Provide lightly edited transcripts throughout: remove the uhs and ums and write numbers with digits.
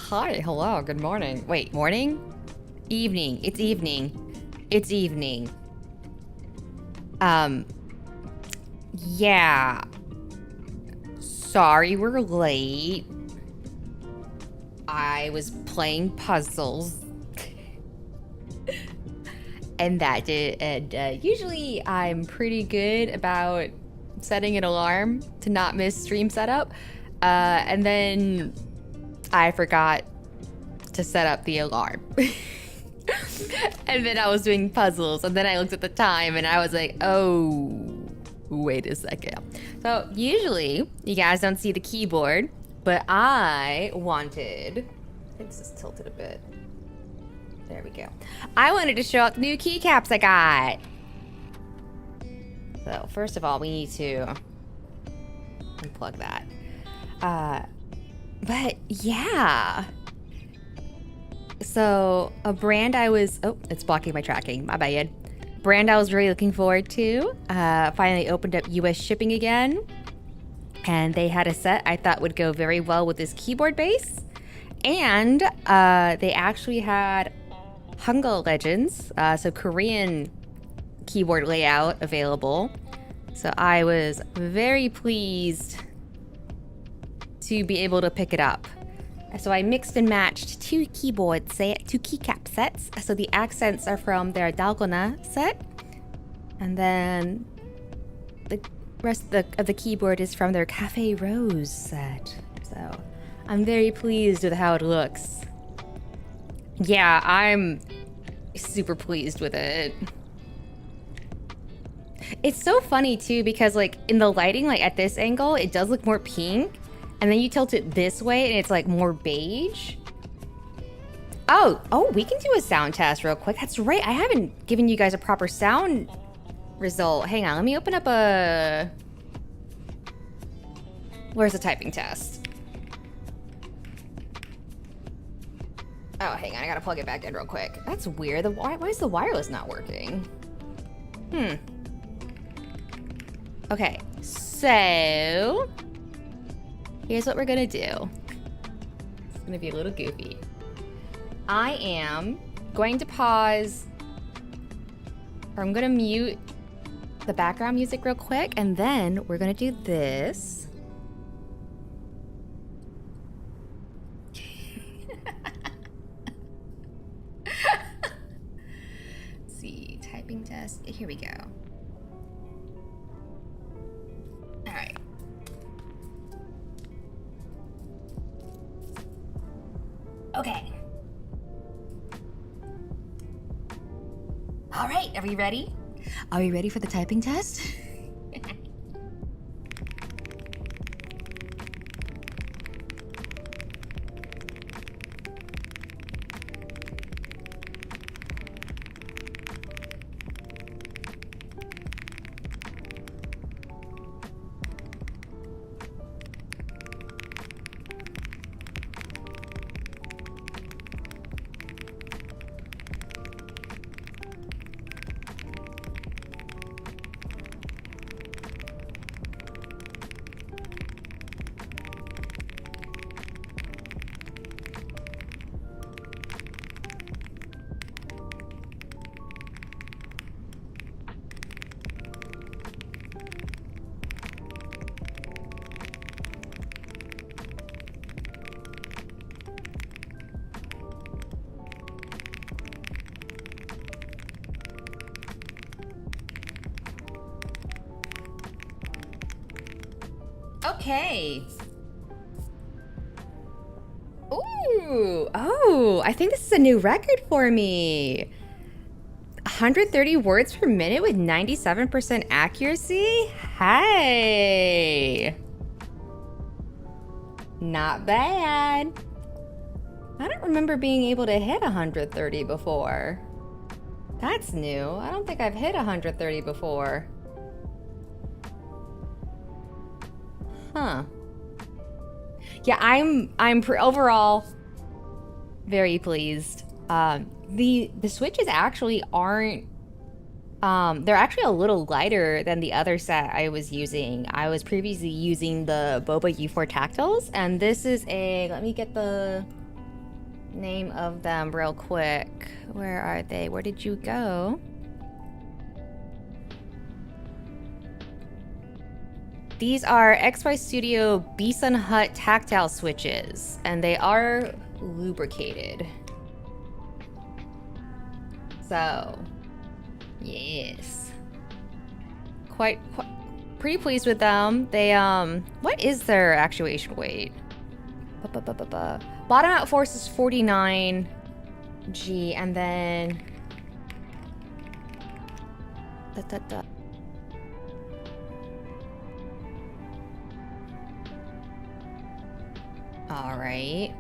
Hi, hello, good morning. Wait, morning? Evening. It's evening. It's evening. Yeah. Sorry we're late. I was playing puzzles. And that did, and usually I'm pretty good about setting an alarm to not miss stream setup. And then I forgot to set up the alarm. And then I was doing puzzles, and then I looked at the time and I was like, oh, wait a second. So usually you guys don't see the keyboard, but I wanted, I think this is tilted a bit. There we go. I wanted to show out the new keycaps I got. So first of all, we need to unplug that. But yeah. So a brand I was, oh, it's blocking my tracking, my bad. Brand I was really looking forward to, finally opened up US shipping again. And they had a set I thought would go very well with this keyboard base. And they actually had Hangul Legends, so Korean keyboard layout available. So I was very pleased to be able to pick it up. So I mixed and matched two keycap sets. So the accents are from their Dalgona set, and then the rest of the keyboard is from their Cafe Rose set. So I'm very pleased with how it looks. Yeah, I'm super pleased with it. It's so funny too, because like in the lighting, like at this angle, it does look more pink. And then you tilt it this way and it's like more beige. Oh, we can do a sound test real quick. That's right, I haven't given you guys a proper sound result. Hang on, let me open up a... Where's the typing test? Oh, hang on, I gotta plug it back in real quick. That's weird, why is the wireless not working? Okay, so... here's what we're gonna do. It's gonna be a little goofy. I am going to pause, or I'm gonna mute the background music real quick, and then we're gonna do this. Let's see, typing test, here we go. All right. Okay. All right, are we ready? Are we ready for the typing test? Okay. Ooh, oh, I think this is a new record for me. 130 words per minute with 97% accuracy? Hey. Not bad. I don't remember being able to hit 130 before. That's new. I don't think I've hit 130 before. Huh. Yeah, I'm overall very pleased. The switches actually aren't they're actually a little lighter than the other set I was using. I was previously using the Boba U4 Tactiles, and this is a, let me get the name of them real quick. Where are they? Where did you go? These are XY Studio Bison Hut tactile switches, and they are lubricated. So, yes. Quite pretty pleased with them. They, what is their actuation weight? Bottom out force is 49 G, and then... All right.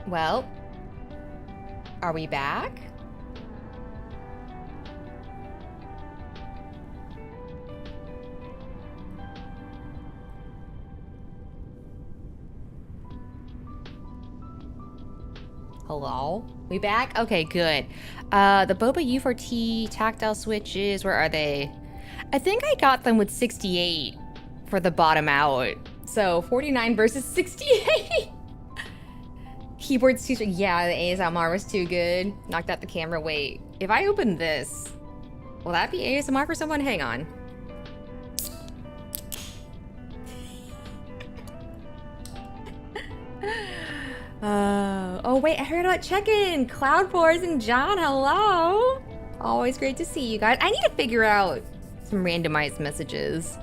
Well, are we back? Hello? We back? Okay, good. The Boba U4T tactile switches, where are they? I think I got them with 68 for the bottom out. So 49 versus 68. Keyboard's too... Yeah, the ASMR was too good. Knocked out the camera. Wait, if I open this, will that be ASMR for someone? Hang on. Oh wait, I heard about check-in. Cloud Force and John, hello. Always great to see you guys. I need to figure out some randomized messages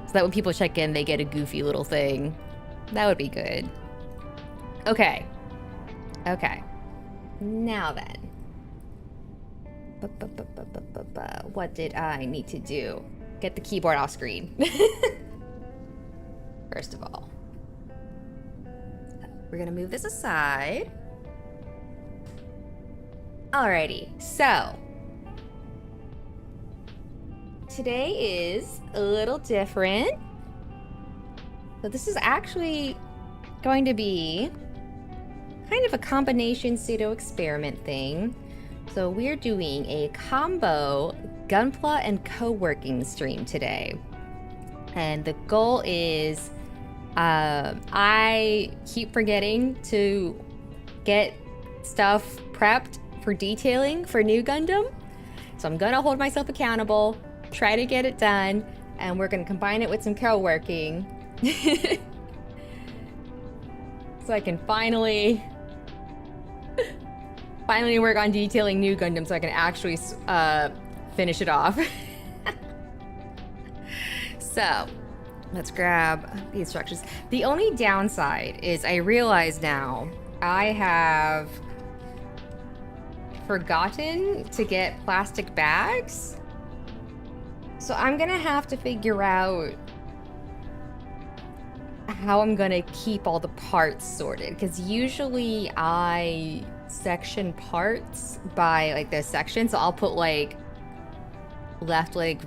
so that when people check in, they get a goofy little thing. That would be good. Okay. Okay. Now then. What did I need to do? Get the keyboard off screen. First of all. We're gonna move this aside. Alrighty, so today is a little different. So this is actually going to be kind of a combination pseudo experiment thing. So we're doing a combo Gunpla and coworking stream today. And the goal is I keep forgetting to get stuff prepped for detailing for new Gundam. So I'm gonna hold myself accountable, try to get it done, and we're gonna combine it with some co-working. So I can finally work on detailing new Gundam so I can actually finish it off. So let's grab the instructions. The only downside is I realize now I have forgotten to get plastic bags. So I'm gonna have to figure out how I'm gonna keep all the parts sorted, because usually I section parts by like the section. So I'll put like left leg,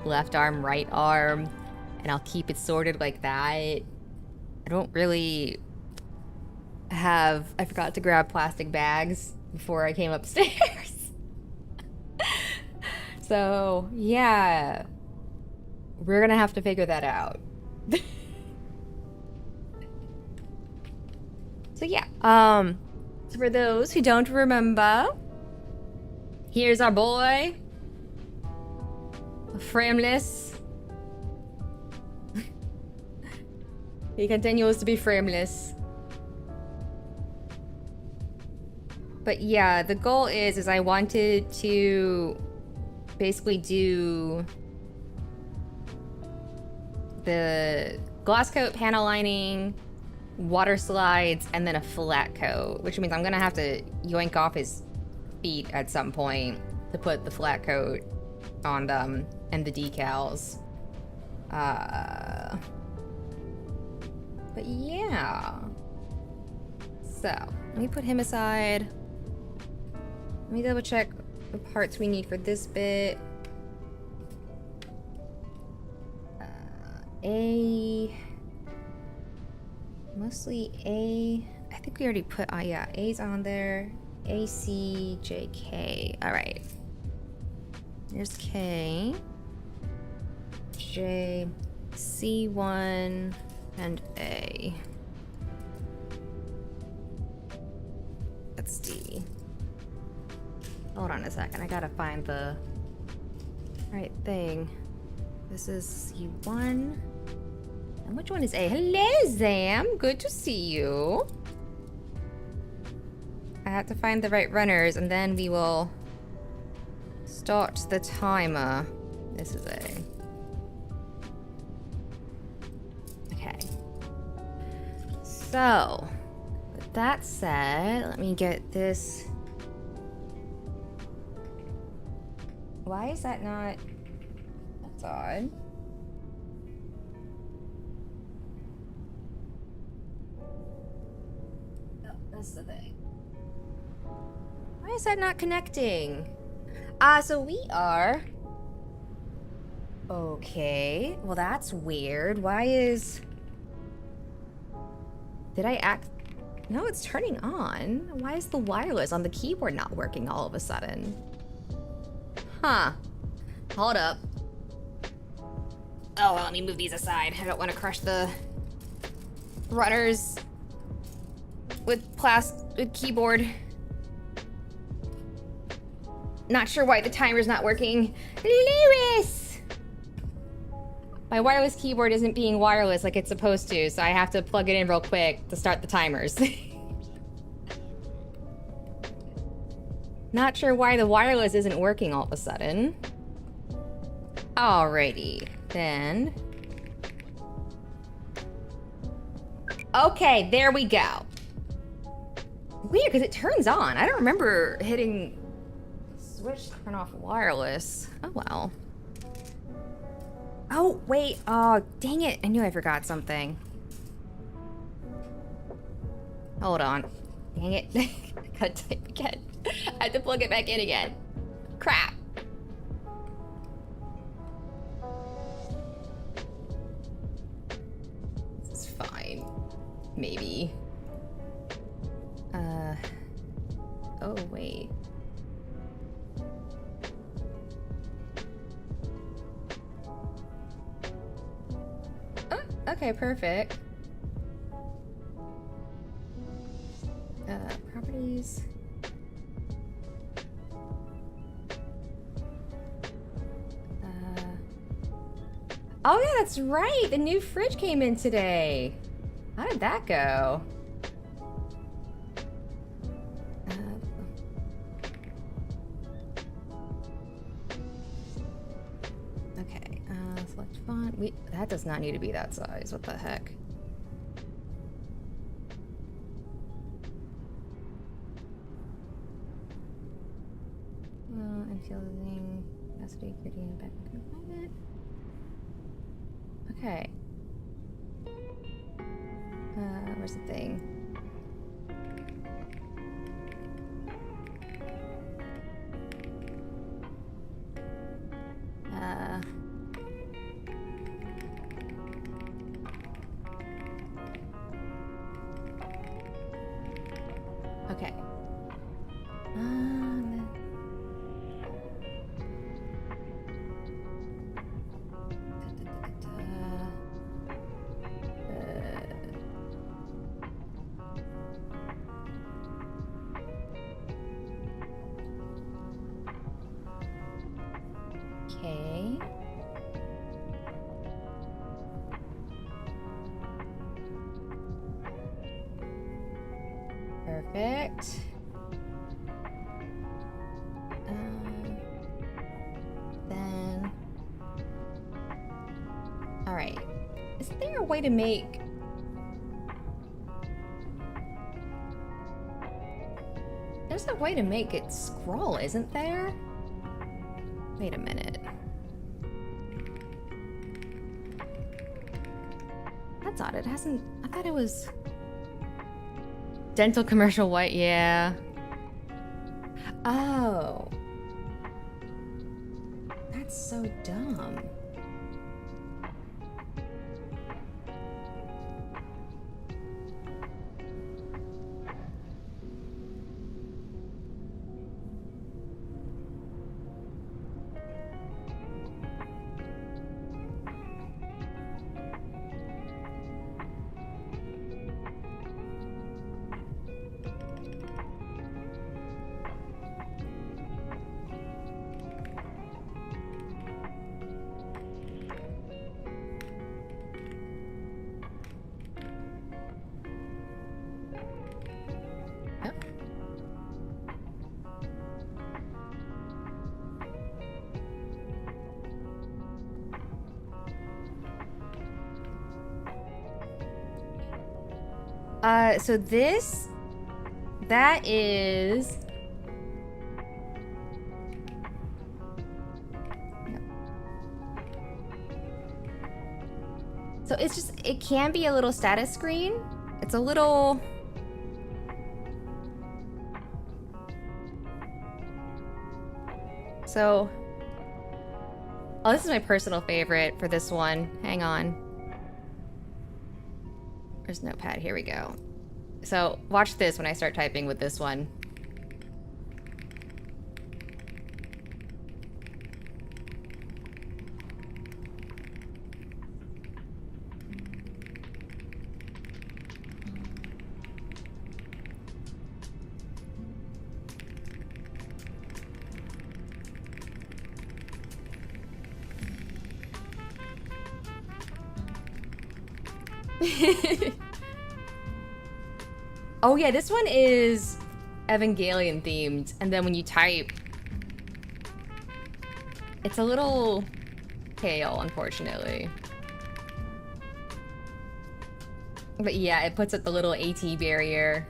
left arm, right arm, and I'll keep it sorted like that. I don't really have... I forgot to grab plastic bags before I came upstairs. So, yeah. We're gonna have to figure that out. So, yeah. So for those who don't remember, here's our boy. Frameless. He continues to be frameless. But yeah, the goal is I wanted to basically do the glass coat, panel lining, water slides, and then a flat coat, which means I'm gonna have to yoink off his feet at some point to put the flat coat on them and the decals. But yeah. So, let me put him aside. Let me double check the parts we need for this bit. Mostly A. I think we already put, yeah, A's on there. A, C, J, K. All right. Here's K, J, C1, and A. That's D. Hold on a second, I gotta find the right thing. This is C1. And which one is A? Hello, Zam. Good to see you. I have to find the right runners, and then we will start the timer. This is A. Okay. So, with that said, let me get this. Why is that not? That's odd. Oh, that's the thing. Why is that not connecting? So we are. Okay. Well, that's weird. Why is. Did I act. No, it's turning on. Why is the wireless on the keyboard not working all of a sudden? Huh. Hold up. Oh, well, let me move these aside. I don't want to crush the runners with keyboard. Not sure why the timer's not working. Lewis! My wireless keyboard isn't being wireless like it's supposed to, so I have to plug it in real quick to start the timers. Not sure why the wireless isn't working all of a sudden. Alrighty, then. Okay, there we go. Weird, because it turns on. I don't remember hitting switch to turn off wireless. Oh, well. Oh, wait. Oh, dang it. I knew I forgot something. Hold on. Dang it. I gotta type again. I have to plug it back in again. Crap. This is fine. Maybe. Oh, wait. Oh, okay, perfect. Properties. Oh yeah, that's right. The new fridge came in today. How did that go? Okay, select font. That does not need to be that size. What the heck? I'm feeling capacity, security, and back confinement. Okay. Where's the thing? Okay. Okay. Perfect. Then. All right. Is there a way to make? There's a way to make it scroll, isn't there? Wait a minute. That's odd. It hasn't. I thought it was. Dental commercial white, yeah. Oh. That's so dumb. So this, that is... So it's just, it can be a little status screen. It's a little... So... Oh, this is my personal favorite for this one. Hang on. There's Notepad, here we go. So watch this when I start typing with this one. Oh yeah, this one is Evangelion themed, and then when you type, it's a little pale, unfortunately. But yeah, it puts up the little AT barrier.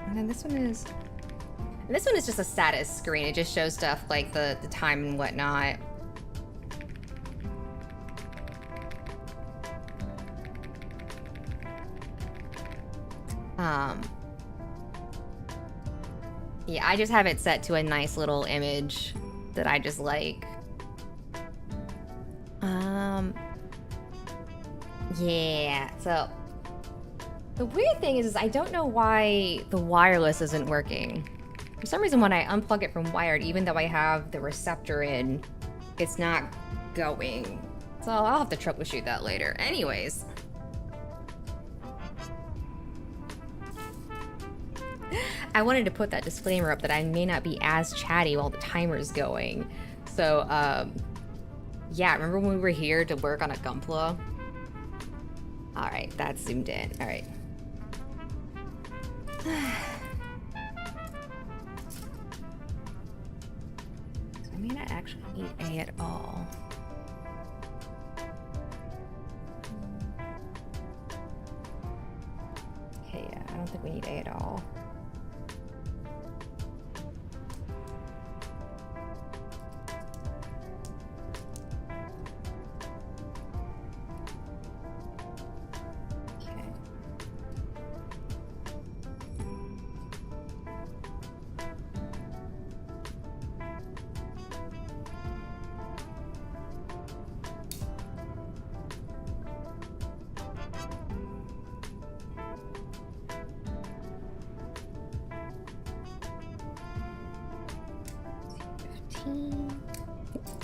And then this one is... And this one is just a status screen. It just shows stuff like the time and whatnot. Yeah, I just have it set to a nice little image that I just like. Yeah, so the weird thing is I don't know why the wireless isn't working. For some reason, when I unplug it from wired, even though I have the receptor in, it's not going. So I'll have to troubleshoot that later. Anyways. I wanted to put that disclaimer up that I may not be as chatty while the timer's going. So, yeah, remember when we were here to work on a Gunpla? Alright, that's zoomed in. Alright. So I may not actually need A at all. Okay, yeah, I don't think we need A at all.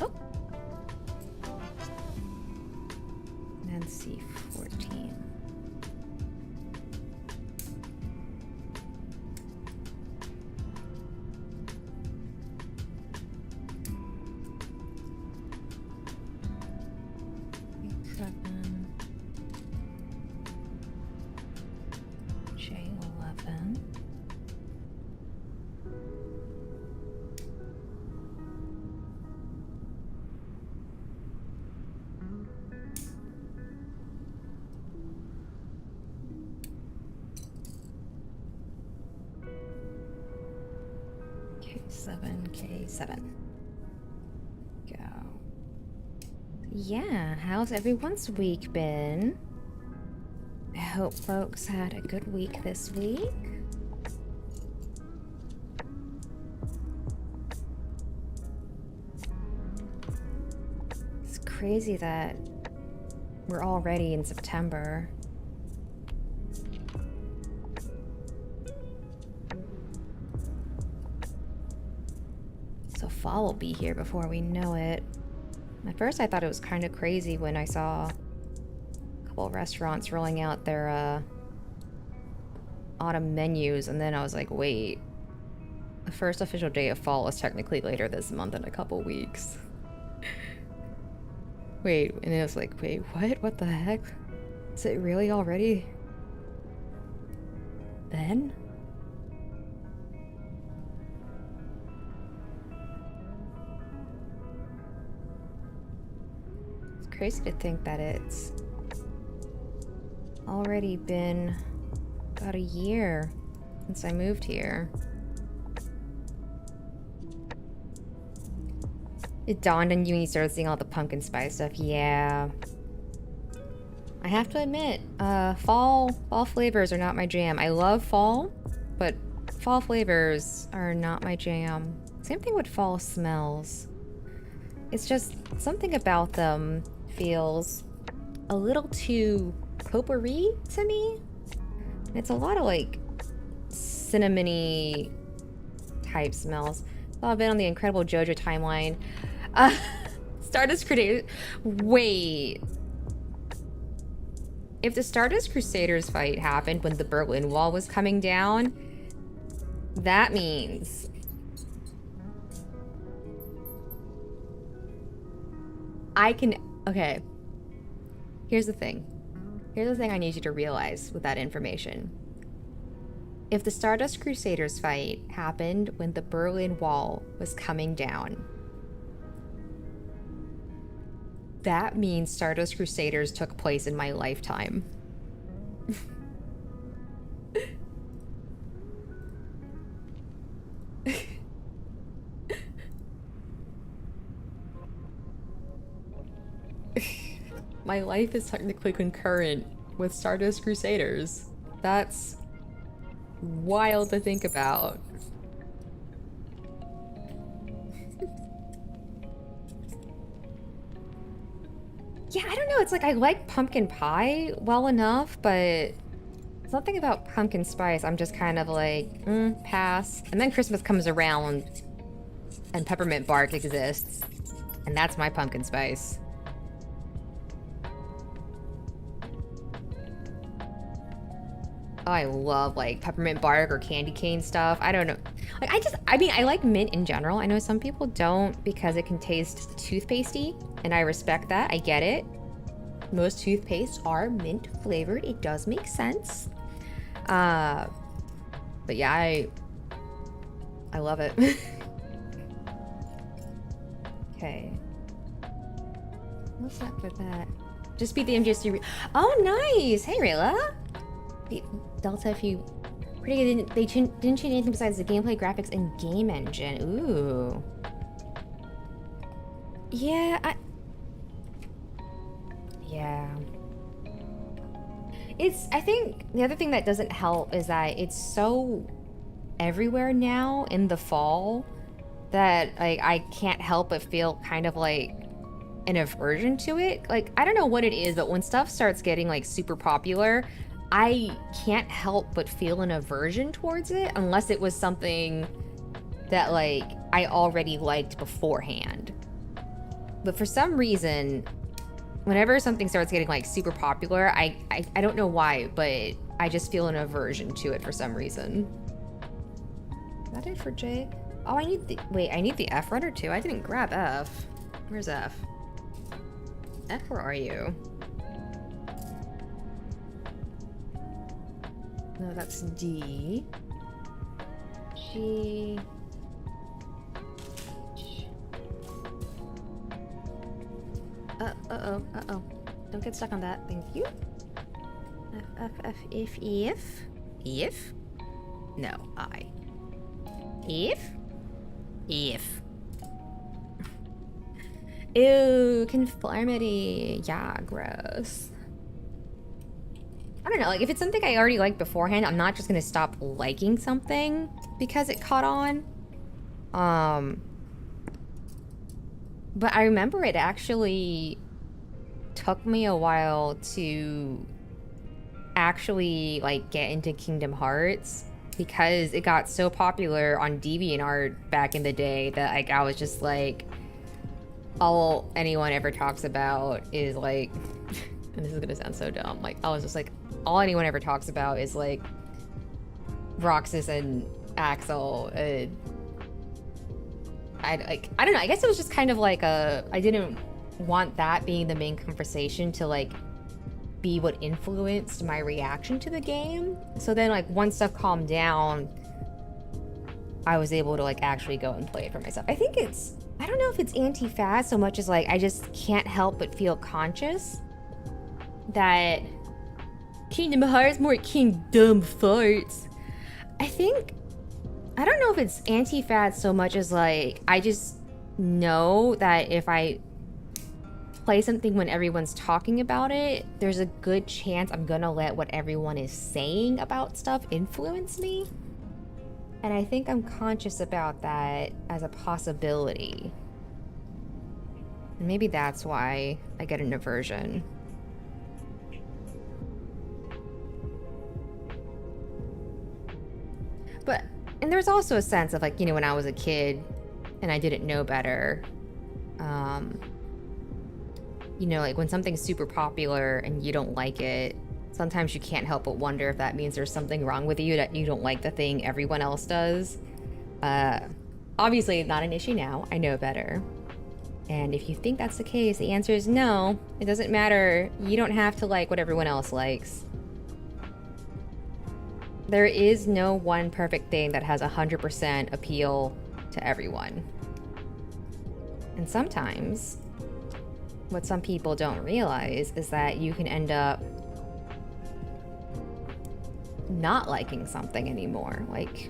Oh. And then C14. J11. K7. Go. Yeah, how's everyone's week been? I hope folks had a good week this week. It's crazy that we're already in September. So fall will be here before we know it. At first I thought it was kind of crazy when I saw a couple of restaurants rolling out their autumn menus, and then I was like, wait, the first official day of fall is technically later this month in a couple weeks. Wait, and it was like, wait, what? What the heck? Is it really already then? crazy to think that it's already been about a year since I moved here. It dawned on you when you started seeing all the pumpkin spice stuff. Yeah. I have to admit, fall flavors are not my jam. I love fall, but fall flavors are not my jam. Same thing with fall smells. It's just something about them feels a little too potpourri to me. It's a lot of like cinnamony type smells. I've been on the Incredible JoJo timeline. Stardust Crusaders. Wait. If the Stardust Crusaders fight happened when the Berlin Wall was coming down, that means I can. Okay. Here's the thing. Here's the thing I need you to realize with that information. If the Stardust Crusaders fight happened when the Berlin Wall was coming down, that means Stardust Crusaders took place in my lifetime. My life is technically concurrent with Stardust Crusaders. That's wild to think about. Yeah, I don't know. It's like I like pumpkin pie well enough, but something about pumpkin spice, I'm just kind of like, pass. And then Christmas comes around and peppermint bark exists. And that's my pumpkin spice. Oh, I love like peppermint bark or candy cane stuff. I don't know. Like I mean, I like mint in general. I know some people don't because it can taste toothpastey, and I respect that. I get it. Most toothpastes are mint flavored. It does make sense. But yeah, I love it. Okay. What's up with that? Just beat the MGS3. Oh, nice. Hey, Rayla. Delta, if you pretty good, they didn't change anything besides the gameplay, graphics, and game engine. Ooh. Yeah, yeah. I think the other thing that doesn't help is that it's so everywhere now in the fall that like I can't help but feel kind of like an aversion to it. Like, I don't know what it is, but when stuff starts getting like super popular, I can't help but feel an aversion towards it unless it was something that like I already liked beforehand. But for some reason, whenever something starts getting like super popular, I don't know why, but I just feel an aversion to it for some reason. Is that it for J? Oh, I need the F runner too. I didn't grab F. Where's F? F, where are you? No, that's D. G. Uh-oh. Don't get stuck on that. Thank you. If. No, I. If. Ew, conformity. Yeah, gross. I don't know, like if it's something I already liked beforehand, I'm not just gonna stop liking something because it caught on. But I remember it actually took me a while to actually like get into Kingdom Hearts because it got so popular on DeviantArt back in the day that like I was just like, all anyone ever talks about is like, and this is gonna sound so dumb, like I was just like, all anyone ever talks about is like Roxas and Axel. I don't know, I guess it was just kind of like I didn't want that being the main conversation to like be what influenced my reaction to the game. So then like once stuff calmed down, I was able to like actually go and play it for myself. I think I don't know if it's anti-fad so much as like I just can't help but feel conscious that Kingdom Hearts more kingdom farts. I don't know if it's anti-fad so much as like I just know that if I play something when everyone's talking about it, there's a good chance I'm gonna let what everyone is saying about stuff influence me. And I think I'm conscious about that as a possibility. And maybe that's why I get an aversion. And there's also a sense of like, you know, when I was a kid and I didn't know better, you know, like when something's super popular and you don't like it, sometimes you can't help but wonder if that means there's something wrong with you, that you don't like the thing everyone else does. Obviously not an issue now, I know better. And if you think that's the case, the answer is no. It doesn't matter. You don't have to like what everyone else likes. There is no one perfect thing that has 100% appeal to everyone. And sometimes, what some people don't realize is that you can end up not liking something anymore. Like,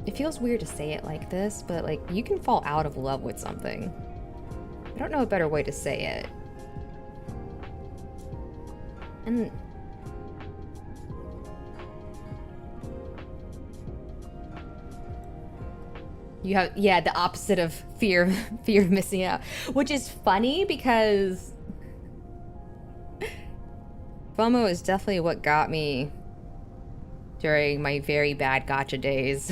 it feels weird to say it like this, but like, you can fall out of love with something. I don't know a better way to say it. And you have, yeah, the opposite of fear of missing out, which is funny because FOMO is definitely what got me during my very bad gacha days.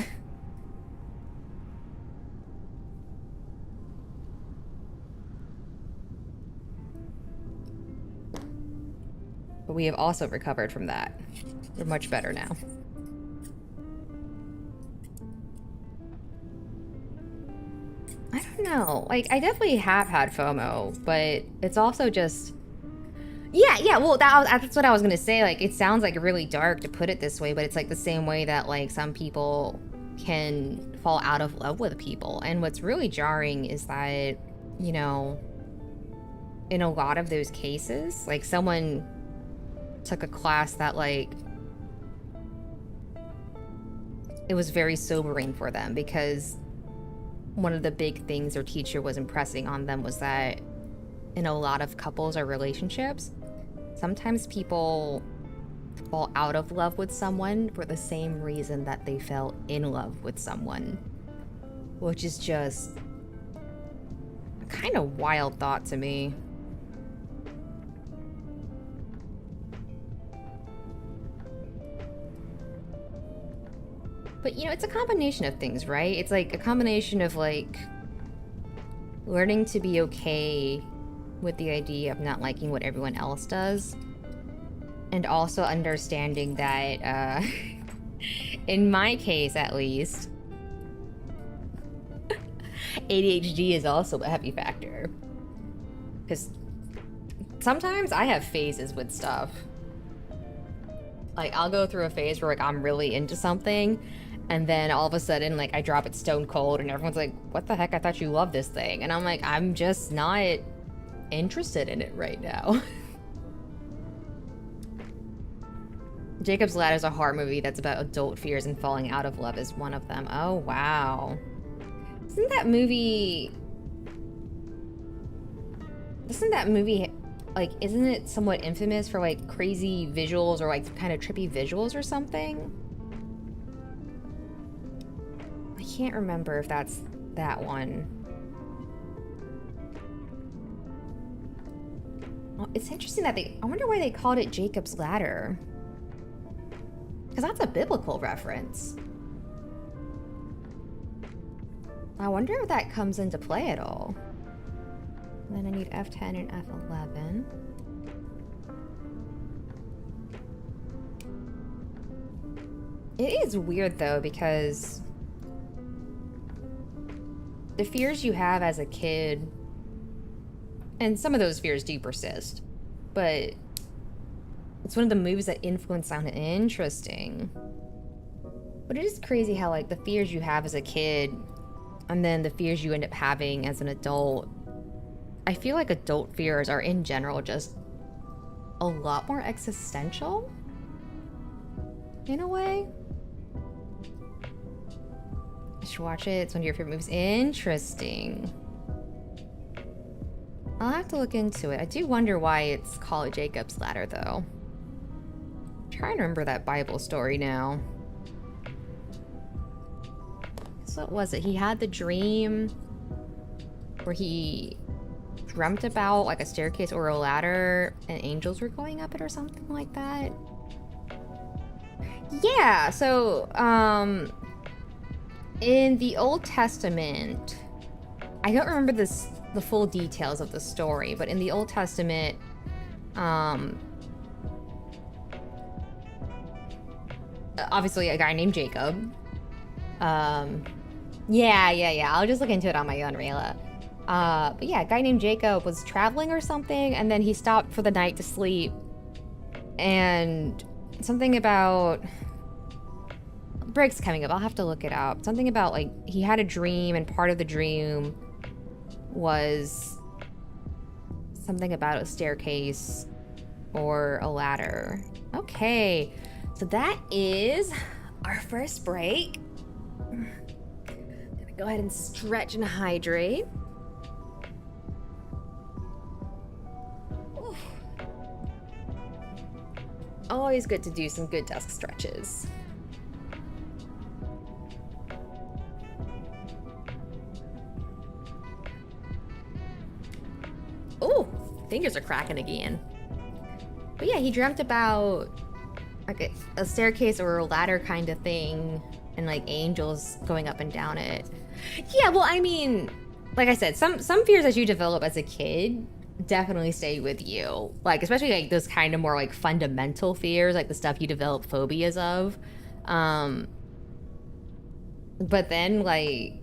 But we have also recovered from that. We're much better now. I don't know. Like, I definitely have had FOMO, but it's also just... Yeah, well, that's what I was gonna say. Like, it sounds like really dark to put it this way, but it's like the same way that, like, some people can fall out of love with people. And what's really jarring is that, you know, in a lot of those cases, like, someone took a class that, like, it was very sobering for them because one of the big things their teacher was impressing on them was that in a lot of couples or relationships, sometimes people fall out of love with someone for the same reason that they fell in love with someone, which is just a kind of wild thought to me. But, you know, it's a combination of things, right? It's like a combination of, like, learning to be okay with the idea of not liking what everyone else does. And also understanding that, in my case, at least, ADHD is also a heavy factor. Because sometimes I have phases with stuff. Like, I'll go through a phase where, like, I'm really into something, and then all of a sudden, like, I drop it stone cold, and everyone's like, what the heck? I thought you loved this thing. And I'm like, I'm just not interested in it right now. Jacob's Ladder is a horror movie that's about adult fears, and falling out of love is one of them. Oh, wow. Doesn't that movie, like, isn't it somewhat infamous for, like, crazy visuals or, like, kind of trippy visuals or something? I can't remember if that's that one. Well, it's interesting that I wonder why they called it Jacob's Ladder. Because that's a biblical reference. I wonder if that comes into play at all. Then I need F10 and F11. It is weird though, because the fears you have as a kid, and some of those fears do persist, but it's one of the movies that influenced sound interesting. But it is crazy how, like, the fears you have as a kid and then the fears you end up having as an adult. I feel like adult fears are, in general, just a lot more existential in a way. You should watch it. It's one of your favorite movies. Interesting. I'll have to look into it. I do wonder why it's called Jacob's Ladder, though. I'm trying to remember that Bible story now. So what was it? He had the dream where he dreamt about like a staircase or a ladder and angels were going up it or something like that. Yeah, so in the Old Testament, I don't remember the full details of the story, but in the Old Testament, obviously a guy named Jacob. Yeah. I'll just look into it on my own, Rayla. But yeah, a guy named Jacob was traveling or something, and then he stopped for the night to sleep. And something about... break's coming up. I'll have to look it up. Something about, like, he had a dream, and part of the dream was something about a staircase or a ladder. Okay, so that is our first break. Gonna go ahead and stretch and hydrate. Ooh. Always good to do some good desk stretches. Oh, fingers are cracking again. But yeah, he dreamt about like a staircase or a ladder kind of thing, and like angels going up and down it. Yeah, well, I mean, like I said, some fears that you develop as a kid definitely stay with you. Like, especially like those kind of more like fundamental fears, like the stuff you develop phobias of. But then like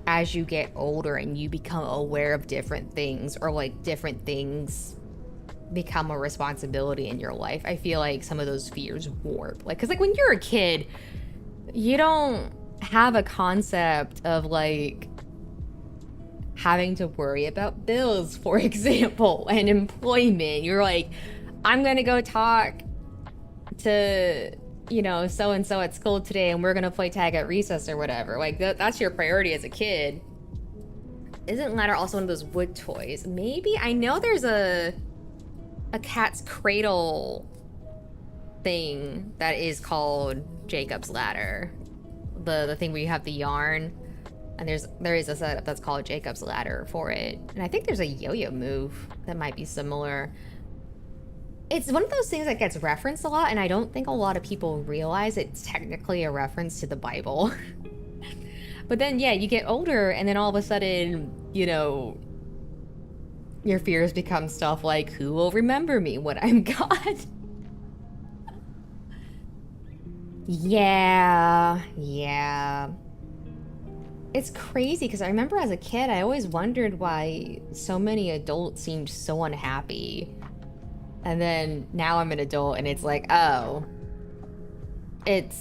as you get older and you become aware of different things, or like different things become a responsibility in your life, I feel like some of those fears warp. Like, because like when you're a kid, you don't have a concept of like having to worry about bills, for example, and employment. You're like, I'm gonna go talk to, you know, so-and-so at school today, and we're gonna play tag at recess or whatever. Like, that's your priority as a kid. Isn't ladder also one of those wood toys? Maybe? I know there's a cat's cradle thing that is called Jacob's Ladder. The thing where you have the yarn, and there is a setup that's called Jacob's Ladder for it. And I think there's a yo-yo move that might be similar. It's one of those things that gets referenced a lot, and I don't think a lot of people realize it's technically a reference to the Bible. But then, yeah, you get older, and then all of a sudden, you know, your fears become stuff like, who will remember me when I'm gone? Yeah. It's crazy, because I remember as a kid, I always wondered why so many adults seemed so unhappy. And then now I'm an adult, and it's like, oh, it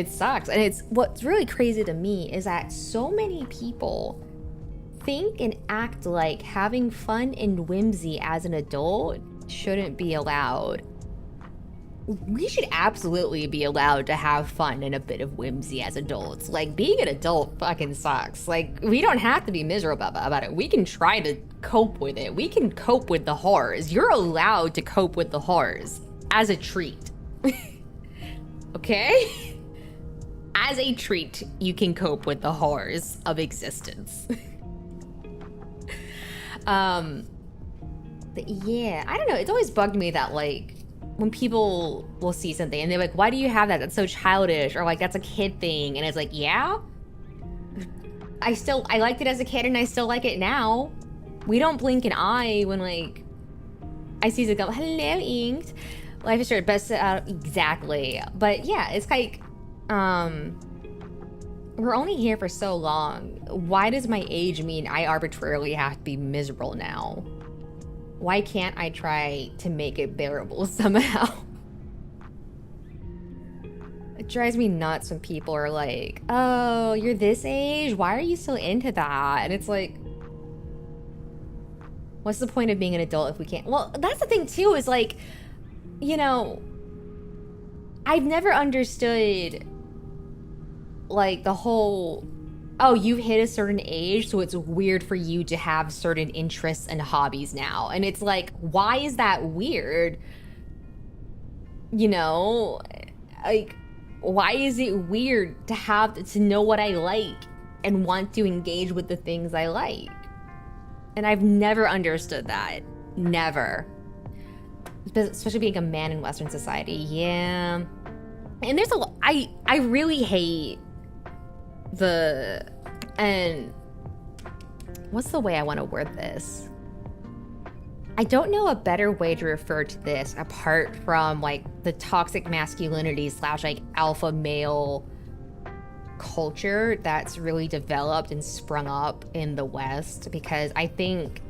sucks. And it's what's really crazy to me is that so many people think and act like having fun and whimsy as an adult shouldn't be allowed. We should absolutely be allowed to have fun and a bit of whimsy as adults. Like, being an adult fucking sucks. Like, we don't have to be miserable about it. We can try to cope with it. We can cope with the horrors. You're allowed to cope with the horrors as a treat. Okay? As a treat, you can cope with the horrors of existence. But yeah, I don't know. It's always bugged me that, like, when people will see something and they're like, why do you have that? That's so childish. Or like, that's a kid thing. And it's like, yeah, I liked it as a kid and I still like it now. We don't blink an eye when like, I see it go, hello, Inked. Life is short, best out, exactly. But yeah, it's like, we're only here for so long. Why does my age mean I arbitrarily have to be miserable now? Why can't I try to make it bearable somehow? drives me nuts when people are like, oh, you're this age? Why are you so into that? And it's like, what's the point of being an adult if we can't? Well, that's the thing too, is like, you know, I've never understood like the whole, oh, you've hit a certain age, so it's weird for you to have certain interests and hobbies now. And it's like, why is that weird? You know, like, why is it weird to have to know what I like and want to engage with the things I like? And I've never understood that. Never. Especially being a man in Western society. Yeah. And there's I really hate and what's the way I want to word this? I don't know a better way to refer to this apart from like the toxic masculinity / like alpha male culture that's really developed and sprung up in the West, because I think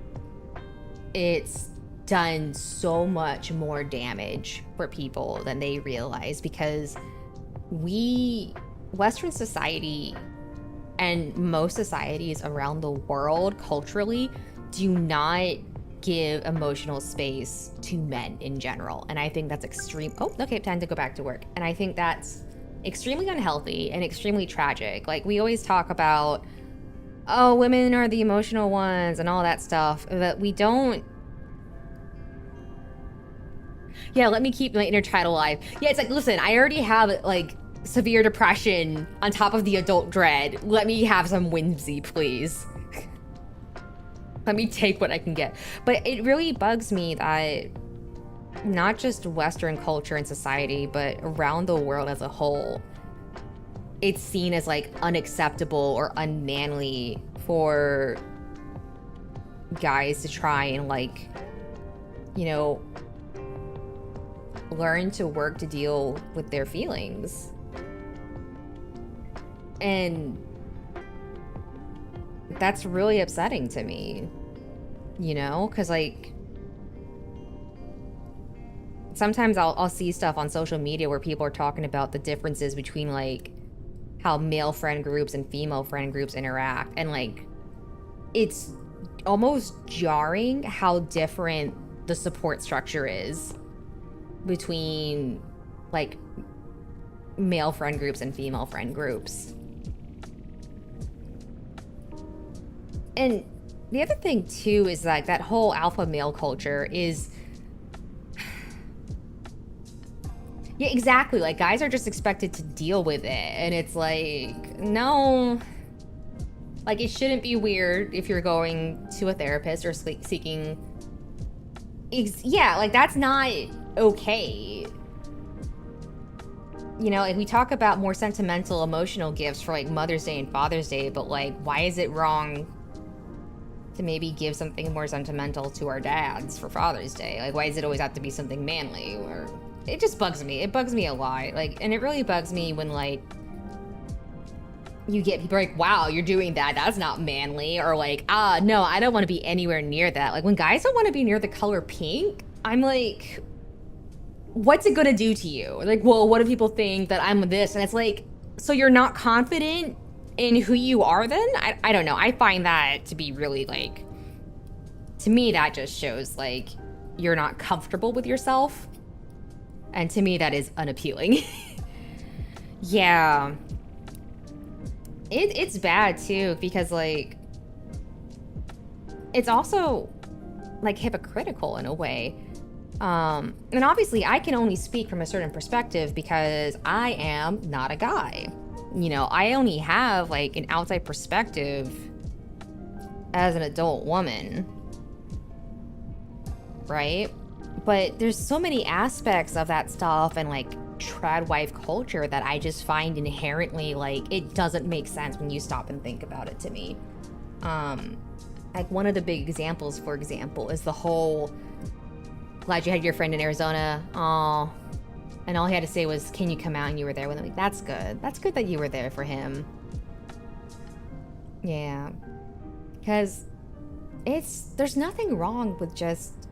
it's done so much more damage for people than they realize, because Western society and most societies around the world culturally do not give emotional space to men in general. And I think that's extreme. Oh, okay, time to go back to work. And I think that's extremely unhealthy and extremely tragic. Like, we always talk about, oh, women are the emotional ones and all that stuff, but we don't. Yeah, let me keep my inner child alive. Yeah, it's like, listen, I already have like severe depression on top of the adult dread. Let me have some whimsy, please. Let me take what I can get. But it really bugs me that not just Western culture and society, but around the world as a whole, it's seen as like unacceptable or unmanly for guys to try and like, you know, learn to work to deal with their feelings. And that's really upsetting to me, you know, because like sometimes I'll see stuff on social media where people are talking about the differences between like how male friend groups and female friend groups interact, and like it's almost jarring how different the support structure is between like male friend groups and female friend groups. And the other thing too is like that whole alpha male culture is, yeah, exactly, like guys are just expected to deal with it, and it's like, no, like it shouldn't be weird if you're going to a therapist or seeking yeah, like that's not okay. You know, like we talk about more sentimental emotional gifts for like Mother's Day and Father's Day, but like why is it wrong to maybe give something more sentimental to our dads for Father's Day? Like, why does it always have to be something manly? Or it just bugs me. It bugs me a lot. Like, and it really bugs me when like you get people like, wow, you're doing that, that's not manly. Or like, no, I don't want to be anywhere near that. Like when guys don't want to be near the color pink, I'm like, what's it gonna do to you? Like, well, what do people think that I'm this? And it's like, so you're not confident in who you are then? I don't know. I find that to be really like, to me, that just shows like you're not comfortable with yourself. And to me, that is unappealing. Yeah. It's bad too, because like, it's also like hypocritical in a way. And obviously I can only speak from a certain perspective because I am not a guy. You know, I only have like an outside perspective as an adult woman, right? But there's so many aspects of that stuff and like trad wife culture that I just find inherently like it doesn't make sense when you stop and think about it to me. Like one of the big examples, for example, is the whole glad you had your friend in Arizona. Aw. And all he had to say was, can you come out? And you were there with him. Like, that's good. That's good that you were there for him. Yeah. Because there's nothing wrong with just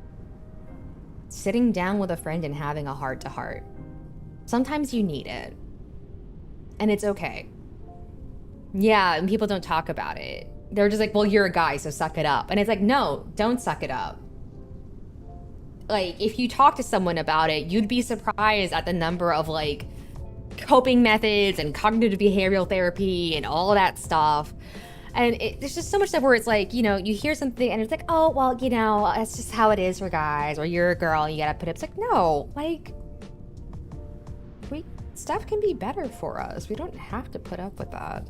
sitting down with a friend and having a heart-to-heart. Sometimes you need it. And it's okay. Yeah, and people don't talk about it. They're just like, well, you're a guy, so suck it up. And it's like, no, don't suck it up. Like, if you talk to someone about it, you'd be surprised at the number of, like, coping methods and cognitive behavioral therapy and all of that stuff. And there's just so much stuff where it's like, you know, you hear something and it's like, oh, well, you know, that's just how it is for guys, or you're a girl, you gotta put up. It's like, no, like, stuff can be better for us. We don't have to put up with that.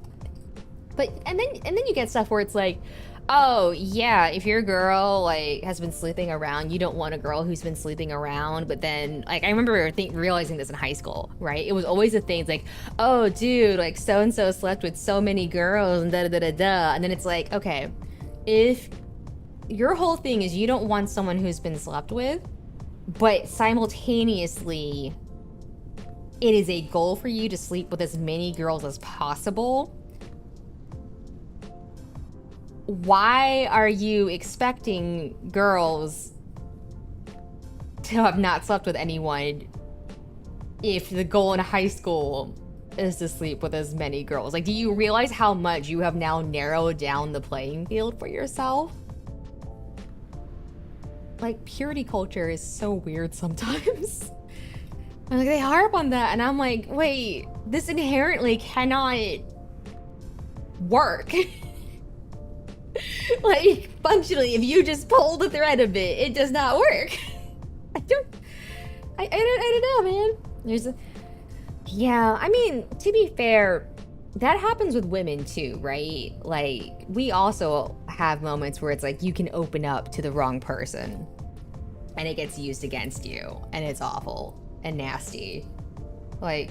But, and then you get stuff where it's like, oh, yeah, if your girl, like, has been sleeping around, you don't want a girl who's been sleeping around. But then, like, I remember realizing this in high school, right? It was always a thing. It's like, oh, dude, like, so-and-so slept with so many girls and da-da-da-da-da. And then it's like, okay, if your whole thing is you don't want someone who's been slept with, but simultaneously it is a goal for you to sleep with as many girls as possible, why are you expecting girls to have not slept with anyone if the goal in high school is to sleep with as many girls? Like, do you realize how much you have now narrowed down the playing field for yourself? Like, purity culture is so weird sometimes. And like, they harp on that, and I'm like, wait, this inherently cannot work. Like, functionally, if you just pull the thread a bit, it does not work. I don't know, man. Yeah, I mean, to be fair, that happens with women too, right? Like, we also have moments where it's like you can open up to the wrong person and it gets used against you, and it's awful and nasty. Like,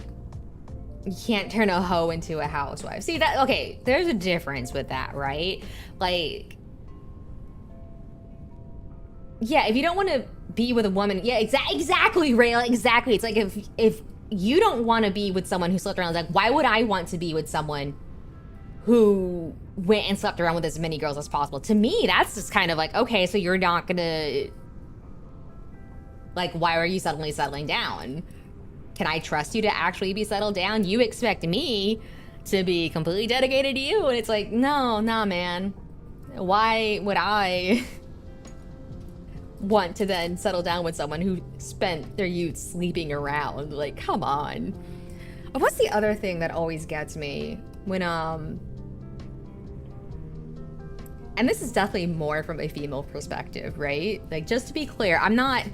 you can't turn a hoe into a housewife. See that? Okay, there's a difference with that, right? Like, yeah, if you don't want to be with a woman, yeah, exactly, Ray, exactly. It's like if you don't want to be with someone who slept around, it's like, why would I want to be with someone who went and slept around with as many girls as possible? To me, that's just kind of like, okay, so you're not gonna, like, why are you suddenly settling down? Can I trust you to actually be settled down? You expect me to be completely dedicated to you, and it's like, no, nah, man. Why would I want to then settle down with someone who spent their youth sleeping around? Like, come on. What's the other thing that always gets me when, and this is definitely more from a female perspective, right? Like, just to be clear, I'm not,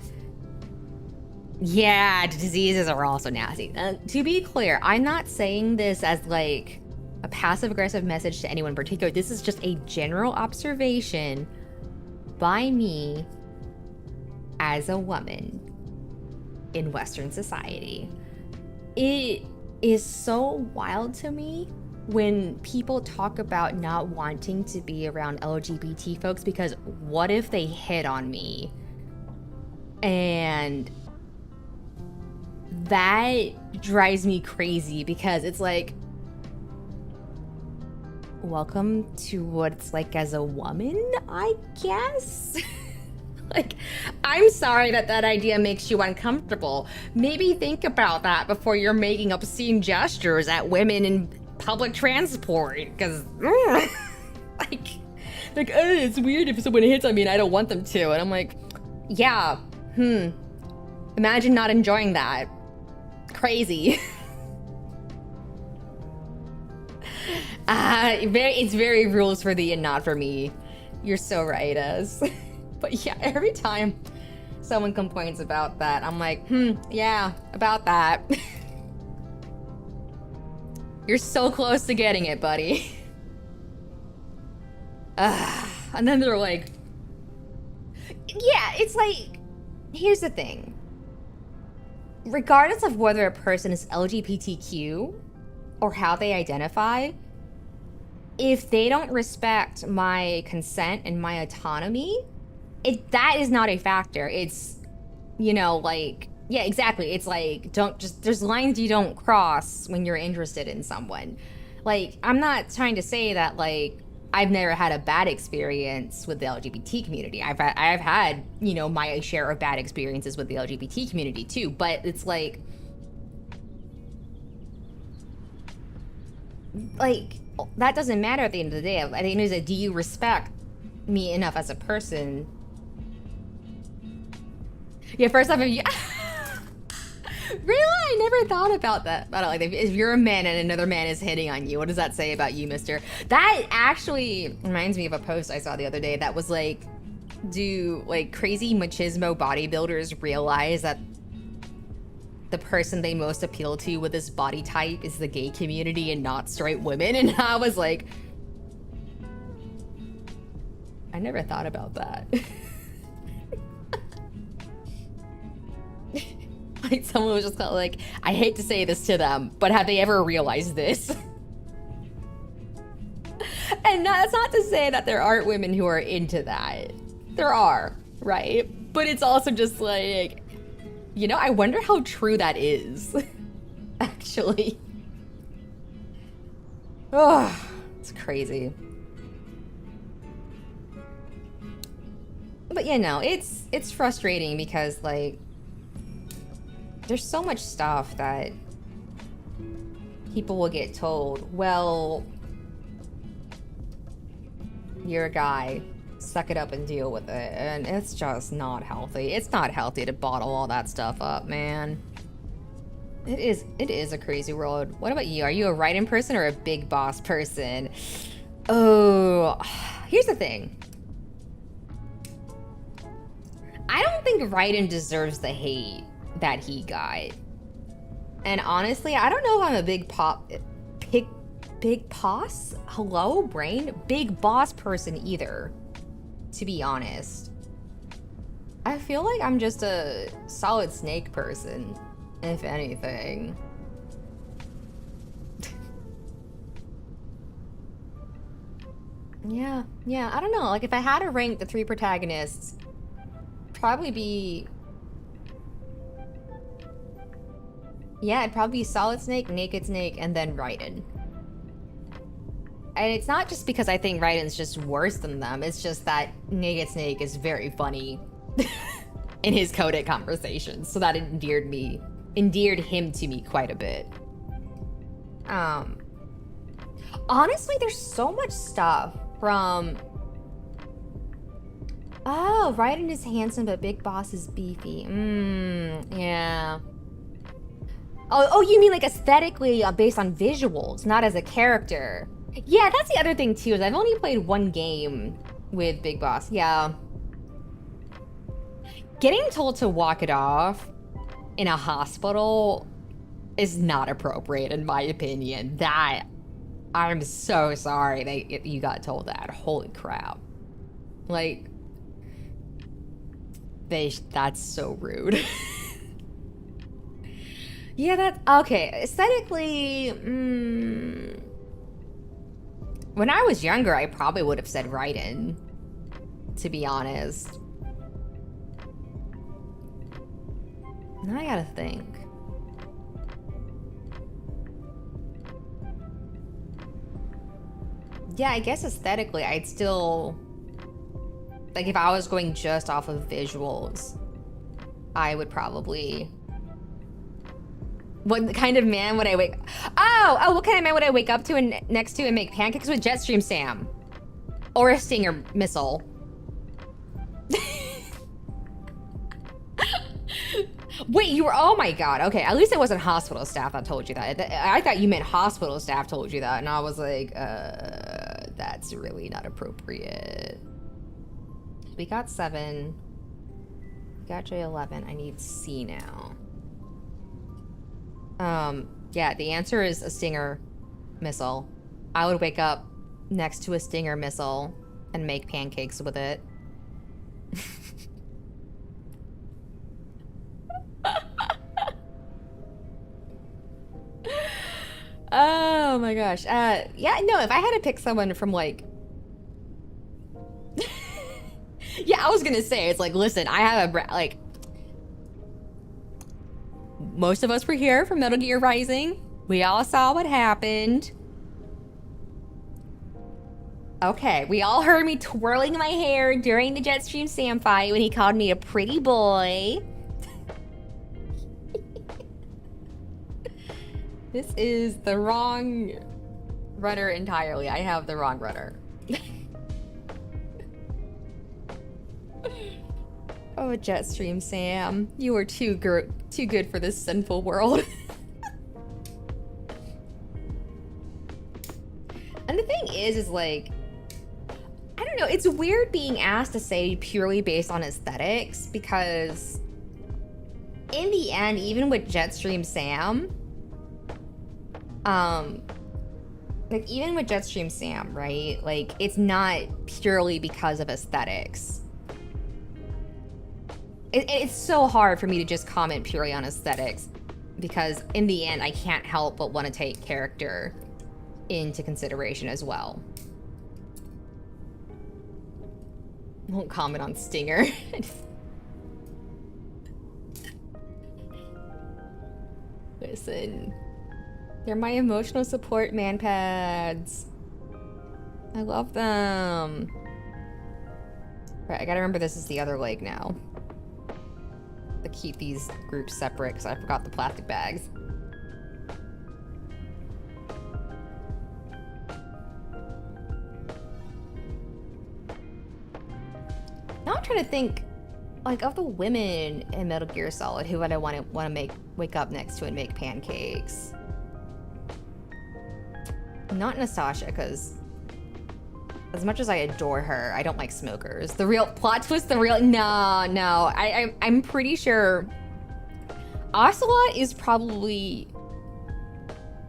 yeah, diseases are also nasty. To be clear, I'm not saying this as like a passive-aggressive message to anyone in particular. This is just a general observation by me as a woman in Western society. It is so wild to me when people talk about not wanting to be around LGBT folks because what if they hit on me? And that drives me crazy because it's like, welcome to what it's like as a woman, I guess. Like, I'm sorry that idea makes you uncomfortable. Maybe think about that before you're making obscene gestures at women in public transport, because like, oh, it's weird if someone hits on me and I don't want them to. And I'm like, yeah, imagine not enjoying that. Crazy. It's very rules for thee and not for me. You're so right, as. But yeah, every time someone complains about that, I'm like, yeah, about that. You're so close to getting it, buddy. And then they're like, yeah, it's like, here's the thing. Regardless of whether a person is LGBTQ or how they identify, if they don't respect my consent and my autonomy, that is not a factor. It's, you know, like, yeah, exactly. It's like, there's lines you don't cross when you're interested in someone. Like, I'm not trying to say that, like, I've never had a bad experience with the LGBT community. I've had, you know, my share of bad experiences with the LGBT community too, but it's like, like, that doesn't matter at the end of the day. I think it's like, do you respect me enough as a person? Yeah, first off, if you... Really? I never thought about that. I don't like, if you're a man and another man is hitting on you, what does that say about you, mister? That actually reminds me of a post I saw the other day that was like, do like crazy machismo bodybuilders realize that the person they most appeal to with this body type is the gay community and not straight women? And I was like, I never thought about that. Like someone was just kind of like, I hate to say this to them, but have they ever realized this? And that's not to say that there aren't women who are into that. There are, right? But it's also just like, you know, I wonder how true that is, actually. Oh, it's crazy. But yeah, no, it's frustrating because like, there's so much stuff that people will get told, well, you're a guy, suck it up and deal with it. And it's just not healthy. It's not healthy to bottle all that stuff up, man. It is a crazy world. What about you? Are you a write-in person or a big boss person? Oh, here's the thing. I don't think write-in deserves the hate that he got. And honestly, I don't know if I'm a big boss? Hello, brain? Big boss person either, to be honest. I feel like I'm just a solid snake person, if anything. Yeah, I don't know. Like, if I had to rank the 3 protagonists, probably be... Yeah, it'd probably be Solid Snake, Naked Snake, and then Raiden. And it's not just because I think Raiden's just worse than them, it's just that Naked Snake is very funny in his codec conversations, so that endeared him to me quite a bit. Honestly, there's so much stuff from... Oh, Raiden is handsome, but Big Boss is beefy. Yeah. Oh, you mean like aesthetically based on visuals, not as a character. Yeah, that's the other thing too, is I've only played 1 game with Big Boss. Yeah. Getting told to walk it off in a hospital is not appropriate, in my opinion. That, I'm so sorry that you got told that. Holy crap. Like, that's so rude. Yeah, that's... Okay, aesthetically... When I was younger, I probably would have said Raiden, to be honest. Now I gotta think. Yeah, I guess aesthetically, I'd still... Like, if I was going just off of visuals, I would probably... What kind of man would I wake... Oh, what kind of man would I wake up to and next to and make pancakes with? Jetstream Sam. Or a Stinger missile. Wait, you were... Oh my god. Okay, at least it wasn't hospital staff that told you that. I thought you meant hospital staff told you that. And I was like, that's really not appropriate. We got 7. We got J11. I need C now. Yeah, the answer is a Stinger missile. I would wake up next to a Stinger missile and make pancakes with it. Oh my gosh. Yeah, no, if I had to pick someone from like... Yeah, I was gonna say, it's like, listen, I have a, like... Most of us were here for Metal Gear Rising. We all saw what happened. Okay, we all heard me twirling my hair during the Jetstream Sam fight when he called me a pretty boy. This is the wrong Runner entirely. I have the wrong runner. Oh, Jetstream Sam, you are too good for this sinful world. And the thing is like, I don't know, it's weird being asked to say purely based on aesthetics, because in the end, even with Jetstream Sam, like even with Jetstream Sam, right? Like it's not purely because of aesthetics. It's so hard for me to just comment purely on aesthetics, because in the end, I can't help but want to take character into consideration as well. Won't comment on Stinger. Listen, they're my emotional support man pads. I love them. Right, I gotta remember this is the other leg now. To keep these groups separate because I forgot the plastic bags. Now I'm trying to think, like, of the women in Metal Gear Solid, who would I want to wake up next to and make pancakes? Not Natasha, because as much as I adore her, I don't like smokers. The real plot twist, no. I'm pretty sure Ocelot is probably...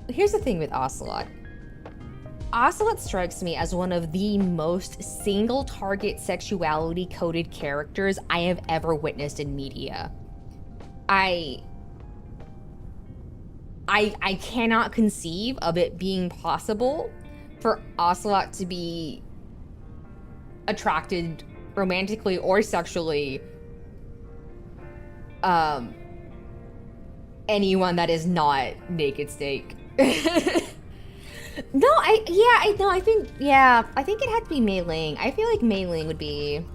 Here's the thing with Ocelot. Ocelot strikes me as one of the most single target sexuality coded characters I have ever witnessed in media. I cannot conceive of it being possible for Ocelot to be attracted romantically or sexually anyone that is not Naked Snake. I think it had to be Mei Ling. I feel like Mei Ling would be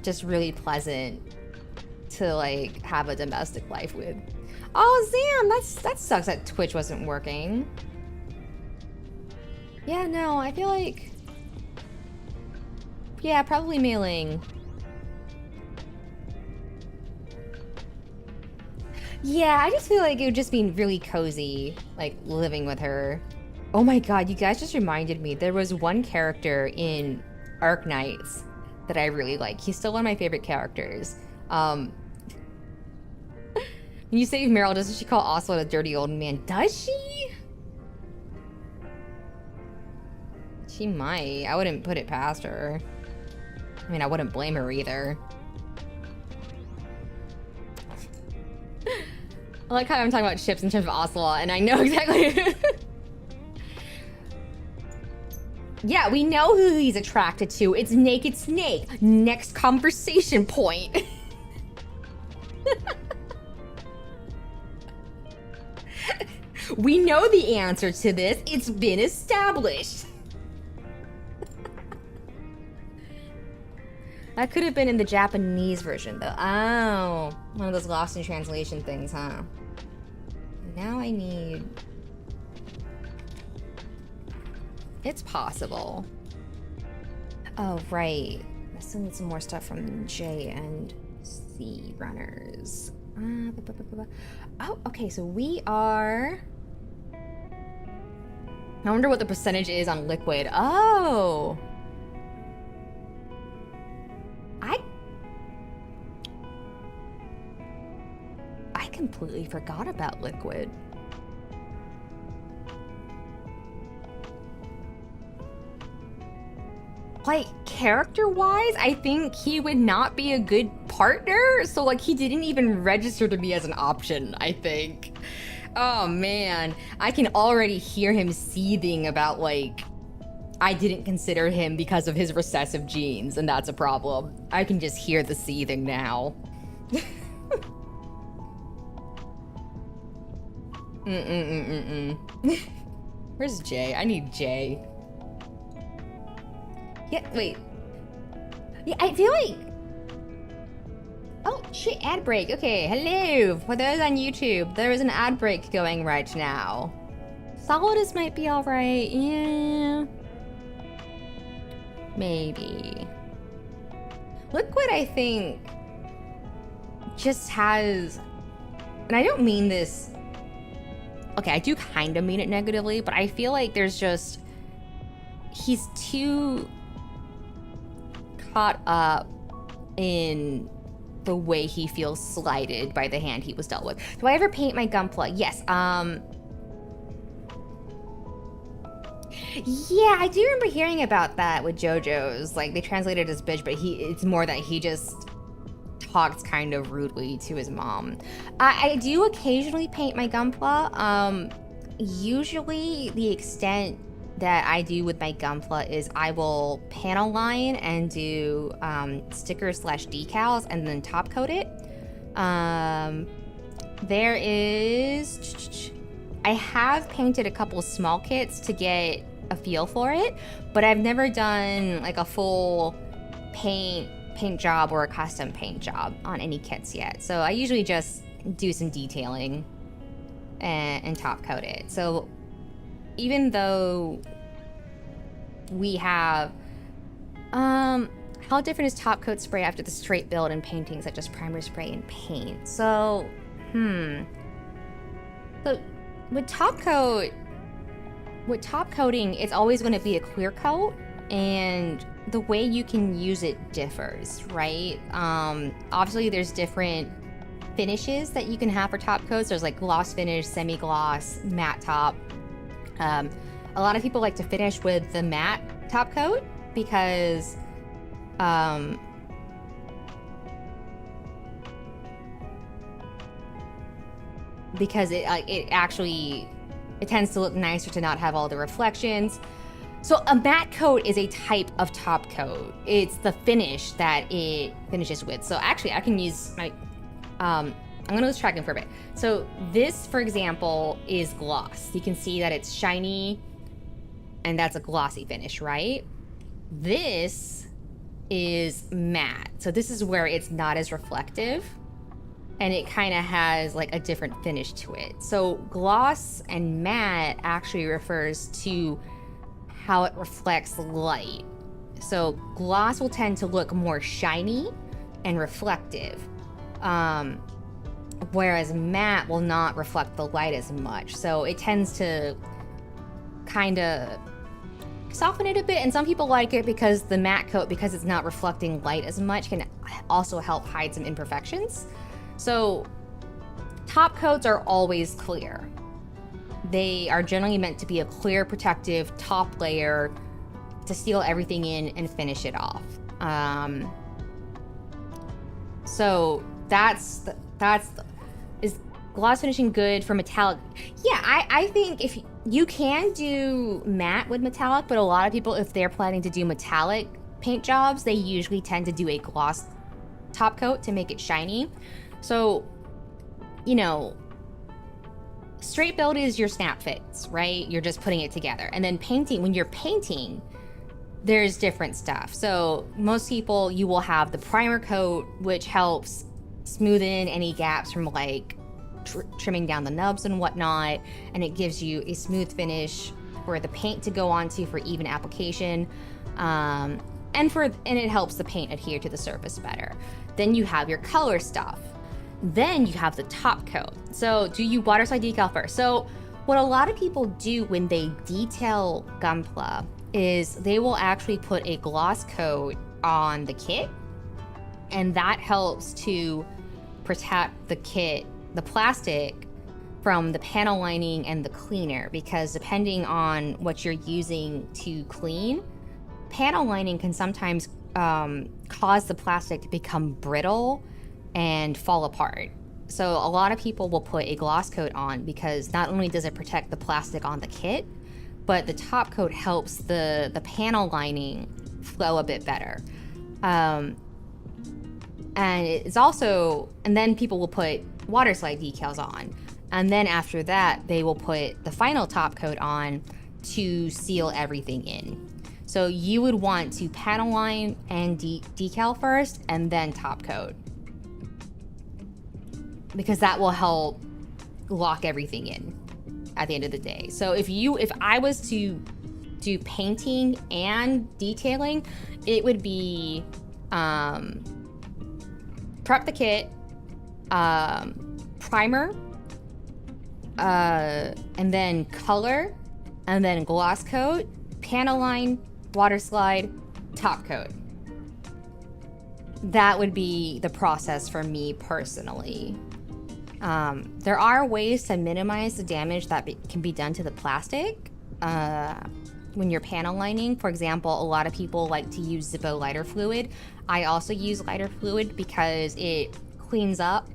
just really pleasant to like have a domestic life with. Oh, Zam, that sucks that Twitch wasn't working. Yeah, no, I feel like... Yeah, probably Mei Ling. Yeah, I just feel like it would just be really cozy, like, living with her. Oh my god, you guys just reminded me. There was one character in Arc Knights that I really like. He's still one of my favorite characters. When you save Meryl, doesn't she call Ocelot a dirty old man? Does she? She might. I wouldn't put it past her. I mean, I wouldn't blame her either. I like how I'm talking about ships in terms of Ocelot, and I know exactly. Yeah, we know who he's attracted to. It's Naked Snake. Next conversation point. We know the answer to this. It's been established. That could have been in the Japanese version, though. Oh, one of those lost in translation things, huh? Now I need... It's possible. Oh, right. I still need some more stuff from J and C runners. Oh, okay, so we are... I wonder what the percentage is on liquid. Oh! I completely forgot about liquid. Like, character-wise, I think he would not be a good partner. So, like, he didn't even register to me as an option, I think. Oh, man. I can already hear him seething about, like, I didn't consider him because of his recessive genes, and that's a problem. I can just hear the seething now. Where's Jay? I need Jay. Yeah, wait. Yeah, I feel like... Oh, shit, ad break. Okay, hello. For those on YouTube, there is an ad break going right now. Solidus might be all right. Yeah. Maybe. Liquid, I think, just has, and I don't mean this, okay, I do kind of mean it negatively, but I feel like there's just, he's too caught up in the way he feels slighted by the hand he was dealt with. Do I ever paint my Gunpla? Yes. Yeah, I do remember hearing about that with JoJo's. Like, they translated it as bitch, but it's more that he just talks kind of rudely to his mom. I do occasionally paint my Gunpla. Usually the extent that I do with my Gunpla is I will panel line and do stickers / decals and then top coat it. There is, I have painted a couple small kits to get a feel for it, but I've never done like a full paint job or a custom paint job on any kits yet. So I usually just do some detailing and top coat it. So even though we have, how different is top coat spray after the straight build and painting such as primer spray and paint? So, so with top coating, it's always going to be a clear coat, and the way you can use it differs, right? Obviously there's different finishes that you can have for top coats. There's like gloss finish, semi-gloss, matte top. A lot of people like to finish with the matte top coat because it tends to look nicer to not have all the reflections. So a matte coat is a type of top coat. It's the finish that it finishes with. So actually I can use my, I'm gonna lose tracking for a bit. So this, for example, is gloss. You can see that it's shiny and that's a glossy finish, right? This is matte. So this is where it's not as reflective and it kind of has like a different finish to it. So gloss and matte actually refers to how it reflects light. So gloss will tend to look more shiny and reflective, whereas matte will not reflect the light as much. So it tends to kind of soften it a bit, and some people like it because the matte coat, because it's not reflecting light as much, can also help hide some imperfections. So top coats are always clear. They are generally meant to be a clear, protective top layer to seal everything in and finish it off. So is gloss finishing good for metallic? Yeah, I think if you can do matte with metallic, but a lot of people, if they're planning to do metallic paint jobs, they usually tend to do a gloss top coat to make it shiny. So, you know, straight build is your snap fits, right? You're just putting it together. And then painting, when you're painting, there's different stuff. So most people, you will have the primer coat, which helps smooth in any gaps from like trimming down the nubs and whatnot. And it gives you a smooth finish for the paint to go onto for even application. And it helps the paint adhere to the surface better. Then you have your color stuff. Then you have the top coat. So do you water slide decal first? So what a lot of people do when they detail Gunpla is they will actually put a gloss coat on the kit, and that helps to protect the kit, the plastic, from the panel lining and the cleaner, because depending on what you're using to clean, panel lining can sometimes cause the plastic to become brittle and fall apart. So a lot of people will put a gloss coat on because not only does it protect the plastic on the kit, but the top coat helps the panel lining flow a bit better. And it's also, and then people will put water slide decals on. And then after that, they will put the final top coat on to seal everything in. So you would want to panel line and decal first and then top coat, because that will help lock everything in. at the end of the day. So if I was to do painting and detailing, it would be prep the kit, primer, and then color, and then gloss coat, panel line, water slide, top coat. That would be the process for me personally. There are ways to minimize the damage that can be done to the plastic when you're panel lining. For example, a lot of people like to use Zippo lighter fluid. I also use lighter fluid because it cleans up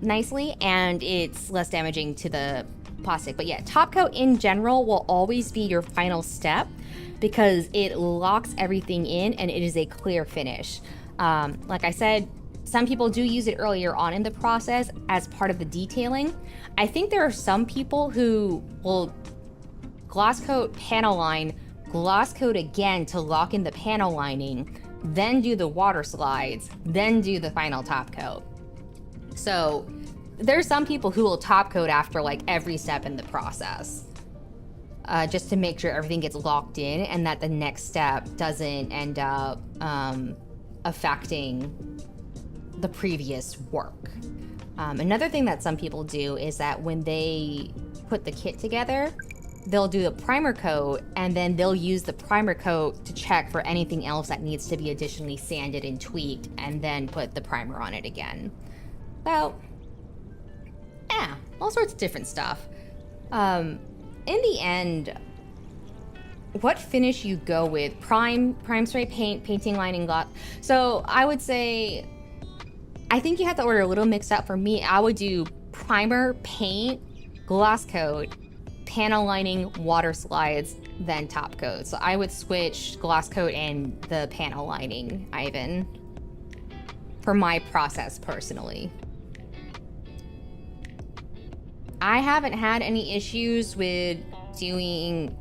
nicely and it's less damaging to the plastic. But yeah, top coat in general will always be your final step because it locks everything in and it is a clear finish. Like I said, some people do use it earlier on in the process as part of the detailing. I think there are some people who will gloss coat, panel line, gloss coat again to lock in the panel lining, then do the water slides, then do the final top coat. So there's some people who will top coat after like every step in the process, just to make sure everything gets locked in and that the next step doesn't end up affecting the previous work. Another thing that some people do is that when they put the kit together, they'll do the primer coat and then they'll use the primer coat to check for anything else that needs to be additionally sanded and tweaked and then put the primer on it again. So, yeah, all sorts of different stuff. In the end, what finish you go with? Prime spray paint, painting, lining, gloss. So I would say, I think you have to order a little mixed up. For me, I would do primer, paint, gloss coat, panel lining, water slides, then top coat. So I would switch gloss coat and the panel lining, Ivan, for my process personally. I haven't had any issues with doing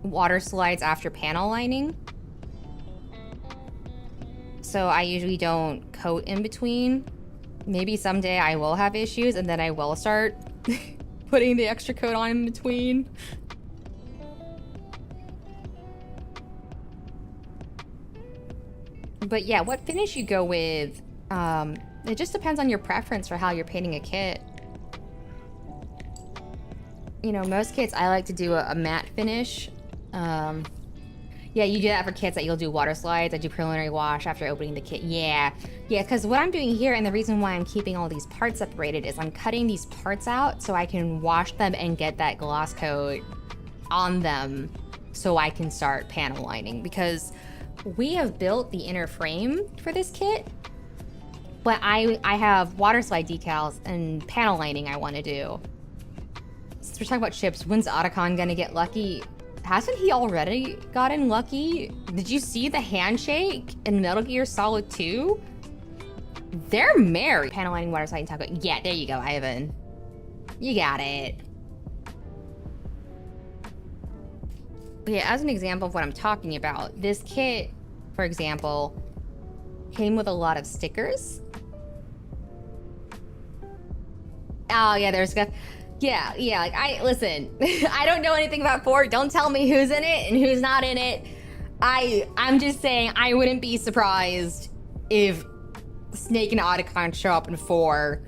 water slides after panel lining. So I usually don't coat in between. Maybe someday I will have issues and then I will start putting the extra coat on in between. But yeah, what finish you go with, it just depends on your preference for how you're painting a kit. You know, most kits I like to do a matte finish. Yeah, you do that for kits that you'll do water slides. I do preliminary wash after opening the kit. Yeah, because what I'm doing here, and the reason why I'm keeping all these parts separated, is I'm cutting these parts out so I can wash them and get that gloss coat on them so I can start panel lining. Because we have built the inner frame for this kit, but I have water slide decals and panel lining I want to do. Since we're talking about ships, when's Otacon gonna get lucky? Hasn't he already gotten lucky? Did you see the handshake in Metal Gear Solid 2? They're married. Panel lining, water slide, and taco. Yeah, there you go, Ivan. You got it. But yeah, as an example of what I'm talking about, this kit, for example, came with a lot of stickers. Oh yeah, there's got. Yeah, like listen, I don't know anything about 4. Don't tell me who's in it and who's not in it. I'm just saying I wouldn't be surprised if Snake and Otacon show up in 4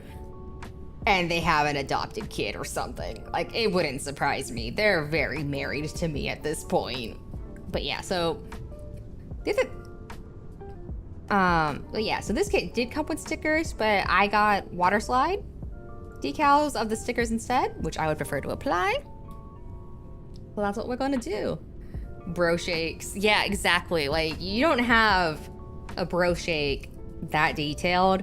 and they have an adopted kid or something. Like, it wouldn't surprise me. They're very married to me at this point. But yeah, so so this kit did come with stickers, but I got water slide decals of the stickers instead, which I would prefer to apply. Well, that's what we're gonna do. Bro shakes. Yeah, exactly. Like, you don't have a bro shake that detailed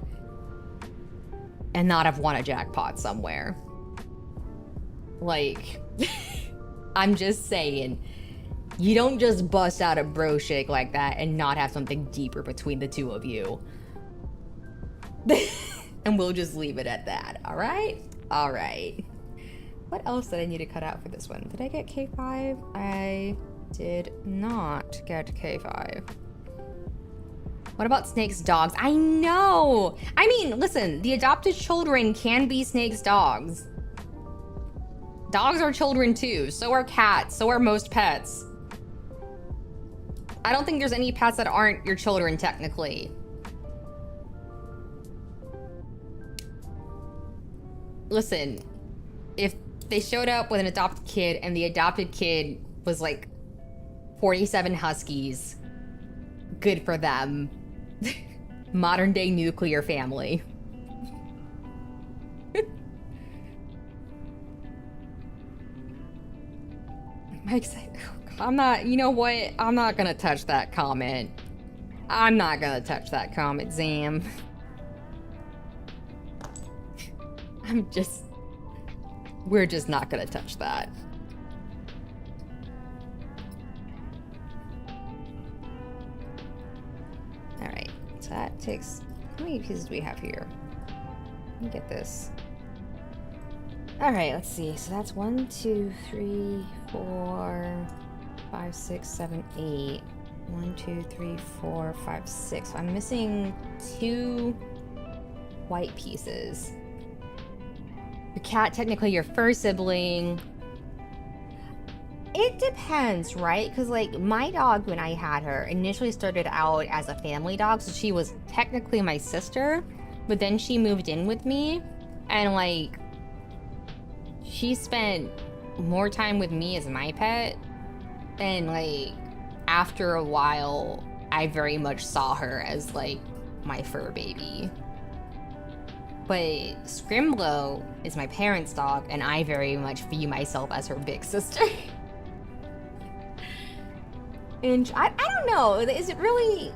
and not have won a jackpot somewhere. Like, I'm just saying, you don't just bust out a bro shake like that and not have something deeper between the two of you. And we'll just leave it at that, all right? All right. What else did I need to cut out for this one? Did I get K5? I did not get K5. What about Snake's dogs? I know! I mean, listen, the adopted children can be Snake's dogs. Dogs are children too. So are cats. So are most pets. I don't think there's any pets that aren't your children, technically. Listen, if they showed up with an adopted kid and the adopted kid was like 47 huskies, good for them. Modern day nuclear family. Mike's like, I'm not, you know what? I'm not gonna touch that comment. I'm not gonna touch that comment, Zam. We're just not gonna touch that. Alright, so that takes, how many pieces do we have here? Let me get this. Alright, let's see. So that's 1, 2, 3, 4, 5, 6, 7, 8. 1, 2, 3, 4, 5, 6. So I'm missing 2 white pieces. Your cat, technically your first sibling. It depends, right? Because like my dog, when I had her, initially started out as a family dog, so she was technically my sister, but then she moved in with me, and like she spent more time with me as my pet, and like after a while I very much saw her as like my fur baby. But Scrimblow is my parents' dog, and I very much view myself as her big sister. And I don't know, is it really...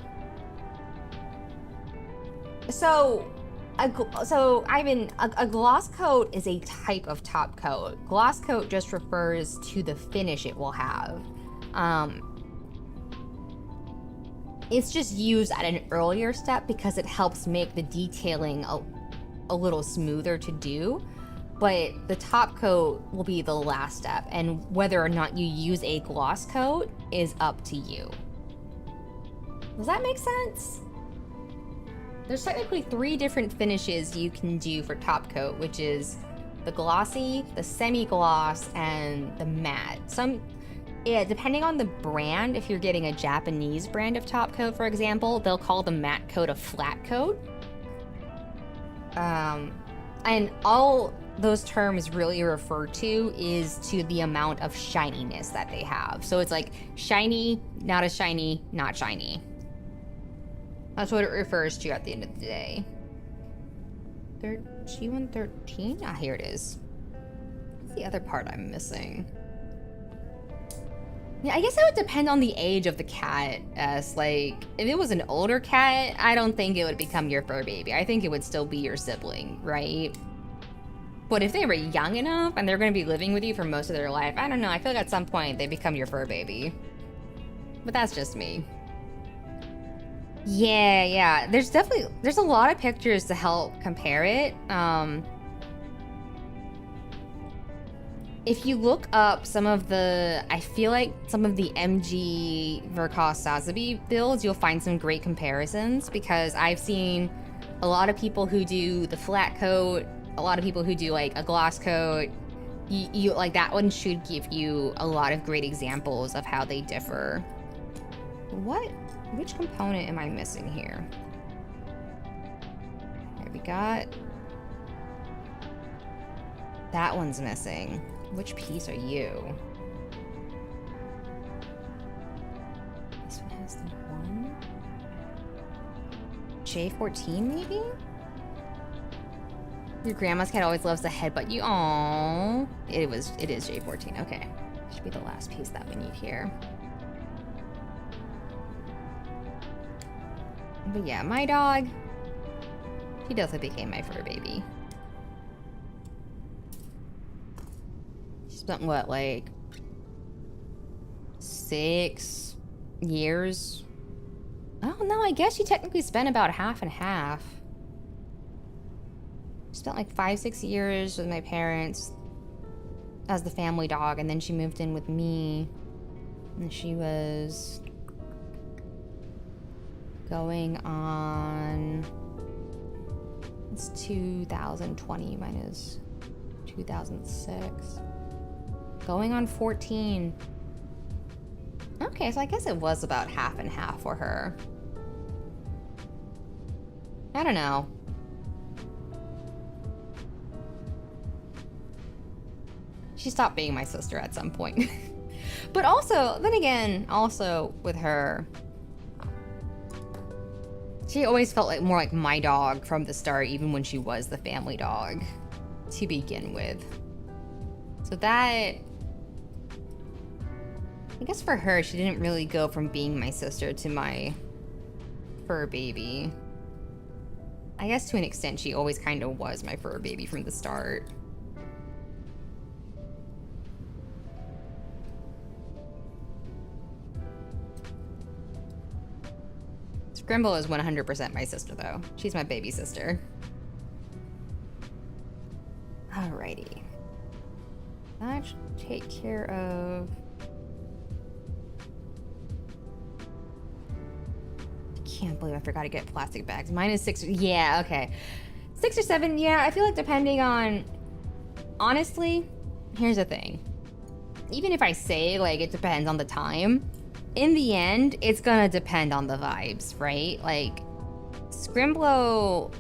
So a gloss coat is a type of top coat. Gloss coat just refers to the finish it will have. It's just used at an earlier step because it helps make the detailing a little smoother to do. But the top coat will be the last step, and whether or not you use a gloss coat is up to you. Does that make sense? There's technically 3 different finishes you can do for top coat, which is the glossy, the semi-gloss, and the matte. Depending on the brand, if you're getting a Japanese brand of top coat, for example, they'll call the matte coat a flat coat. And all those terms really refer to is to the amount of shininess that they have. So it's like shiny, not as shiny, not shiny. That's what it refers to at the end of the day. G113? Ah, here it is. What's the other part I'm missing? Yeah, I guess it would depend on the age of the cat. As like, if it was an older cat, I don't think it would become your fur baby. I think it would still be your sibling, right? But if they were young enough and they're going to be living with you for most of their life, I don't know. I feel like at some point they become your fur baby. But that's just me. Yeah. There's a lot of pictures to help compare it. If you look up some of the, I feel like some of the MG Verkos Sazabi builds, you'll find some great comparisons, because I've seen a lot of people who do the flat coat, a lot of people who do like a gloss coat. You like, that one should give you a lot of great examples of how they differ. Which component am I missing here? Here we got, that one's missing. Which piece are you? This one has the 1. J14 maybe? Your grandma's cat always loves to headbutt you. Aww. It is J14. Okay. Should be the last piece that we need here. But yeah, my dog, she definitely became my fur baby. She spent what, like 6 years? Oh no, I guess she technically spent about half and half. She spent like 5-6 years with my parents as the family dog, and then she moved in with me, and she was going on, it's 2020 minus 2006. Going on 14. Okay, so I guess it was about half and half for her. I don't know. She stopped being my sister at some point. But also, then again, also with her, she always felt like more like my dog from the start, even when she was the family dog to begin with. So that, I guess for her, she didn't really go from being my sister to my fur baby. I guess to an extent, she always kind of was my fur baby from the start. Scrimble is 100% my sister, though. She's my baby sister. Alrighty. That should take care of... I can't believe I forgot to get plastic bags. Mine is 6... Yeah, okay. 6 or 7, yeah, I feel like depending on... Honestly, here's the thing. Even if I say, like, it depends on the time, in the end, it's gonna depend on the vibes, right? Like, Scrimblow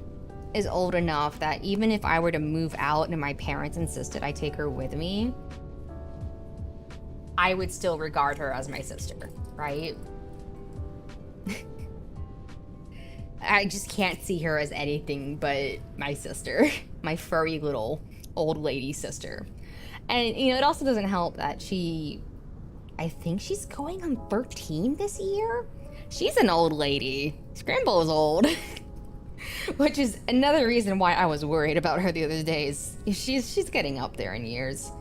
is old enough that even if I were to move out and my parents insisted I take her with me, I would still regard her as my sister, right? I just can't see her as anything but my sister, my furry little old lady sister. And, you know, it also doesn't help that I think she's going on 13 this year? She's an old lady. Scrimble is old. Which is another reason why I was worried about her the other days. She's getting up there in years.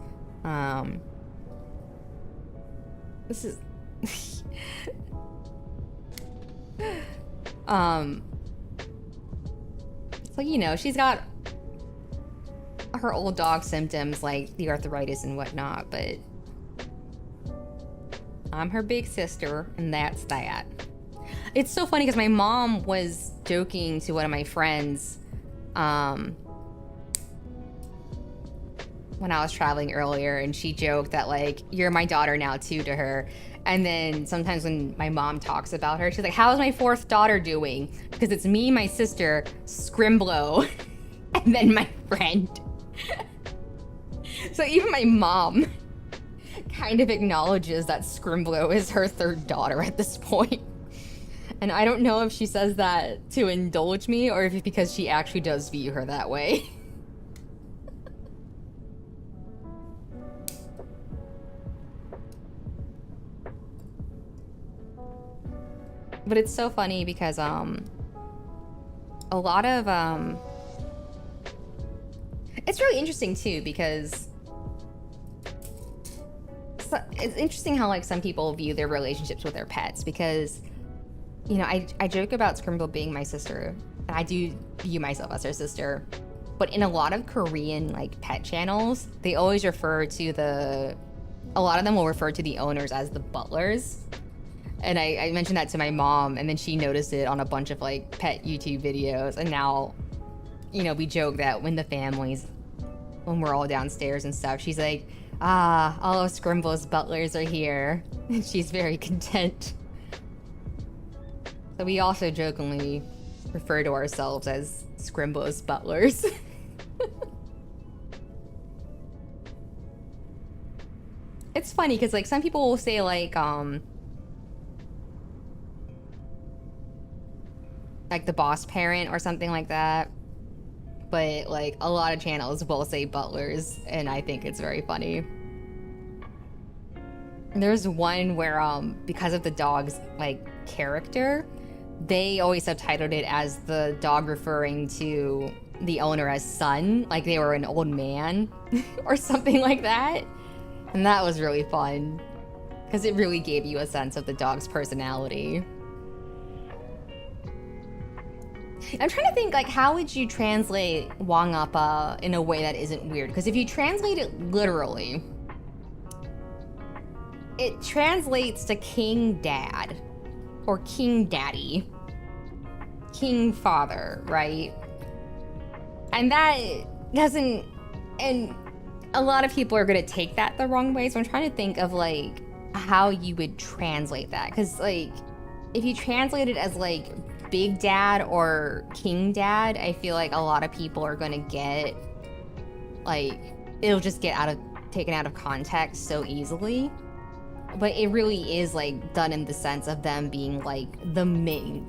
This is... So, you know, she's got her old dog symptoms like the arthritis and whatnot, but I'm her big sister, and that's that. It's so funny because my mom was joking to one of my friends when I was traveling earlier, and she joked that, like, you're my daughter now too to her. And then sometimes when my mom talks about her, she's like, how's my 4th daughter doing? Because it's me, my sister, Scrimblow, and then my friend. So even my mom kind of acknowledges that Scrimblow is her 3rd daughter at this point. And I don't know if she says that to indulge me or if it's because she actually does view her that way. But it's so funny because a lot of it's really interesting too because it's interesting how, like, some people view their relationships with their pets because, you know, I joke about Scrimble being my sister, and I do view myself as her sister, but in a lot of Korean, like, pet channels, they always refer to a lot of them will refer to the owners as the butlers. And I mentioned that to my mom, and then she noticed it on a bunch of, like, pet YouTube videos, and now, you know, we joke that when we're all downstairs and stuff, she's like, all of Scrimble's butlers are here. And she's very content. So we also jokingly refer to ourselves as Scrimble's butlers. It's funny because, like, some people will say, like the boss parent or something like that. But, like, a lot of channels will say butlers, and I think it's very funny. There's one where, because of the dog's, like, character, they always subtitled it as the dog referring to the owner as son, like they were an old man, or something like that. And that was really fun, because it really gave you a sense of the dog's personality. I'm trying to think, like, how would you translate Wangappa in a way that isn't weird? Because if you translate it literally, it translates to King Dad, or King Daddy, King Father, right? And that doesn't, and a lot of people are going to take that the wrong way. So I'm trying to think of like how you would translate that. Because like if you translate it as like big dad or king dad, I feel like a lot of people are going to get like, it'll just get taken out of context so easily. But it really is like done in the sense of them being like the main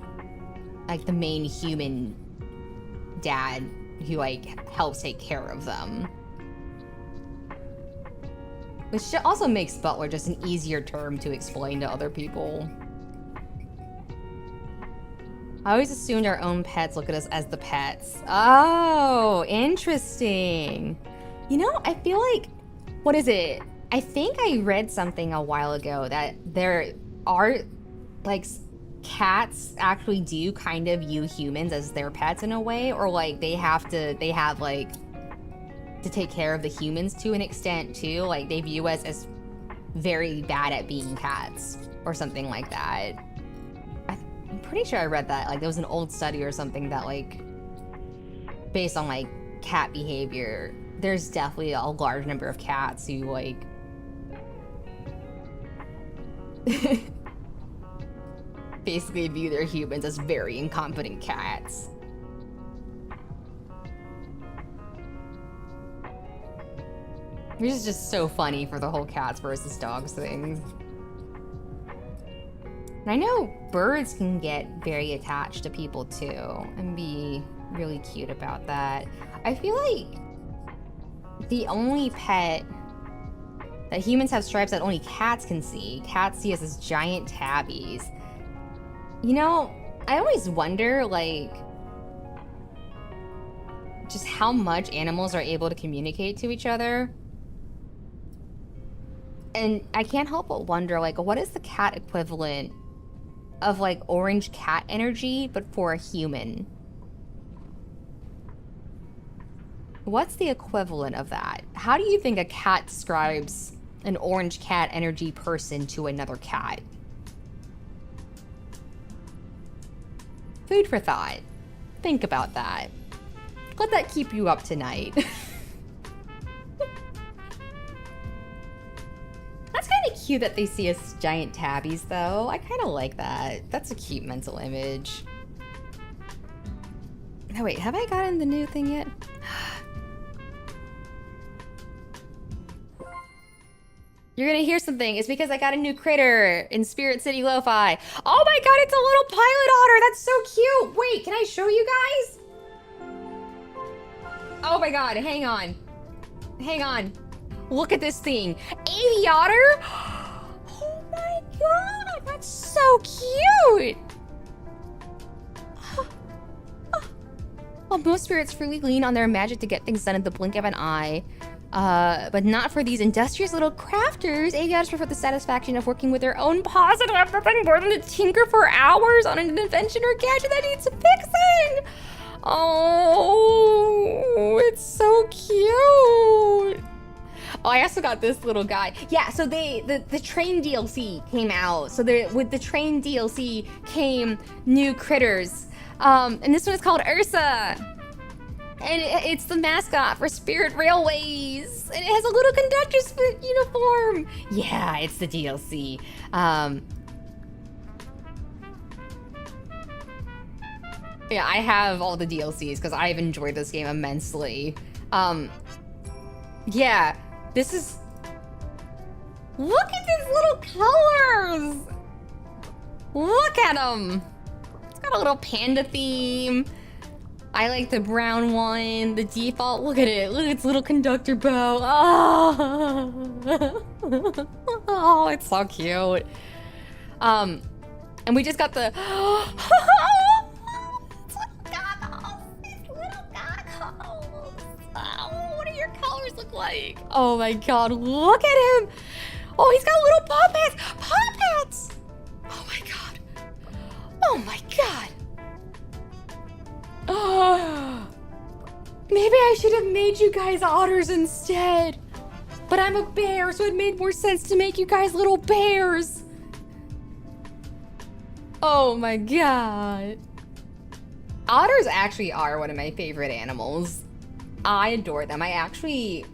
human dad who like helps take care of them. Which also makes butler just an easier term to explain to other people. I always assumed our own pets look at us as the pets. Oh, interesting. You know, I feel like, what is it? I think I read something a while ago that there are, like, cats actually do kind of view humans as their pets in a way, or like they have like to take care of the humans to an extent too. Like they view us as very bad at being cats or something like that. I'm pretty sure I read that. Like there was an old study or something that like, based on like cat behavior, there's definitely a large number of cats who like basically view their humans as very incompetent cats. Which is just so funny for the whole cats versus dogs thing. And I know birds can get very attached to people too and be really cute about that. I feel like the only pet that humans have stripes that only cats can see. Cats see us as giant tabbies. You know, I always wonder, like, just how much animals are able to communicate to each other. And I can't help but wonder, like, what is the cat equivalent of, like, orange cat energy, but for a human? What's the equivalent of that? How do you think a cat describes an orange cat energy person to another cat? Food for thought. Think about that. Let that keep you up tonight. That's kind of cute that they see us giant tabbies, though. I kind of like that. That's a cute mental image. Oh, wait, have I gotten the new thing yet? You're gonna hear something. It's because I got a new critter in Spirit City Lo-Fi. Oh my god, it's a little pilot otter. That's so cute. Wait, can I show you guys? Oh my god, hang on. Hang on. Look at this thing. Avi otter? Oh my god, that's so cute. Well, most spirits freely lean on their magic to get things done in the blink of an eye. But not for these industrious little crafters. Aviators prefer the satisfaction of working with their own paws and have nothing more than to tinker for hours on an invention or gadget that needs fixing. Oh, it's so cute. Oh, I also got this little guy. Yeah, so the train DLC came out. So with the train DLC came new critters. And this one is called Ursa. And it's the mascot for Spirit Railways. And it has a little conductor's uniform. Yeah, it's the DLC. Yeah, I have all the DLCs because I've enjoyed this game immensely. Yeah, this is... Look at these little colors! Look at them! It's got a little panda theme. I like the brown one, the default. Look at it. Look at its little conductor bow. Oh, oh, it's so cute. And we just got the these little goggles. Oh, what do your colors look like? Oh my god, look at him. Oh, he's got little paw pads. Paw pads. Oh my god. Oh my god. Oh, maybe I should have made you guys otters instead. But I'm a bear, so it made more sense to make you guys little bears. Oh my god. Otters actually are one of my favorite animals. I adore them. I actually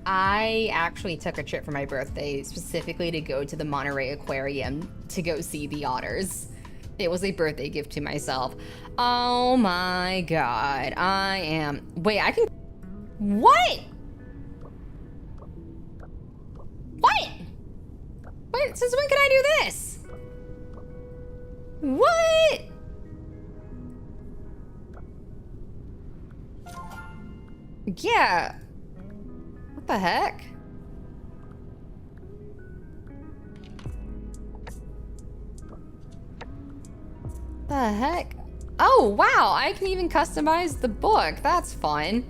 I actually took a trip for my birthday specifically to go to the Monterey Aquarium to go see the otters. It was a birthday gift to myself. Oh my god, I am... Wait, I can... What? What? Wait, since when can I do this? What? Yeah. What the heck? The heck? Oh, wow, I can even customize the book. That's fun.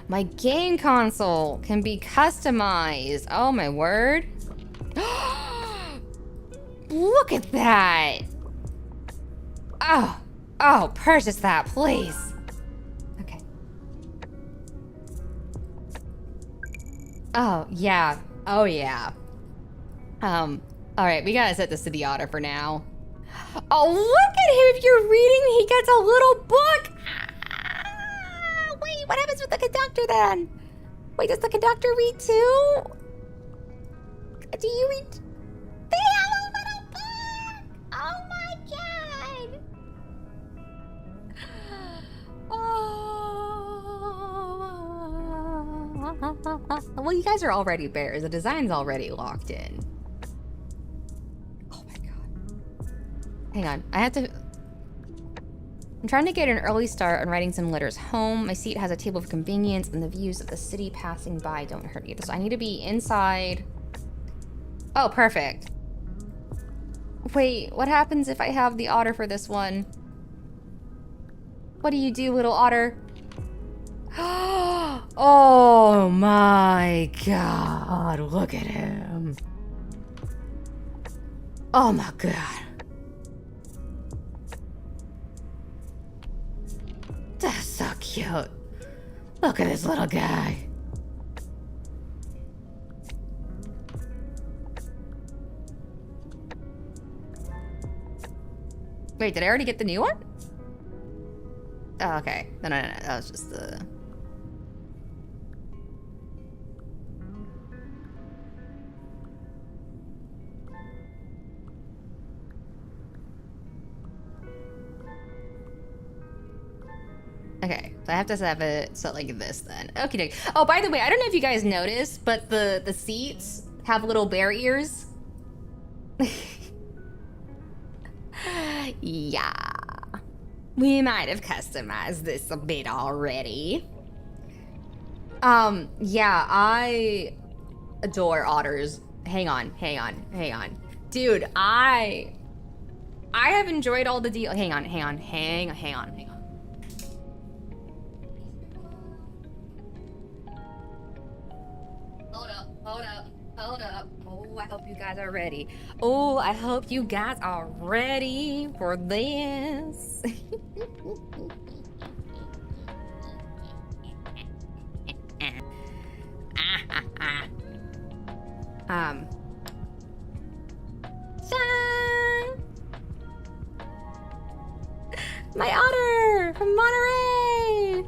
My game console can be customized. Oh, my word. Look at that. Oh, purchase that, please. Okay. Oh, yeah. Oh, yeah. All right, we gotta set this to the otter for now. Oh, look at him. If you're reading, he gets a little book. Wait, what happens with the conductor then? Wait, does the conductor read too? Do you read? They have a little book. Oh my god. Oh. Well, you guys are already bears. The design's already locked in. Hang on, I'm trying to get an early start on writing some letters home. My seat has a table of convenience and the views of the city passing by don't hurt either. So I need to be inside. Oh, perfect. Wait, what happens if I have the otter for this one? What do you do, little otter? Oh my god, look at him. Oh my god. That's so cute. Look at this little guy. Wait, did I already get the new one? Oh, okay. No. That was just the... Okay, so I have to have it set like this then. Okay. Oh, by the way, I don't know if you guys noticed, but the seats have little bear ears. Yeah. We might have customized this a bit already. Yeah, I adore otters. Hang on. Dude, I have enjoyed all the deal. Hang on. Hold up. Oh, I hope you guys are ready. Oh, I hope you guys are ready for this. My otter from Monterey.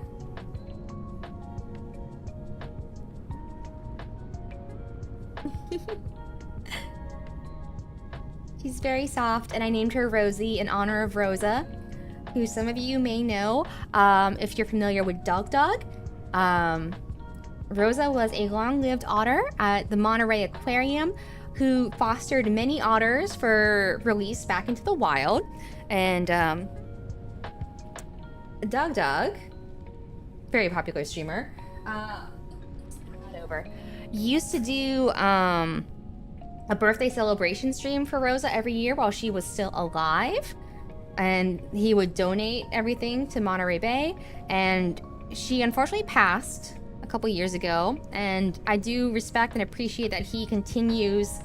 She's very soft, and I named her Rosie in honor of Rosa, who some of you may know if you're familiar with Dog. Rosa was a long-lived otter at the Monterey Aquarium who fostered many otters for release back into the wild. And Dog, very popular streamer, used to do a birthday celebration stream for Rosa every year while she was still alive, and he would donate everything to Monterey Bay. And she unfortunately passed a couple years ago, and I do respect and appreciate that he continues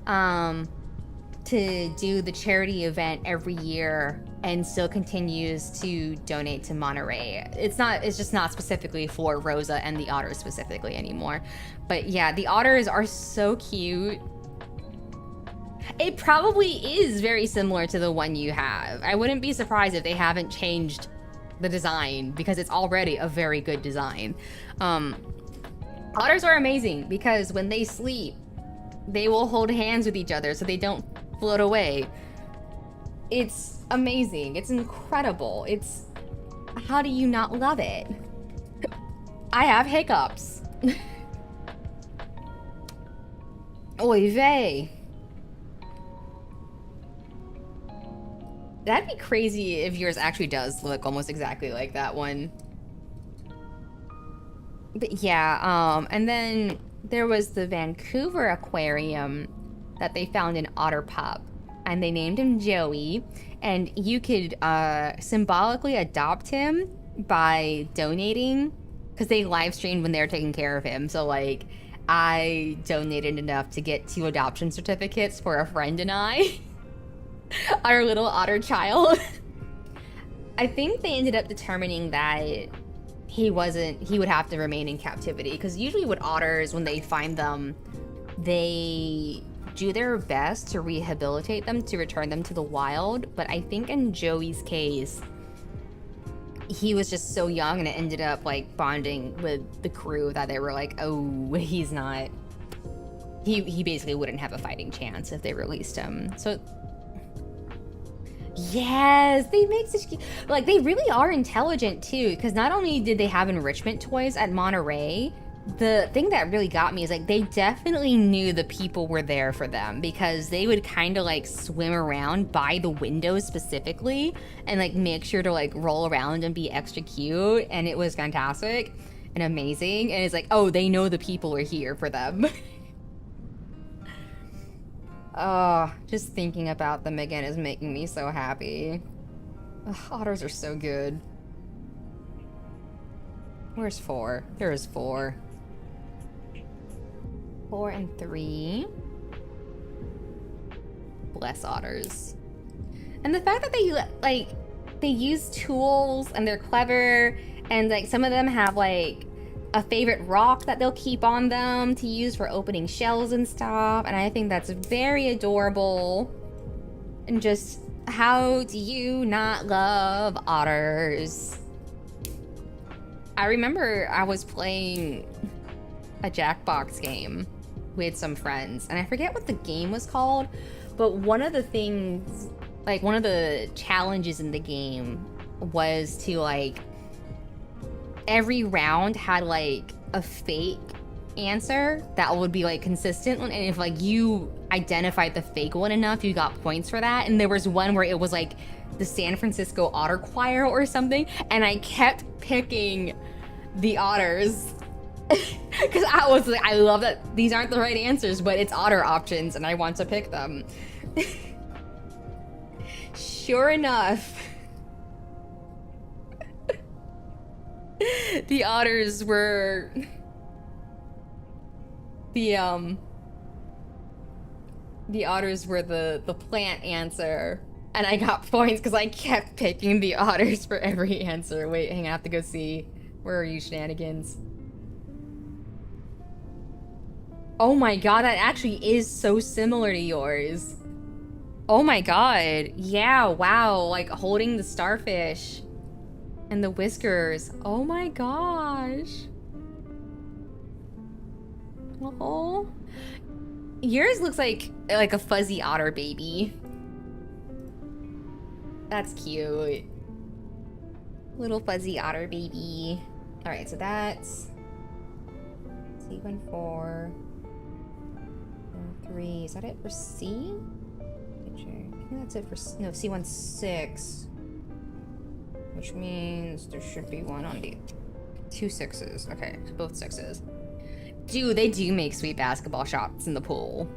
to do the charity event every year and still continues to donate to Monterey. It's just not specifically for Rosa and the otters specifically anymore. But yeah, the otters are so cute. It probably is very similar to the one you have. I wouldn't be surprised if they haven't changed the design, because it's already a very good design. Otters are amazing because when they sleep, they will hold hands with each other so they don't float away. It's amazing. It's incredible. How do you not love it? I have hiccups. Oy vey. That'd be crazy if yours actually does look almost exactly like that one. But yeah, and then there was the Vancouver aquarium that they found in Otter Pup, and they named him Joey, and you could symbolically adopt him by donating, because they live streamed when they were taking care of him. So like, I donated enough to get 2 adoption certificates for a friend and I. Our little otter child. I think they ended up determining that he would have to remain in captivity, because usually with otters, when they find them, they do their best to rehabilitate them to return them to the wild. But I think in Joey's case, he was just so young, and it ended up like bonding with the crew that they were like, oh, he's not, he basically wouldn't have a fighting chance if they released him. So yes, they make such cute, like, they really are intelligent too, because not only did they have enrichment toys at Monterey, the thing that really got me is like they definitely knew the people were there for them, because they would kind of like swim around by the windows specifically and like make sure to like roll around and be extra cute, and it was fantastic and amazing. And it's like, oh, they know the people are here for them. Oh, just thinking about them again is making me so happy. Ugh, otters are so good. Where's 4? There is 4. 4 and 3. Bless otters. And the fact that they use tools and they're clever, and like some of them have like a favorite rock that they'll keep on them to use for opening shells and stuff, and I think that's very adorable. And just, how do you not love otters? I remember I was playing a Jackbox game with some friends, and I forget what the game was called, but one of the things, like one of the challenges in the game was to like, every round had like a fake answer that would be like consistent, and if like you identified the fake one enough, you got points for that. And there was one where it was like the San Francisco Otter Choir or something, and I kept picking the otters because I was like, I love that these aren't the right answers, but it's otter options and I want to pick them. Sure enough, the otters were the otters were the plant answer, and I got points because I kept picking the otters for every answer. Wait, hang on, I have to go see. Where are you, shenanigans? Oh my god, that actually is so similar to yours. Oh my god, yeah, wow, like holding the starfish and the whiskers. Oh my gosh. Oh, yours looks like a fuzzy otter baby. That's cute. Little fuzzy otter baby. All right, so that's C14, 3. Is that it for C? I think that's it for no C16. Which means there should be one on the 2 6s. Okay, both 6s. Dude, they do make sweet basketball shots in the pool.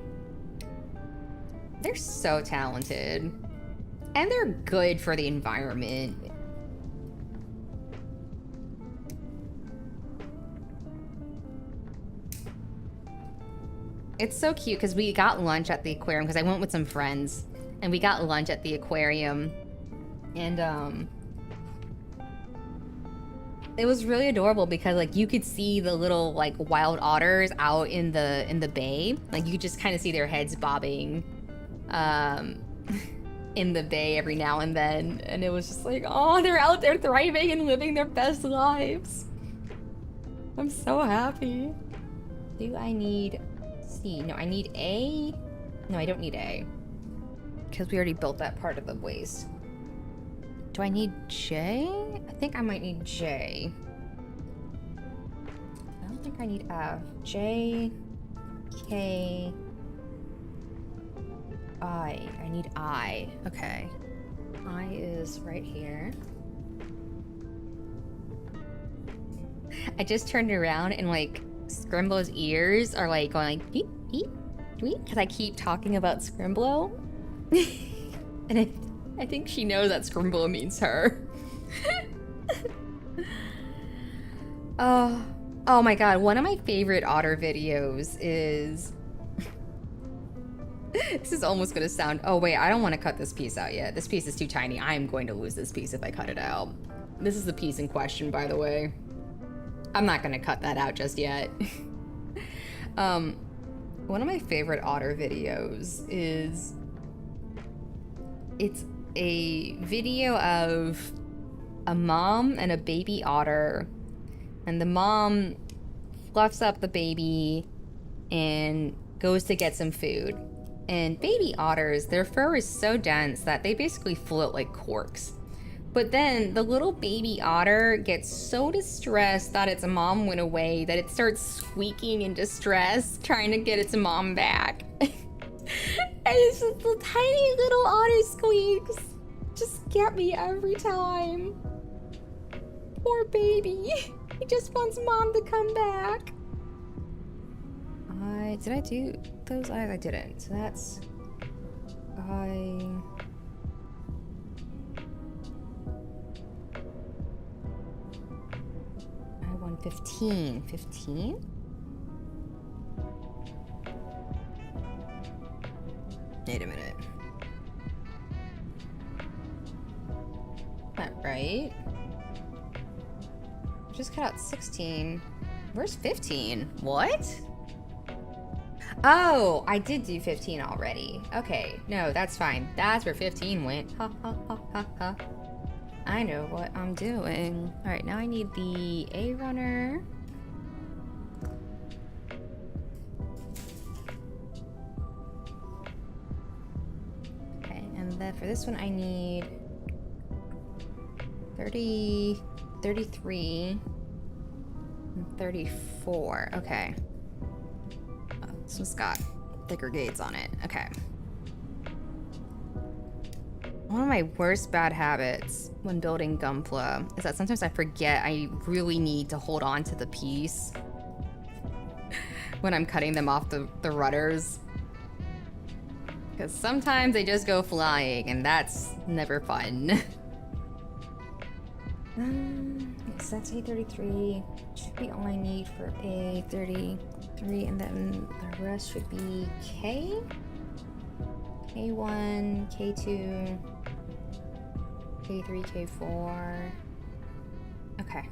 They're so talented. And they're good for the environment. It's so cute because we got lunch at the aquarium, because I went with some friends and we got lunch at the aquarium, and it was really adorable because like you could see the little like wild otters out in the bay. Like you could just kind of see their heads bobbing in the bay every now and then, and it was just like, oh, they're out there thriving and living their best lives. I'm so happy. Do I need C? No, I need A. No, I don't need A. Because we already built that part of the waist. Do I need J? I think I might need J. I don't think I need F. J, K, I. I need I. Okay. I is right here. I just turned around and like Scrimblo's ears are like going like, eep, eep, eep, because I keep talking about Scrimblo. And I think she knows that Scrimblo means her. Oh my god, one of my favorite otter videos is... This is almost gonna sound... Oh wait, I don't want to cut this piece out yet. This piece is too tiny. I am going to lose this piece if I cut it out. This is the piece in question, by the way. I'm not gonna cut that out just yet. One of my favorite otter videos is... It's a video of a mom and a baby otter, and the mom fluffs up the baby and goes to get some food. And baby otters, their fur is so dense that they basically float like corks. But then the little baby otter gets so distressed that its mom went away that it starts squeaking in distress, trying to get its mom back. And it's just the tiny little otter squeaks. Just get me every time. Poor baby. He just wants mom to come back. Did I do those eyes? I didn't. So that's... I 15. 15? Wait a minute. That right? Just cut out 16. Where's 15? What? Oh, I did do 15 already. Okay, no, that's fine. That's where 15 went. Ha ha ha ha ha. I know what I'm doing. All right, now I need the A runner. Okay, and then for this one I need 30, 33, and 34. Okay. Oh, this one's got thicker gates on it. Okay. One of my worst bad habits when building Gunpla is that sometimes I forget I really need to hold on to the piece when I'm cutting them off the rudders. Because sometimes they just go flying and that's never fun. So that's A33. Should be all I need for A33, and then the rest should be K? K1, K2, K3, K4. Okay.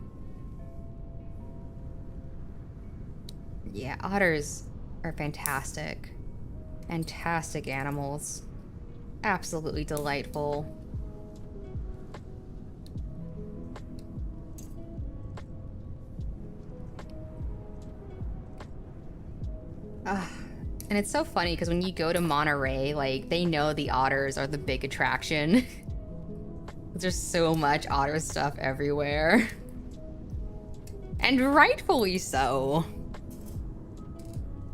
Yeah, otters are fantastic. Fantastic animals. Absolutely delightful. And it's so funny because when you go to Monterey, like, they know the otters are the big attraction. There's so much otter stuff everywhere. And rightfully so.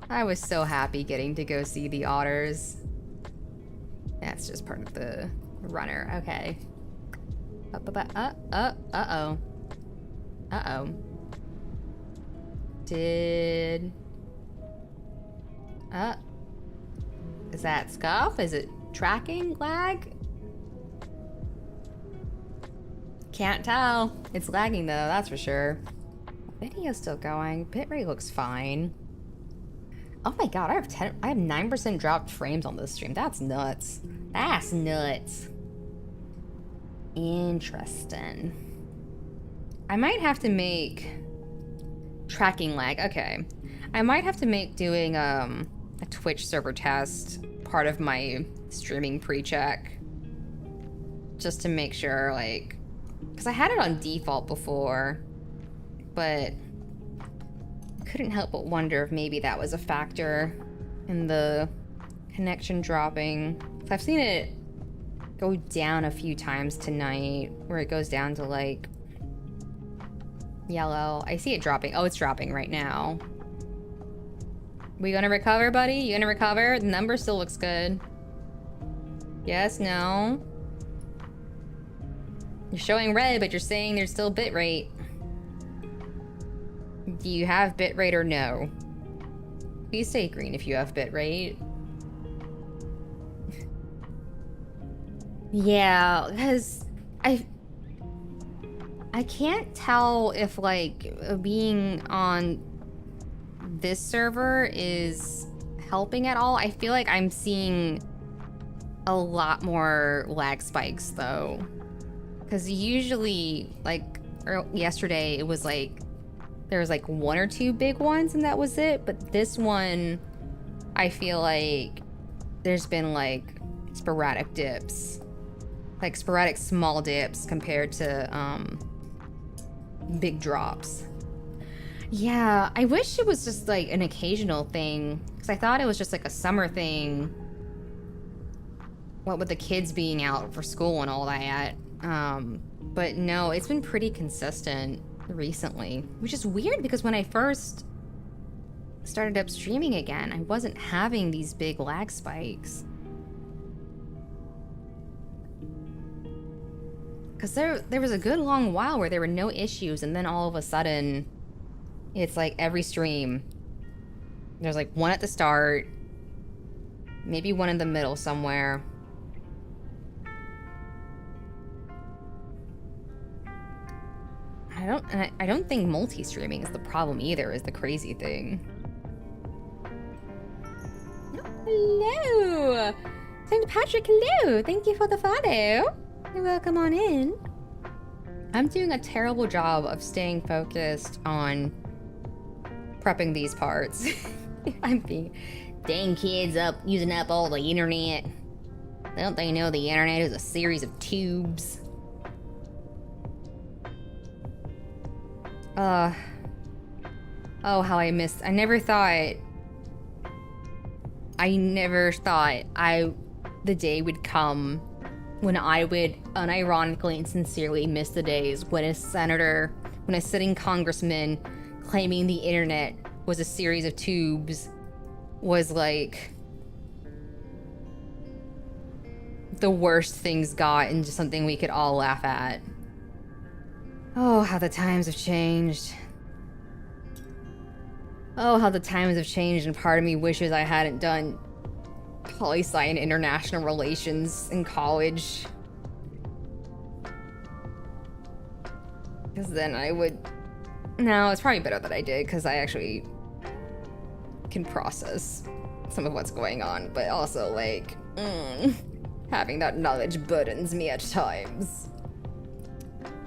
I was so happy getting to go see the otters. That's just part of the runner. Okay. Uh-oh. Uh-oh. Is that scuff? Is it tracking lag? Can't tell. It's lagging though, that's for sure. Video's still going. Bitrate looks fine. Oh my god, I have 9% dropped frames on this stream. That's nuts. That's nuts. Interesting. I might have to make tracking lag. Okay. I might have to make doing a Twitch server test part of my streaming pre-check. Just to make sure, like, because I had it on default before, but couldn't help but wonder if maybe that was a factor in the connection dropping. I've seen it go down a few times tonight, where it goes down to like yellow. I see it dropping. Oh, it's dropping right now. We gonna recover, buddy? You gonna recover? The number still looks good. Yes, no. You're showing red, but you're saying there's still bitrate. Do you have bitrate or no? Please say green if you have bitrate. Yeah, because I can't tell if like being on this server is helping at all. I feel like I'm seeing a lot more lag spikes though, because usually like yesterday it was like there was like 1 or 2 big ones and that was it, but this one I feel like there's been like sporadic dips, like sporadic small dips compared to big drops. Yeah, I wish it was just like an occasional thing, because I thought it was just like a summer thing, what with the kids being out for school and all that. But no, it's been pretty consistent recently, which is weird because when I first started up streaming again, I wasn't having these big lag spikes. Because there was a good long while where there were no issues, and then all of a sudden, it's like every stream, there's like one at the start, maybe one in the middle somewhere. I don't think multi-streaming is the problem either, is the crazy thing. Hello! St. Patrick, hello! Thank you for the follow. You're welcome on in. I'm doing a terrible job of staying focused on prepping these parts. I'm being... Dang kids up, using up all the internet. Don't they know the internet is a series of tubes? Oh, how I missed. I never thought the day would come when I would unironically and sincerely miss the days when a sitting congressman claiming the internet was a series of tubes was like the worst things got and just something we could all laugh at. Oh, how the times have changed. Oh, how the times have changed, and part of me wishes I hadn't done poli-sci and international relations in college. Because then I would... No, it's probably better that I did, because I actually can process some of what's going on, but also, like, having that knowledge burdens me at times.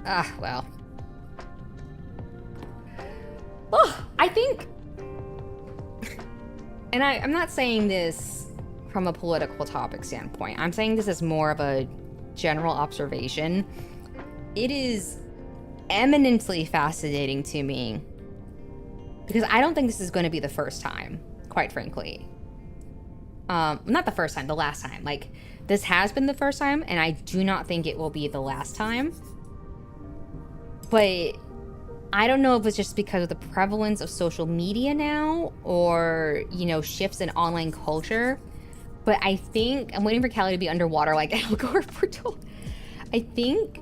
Ah, well. Oh, I think... And I'm not saying this from a political topic standpoint. I'm saying this as more of a general observation. It is eminently fascinating to me because I don't think this is going to be the first time, quite frankly. Not the first time, the last time. Like, this has been the first time, and I do not think it will be the last time. But I don't know if it's just because of the prevalence of social media now or, you know, shifts in online culture. But I think, I'm waiting for Callie to be underwater like Al Gore portal. I think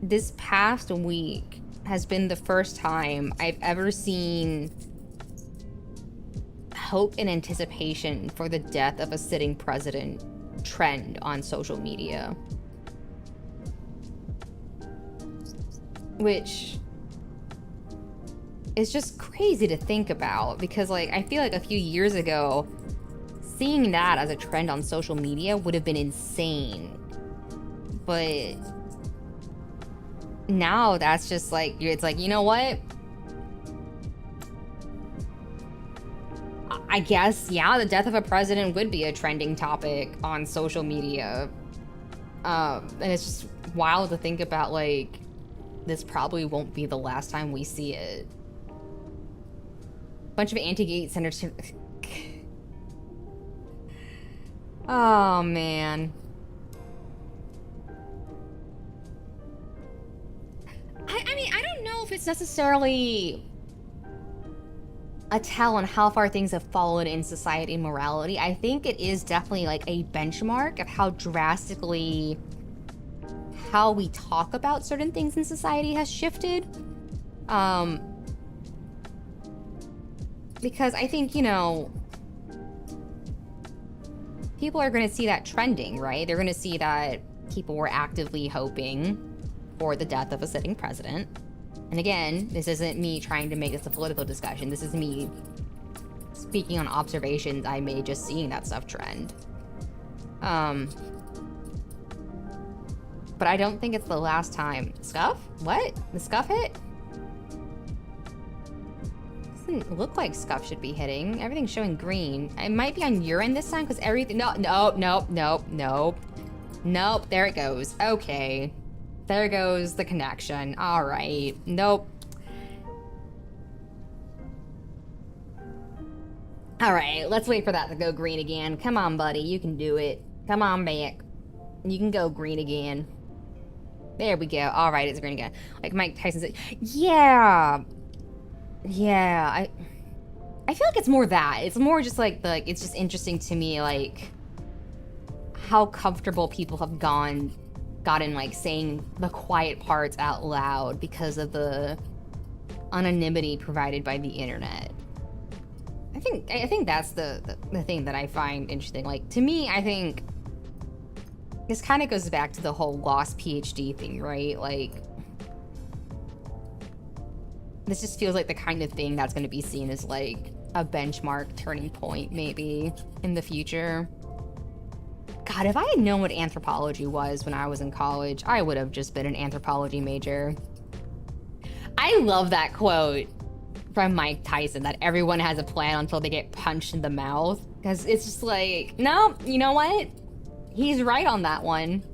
this past week has been the first time I've ever seen hope and anticipation for the death of a sitting president trend on social media. Which is just crazy to think about because, like, I feel like a few years ago, seeing that as a trend on social media would have been insane. But now that's just like, it's like, you know what? I guess, yeah, the death of a president would be a trending topic on social media. And it's just wild to think about, like, this probably won't be the last time we see it. Bunch of anti-gay senators. Oh, man. I mean, I don't know if it's necessarily a tell on how far things have fallen in society and morality. I think it is definitely like a benchmark of how drastically how we talk about certain things in society has shifted. Because I think, you know, people are going to see that trending, right? They're going to see that people were actively hoping for the death of a sitting president. And again, this isn't me trying to make this a political discussion. This is me speaking on observations I made just seeing that stuff trend. But I don't think it's the last time. Scuff? What? The scuff hit? Doesn't look like scuff should be hitting. Everything's showing green. It might be on your end this time because everything. Nope. There it goes. Okay. There goes the connection. All right. Nope. All right. Let's wait for that to go green again. Come on, buddy. You can do it. Come on back. You can go green again. There we go. All right, it's green again. Like Mike Tyson said. Yeah. I feel like it's more that. It's more just like it's just interesting to me, like how comfortable people have gotten like saying the quiet parts out loud because of the anonymity provided by the internet. I think that's the thing that I find interesting. Like, to me, I think this kind of goes back to the whole lost PhD thing, right? Like, this just feels like the kind of thing that's going to be seen as like a benchmark turning point maybe in the future. God, if I had known what anthropology was when I was in college, I would have just been an anthropology major. I love that quote from Mike Tyson, that everyone has a plan until they get punched in the mouth. Because it's just like, no, you know what? He's right on that one.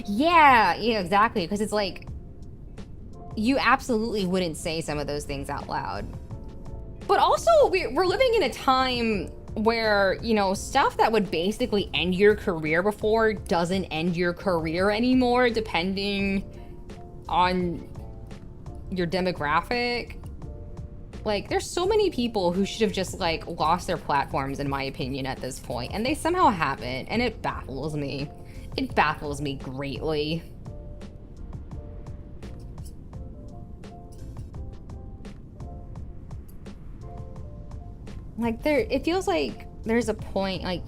Yeah, exactly. Because it's like, you absolutely wouldn't say some of those things out loud. But also, we're living in a time where, you know, stuff that would basically end your career before doesn't end your career anymore, depending on your demographic. Like, there's so many people who should have just, like, lost their platforms, in my opinion, at this point, and they somehow haven't, and it baffles me. It baffles me greatly. Like, it feels like there's a point, like,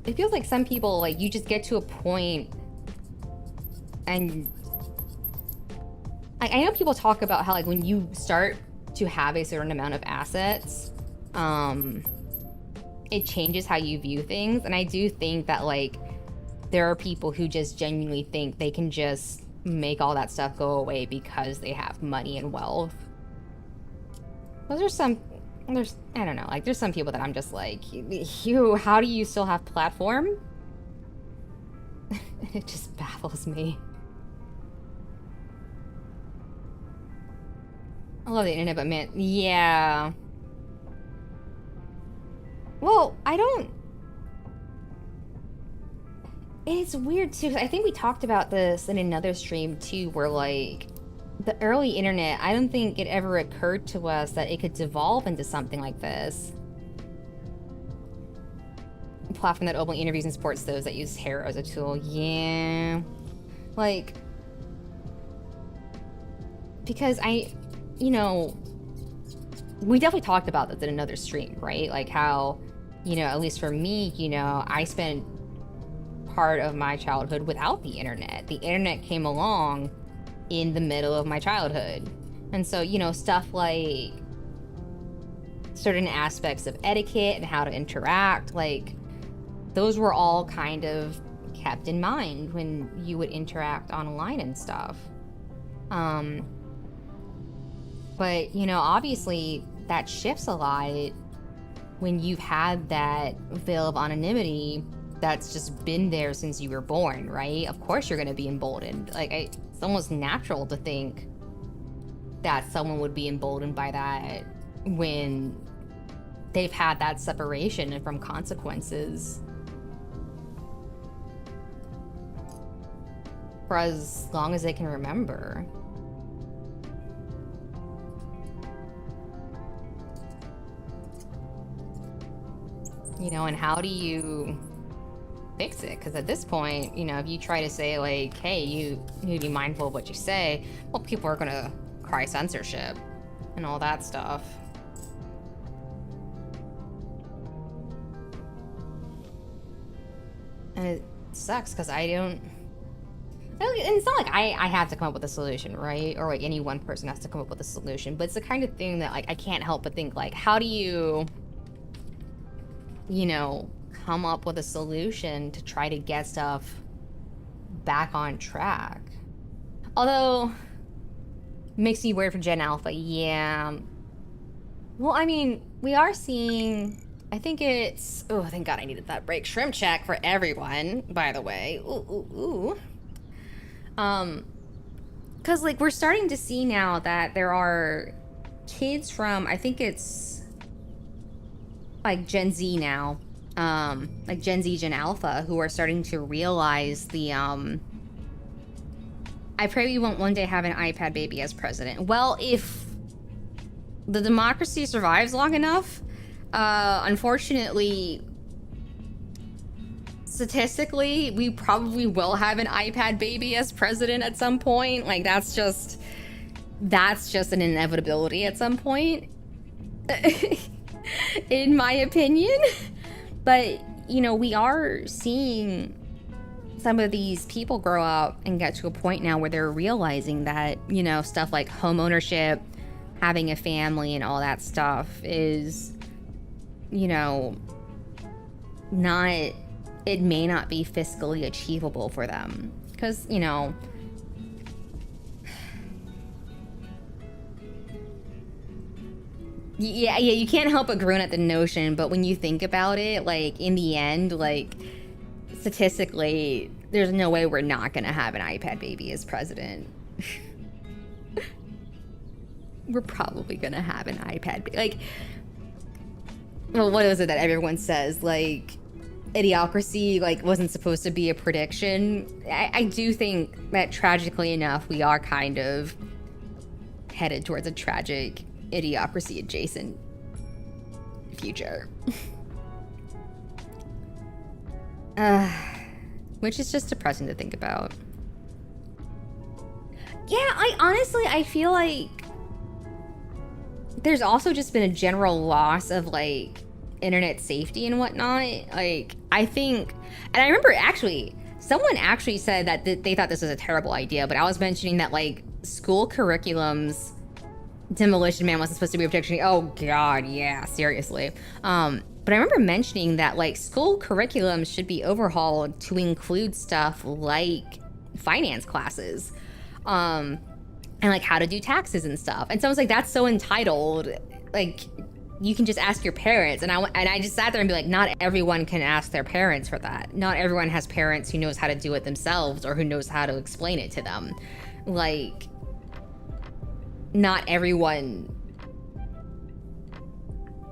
it feels like some people, like, you just get to a point and I know people talk about how, like, when you start to have a certain amount of assets, it changes how you view things. And I do think that, like, there are people who just genuinely think they can just make all that stuff go away because they have money and wealth. Well, there's I don't know, like, there's some people that I'm just like, how do you still have platform? It just baffles me. I love the internet, but man, yeah. Well, it's weird too, 'cause I think we talked about this in another stream too, where, like, the early internet, I don't think it ever occurred to us that it could devolve into something like this. A platform that openly interviews and supports those that use hair as a tool. Yeah. Like, because you know, we definitely talked about this in another stream, right? Like how, you know, at least for me, you know, I spent part of my childhood without the internet. The internet came along in the middle of my childhood. And so, you know, stuff like certain aspects of etiquette and how to interact, like, those were all kind of kept in mind when you would interact online and stuff. But, you know, obviously that shifts a lot when you've had that veil of anonymity that's just been there since you were born, right? Of course you're going to be emboldened. Like, it's almost natural to think that someone would be emboldened by that when they've had that separation from consequences for as long as they can remember. You know, and how do you fix it? Because at this point, you know, if you try to say like, hey, you need to be mindful of what you say, well, people are gonna cry censorship and all that stuff. And it sucks because and it's not like I have to come up with a solution, right? Or like any one person has to come up with a solution, but it's the kind of thing that like I can't help but think like, how do you know, come up with a solution to try to get stuff back on track? Although, makes me weird for Gen Alpha, yeah. Well, I mean, we are seeing, I think it's, oh, thank God I needed that break. Shrimp check for everyone, by the way. Ooh. Because, like, we're starting to see now that there are kids from, I think it's, like, Gen Z now, like Gen Z, Gen Alpha, who are starting to realize the, I pray we won't one day have an iPad baby as president. Well, if the democracy survives long enough, unfortunately, statistically, we probably will have an iPad baby as president at some point. Like, that's just an inevitability at some point. In my opinion. But, you know, we are seeing some of these people grow up and get to a point now where they're realizing that, you know, stuff like home ownership, having a family and all that stuff is, you know, it may not be fiscally achievable for them. Because, you know, yeah, you can't help but groan at the notion, but when you think about it, like, in the end, like, statistically, there's no way we're not gonna have an iPad baby as president. We're probably gonna have an iPad baby. Like, well, what is it that everyone says? Like, idiocracy, like, wasn't supposed to be a prediction. I do think that, tragically enough, we are kind of headed towards a tragic idiocracy adjacent future. Which is just depressing to think about. Yeah, I feel like there's also just been a general loss of like internet safety and whatnot. Like, I think, and I remember actually someone actually said that they thought this was a terrible idea, but I was mentioning that like school curriculums, Demolition Man wasn't supposed to be a protection. Oh God, yeah, seriously. But I remember mentioning that like school curriculums should be overhauled to include stuff like finance classes, and like how to do taxes and stuff. And so I was like, that's so entitled. Like, you can just ask your parents. And I just sat there and be like, not everyone can ask their parents for that. Not everyone has parents who knows how to do it themselves or who knows how to explain it to them. Like, not everyone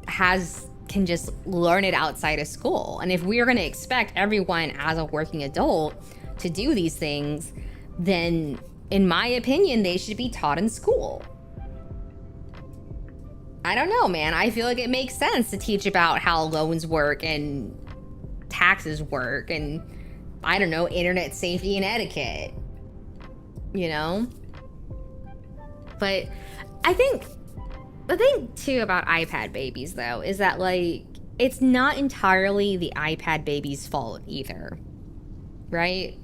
can just learn it outside of school. And if we're going to expect everyone as a working adult to do these things, then in my opinion, they should be taught in school. I don't know, man. I feel like it makes sense to teach about how loans work and taxes work and, I don't know, internet safety and etiquette, you know? But I think the thing too about iPad babies though is that like it's not entirely the iPad baby's fault either, right?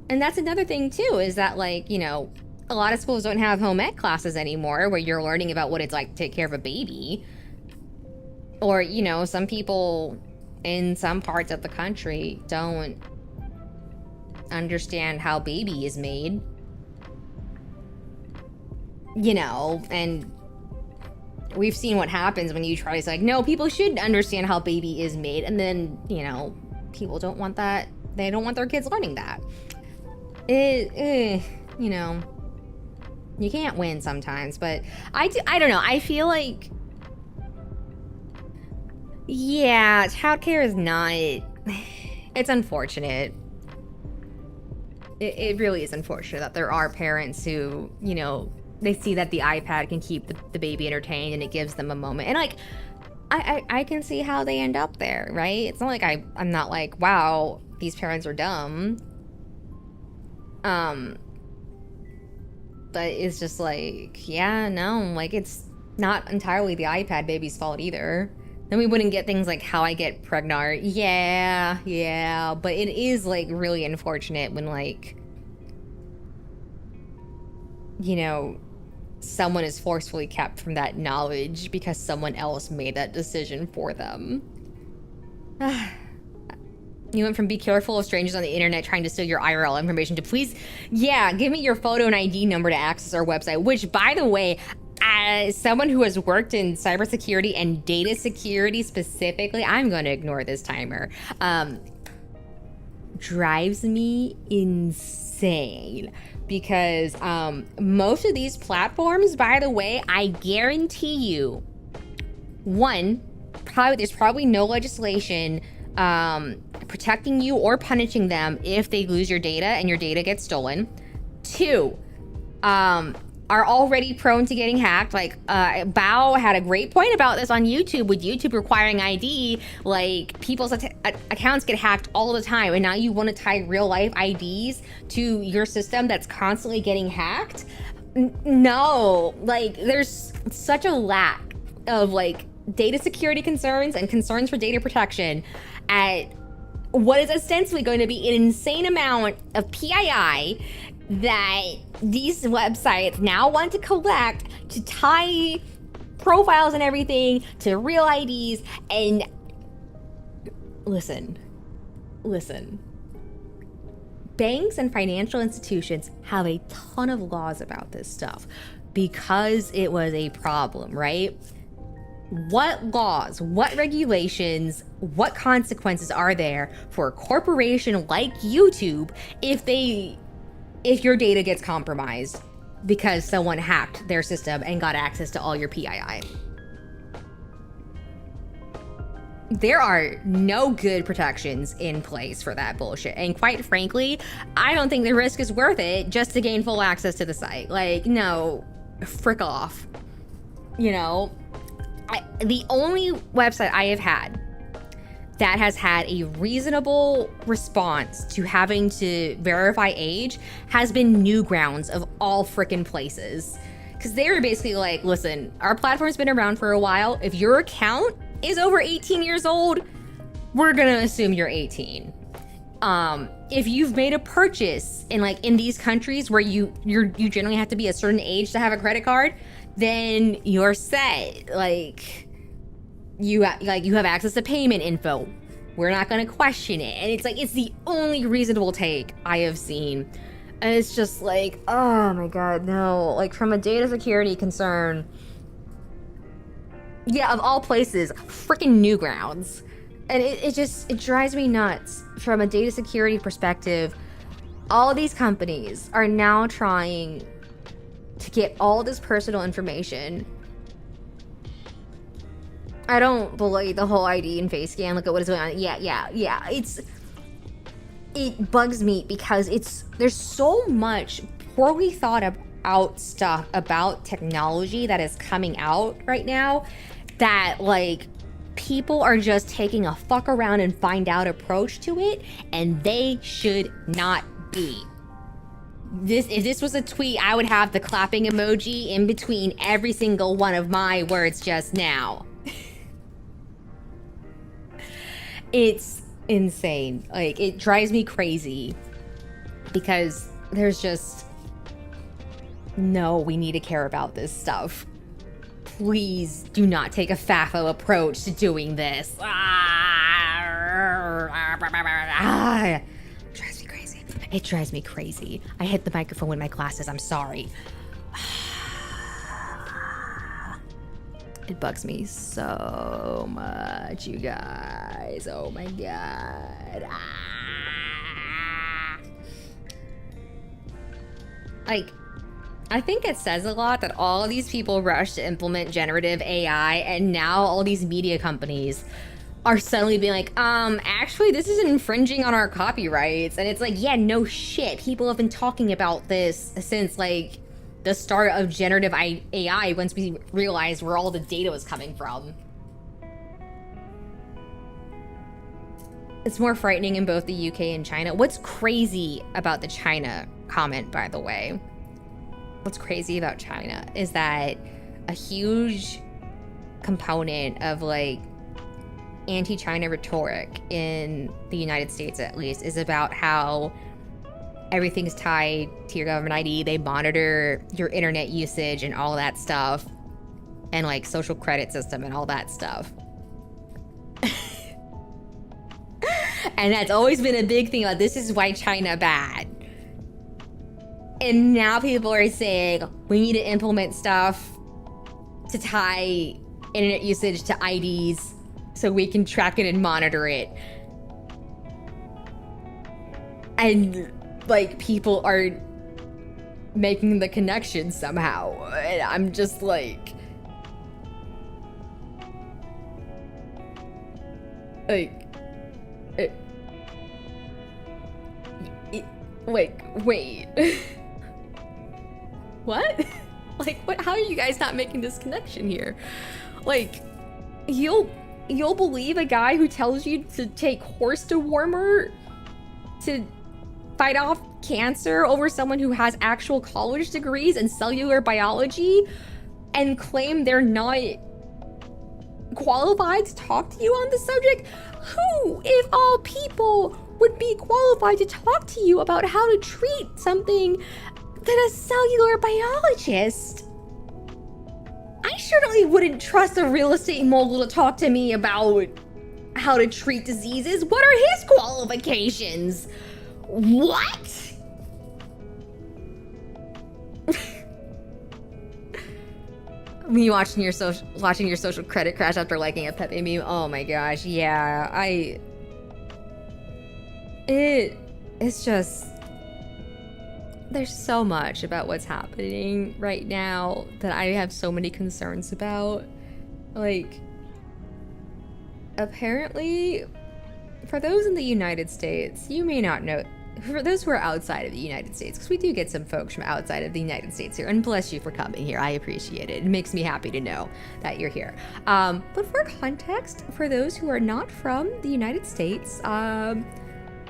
And that's another thing too, is that like, you know, a lot of schools don't have home ec classes anymore where you're learning about what it's like to take care of a baby. Or, you know, some people in some parts of the country don't understand how baby is made. You know, and we've seen what happens when you try to say, like, no, people should understand how baby is made. And then, you know, people don't want that. They don't want their kids learning that. You know, You can't win sometimes, but I don't know. I feel like, yeah, childcare is not, it's unfortunate. It really is unfortunate that there are parents who, you know, they see that the iPad can keep the baby entertained and it gives them a moment. And like, I can see how they end up there, right? It's not like I'm not like, wow, these parents are dumb. But it's just like, yeah, no, like it's not entirely the iPad baby's fault either. Then we wouldn't get things like how I get pregnant. Yeah, but it is like really unfortunate when like, you know, someone is forcefully kept from that knowledge because someone else made that decision for them. You went from be careful of strangers on the internet trying to steal your IRL information to please, yeah, give me your photo and ID number to access our website, which, by the way, as someone who has worked in cybersecurity and data security specifically, I'm going to ignore this timer, drives me insane. Because most of these platforms, by the way, I guarantee you, one, there's probably no legislation protecting you or punishing them if they lose your data and your data gets stolen. Two, are already prone to getting hacked. Like Bao had a great point about this on YouTube, with YouTube requiring ID. Like people's accounts get hacked all the time, and now you want to tie real life IDs to your system that's constantly getting hacked? No, like there's such a lack of like data security concerns and concerns for data protection at what is ostensibly going to be an insane amount of PII that these websites now want to collect to tie profiles and everything to real IDs. And listen, banks and financial institutions have a ton of laws about this stuff because it was a problem, right? What laws, what regulations, what consequences are there for a corporation like YouTube if your data gets compromised because someone hacked their system and got access to all your PII? There are no good protections in place for that bullshit. And quite frankly, I don't think the risk is worth it just to gain full access to the site. Like, no, frick off. You know, the only website I have had that has had a reasonable response to having to verify age has been Newgrounds, of all frickin' places. Because they were basically like, listen, our platform's been around for a while. If your account is over 18 years old, we're gonna assume you're 18. If you've made a purchase in these countries where you generally have to be a certain age to have a credit card, then you're set. Like you have access to payment info. We're not gonna question it. And it's like, it's the only reasonable take I have seen. And it's just like, oh my god, no. Like, from a data security concern, yeah, of all places, freaking Newgrounds. And it drives me nuts. From a data security perspective, all of these companies are now trying to get all this personal information. I don't believe the whole ID and face scan. Look at what is going on. Yeah. It bugs me because there's so much poorly thought out stuff about technology that is coming out right now that, like, people are just taking a fuck around and find out approach to it, and they should not be. If this was a tweet, I would have the clapping emoji in between every single one of my words just now. It's insane. Like, it drives me crazy because there's just no, we need to care about this stuff. Please do not take a FAFO approach to doing this. It drives me crazy. I hit the microphone with my glasses. I'm sorry. It bugs me so much, you guys. Oh my god. Like, I think it says a lot that all of these people rush to implement generative AI, and now all these media companies are suddenly being like, actually, this is infringing on our copyrights. And it's like, yeah, no shit. People have been talking about this since, like, the start of generative AI, once we realized where all the data was coming from. It's more frightening in both the UK and China. What's crazy about the China comment, by the way? What's crazy about China is that a huge component of, like, anti-China rhetoric in the United States, at least, is about how everything's tied to your government ID. They monitor your internet usage and all that stuff, and, like, social credit system and all that stuff. And that's always been a big thing about this is why China bad. And now people are saying we need to implement stuff to tie internet usage to IDs so we can track it and monitor it. And, like, people are making the connection somehow. And I'm just like, wait. What? Like, what? How are you guys not making this connection here? Like, you'll believe a guy who tells you to take horse dewormer to fight off cancer over someone who has actual college degrees in cellular biology and claim they're not qualified to talk to you on the subject? Who, if all people, would be qualified to talk to you about how to treat something than a cellular biologist? I certainly wouldn't trust a real estate mogul to talk to me about how to treat diseases. What are his qualifications? What? Me watching your social credit crash after liking a Pepe meme. Oh my gosh, yeah. It's just, there's so much about what's happening right now that I have so many concerns about. Like, apparently, for those in the United States, you may not know, for those who are outside of the United States, because we do get some folks from outside of the United States here, and bless you for coming here, I appreciate it. It makes me happy to know that you're here. But for context, for those who are not from the United States,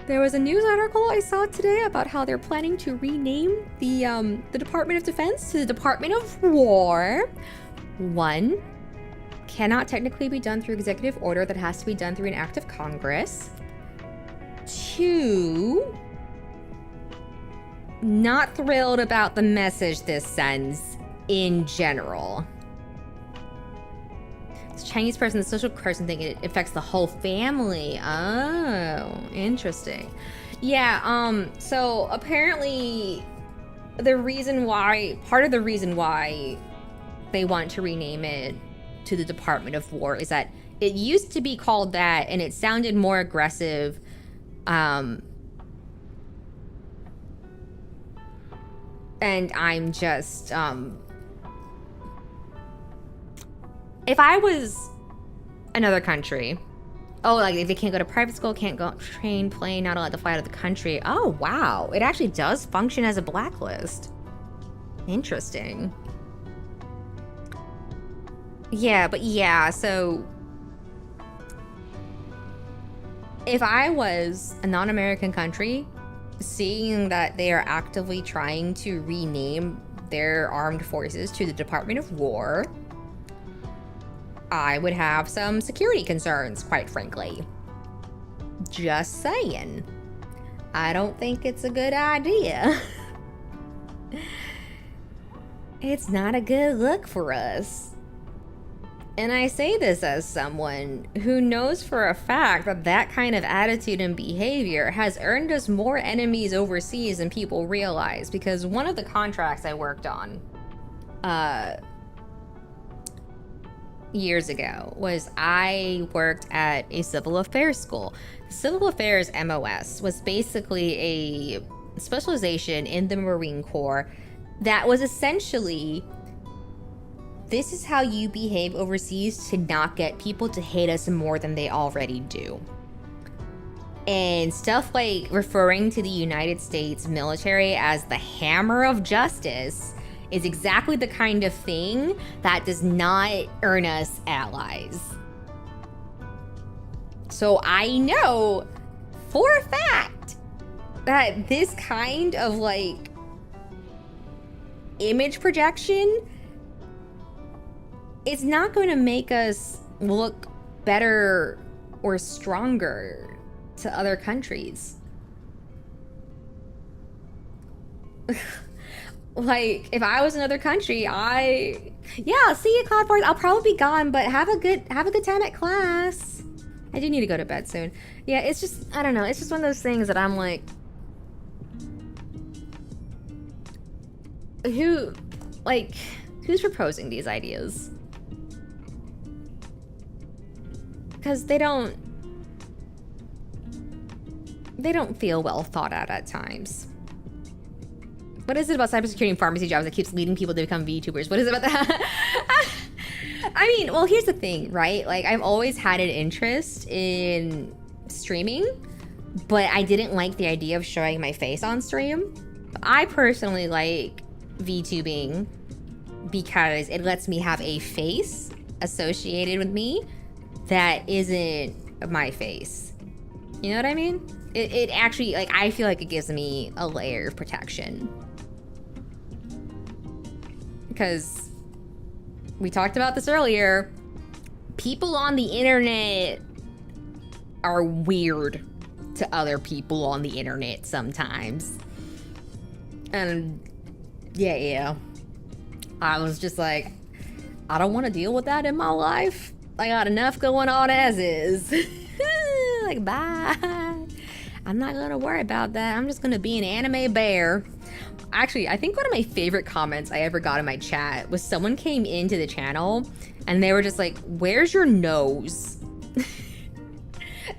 there was a news article I saw today about how they're planning to rename the Department of Defense to the Department of War. One, cannot technically be done through executive order. That has to be done through an act of Congress. Two, not thrilled about the message this sends in general. This Chinese person, the social person thing, it affects the whole family. Oh, interesting. Yeah, so apparently part of the reason why they want to rename it to the Department of War is that it used to be called that and it sounded more aggressive. And I'm just, if I was another country, like if they can't go to private school, can't go train, plane, not allowed to fly out of the country. Oh, wow. It actually does function as a blacklist. Interesting. Yeah, but yeah, so if I was a non-American country, seeing that they are actively trying to rename their armed forces to the Department of War, I would have some security concerns, quite frankly. Just saying. I don't think it's a good idea. It's not a good look for us. And I say this as someone who knows for a fact that that kind of attitude and behavior has earned us more enemies overseas than people realize. Because one of the contracts I worked on years ago was I worked at a civil affairs school. The civil affairs MOS was basically a specialization in the Marine Corps that was essentially, this is how you behave overseas to not get people to hate us more than they already do. And stuff like referring to the United States military as the hammer of justice is exactly the kind of thing that does not earn us allies. So I know for a fact that this kind of like image projection is not going to make us look better or stronger to other countries. Like, if I was in another country, yeah, see you, Cloud Force. I'll probably be gone, but have a good time at class. I do need to go to bed soon. Yeah, it's just, I don't know. It's just one of those things that I'm like, who's proposing these ideas? Because they don't feel well thought out at times. What is it about cybersecurity and pharmacy jobs that keeps leading people to become VTubers? What is it about that? I mean, well, here's the thing, right? Like, I've always had an interest in streaming, but I didn't like the idea of showing my face on stream. I personally like VTubing because it lets me have a face associated with me that isn't my face. You know what I mean? It actually, like, I feel like it gives me a layer of protection. Because we talked about this earlier. People on the internet are weird to other people on the internet sometimes. And yeah. I was just like, I don't want to deal with that in my life. I got enough going on as is. Like, bye. I'm not gonna worry about that. I'm just gonna be an anime bear. Actually, I think one of my favorite comments I ever got in my chat was someone came into the channel and they were just like, where's your nose?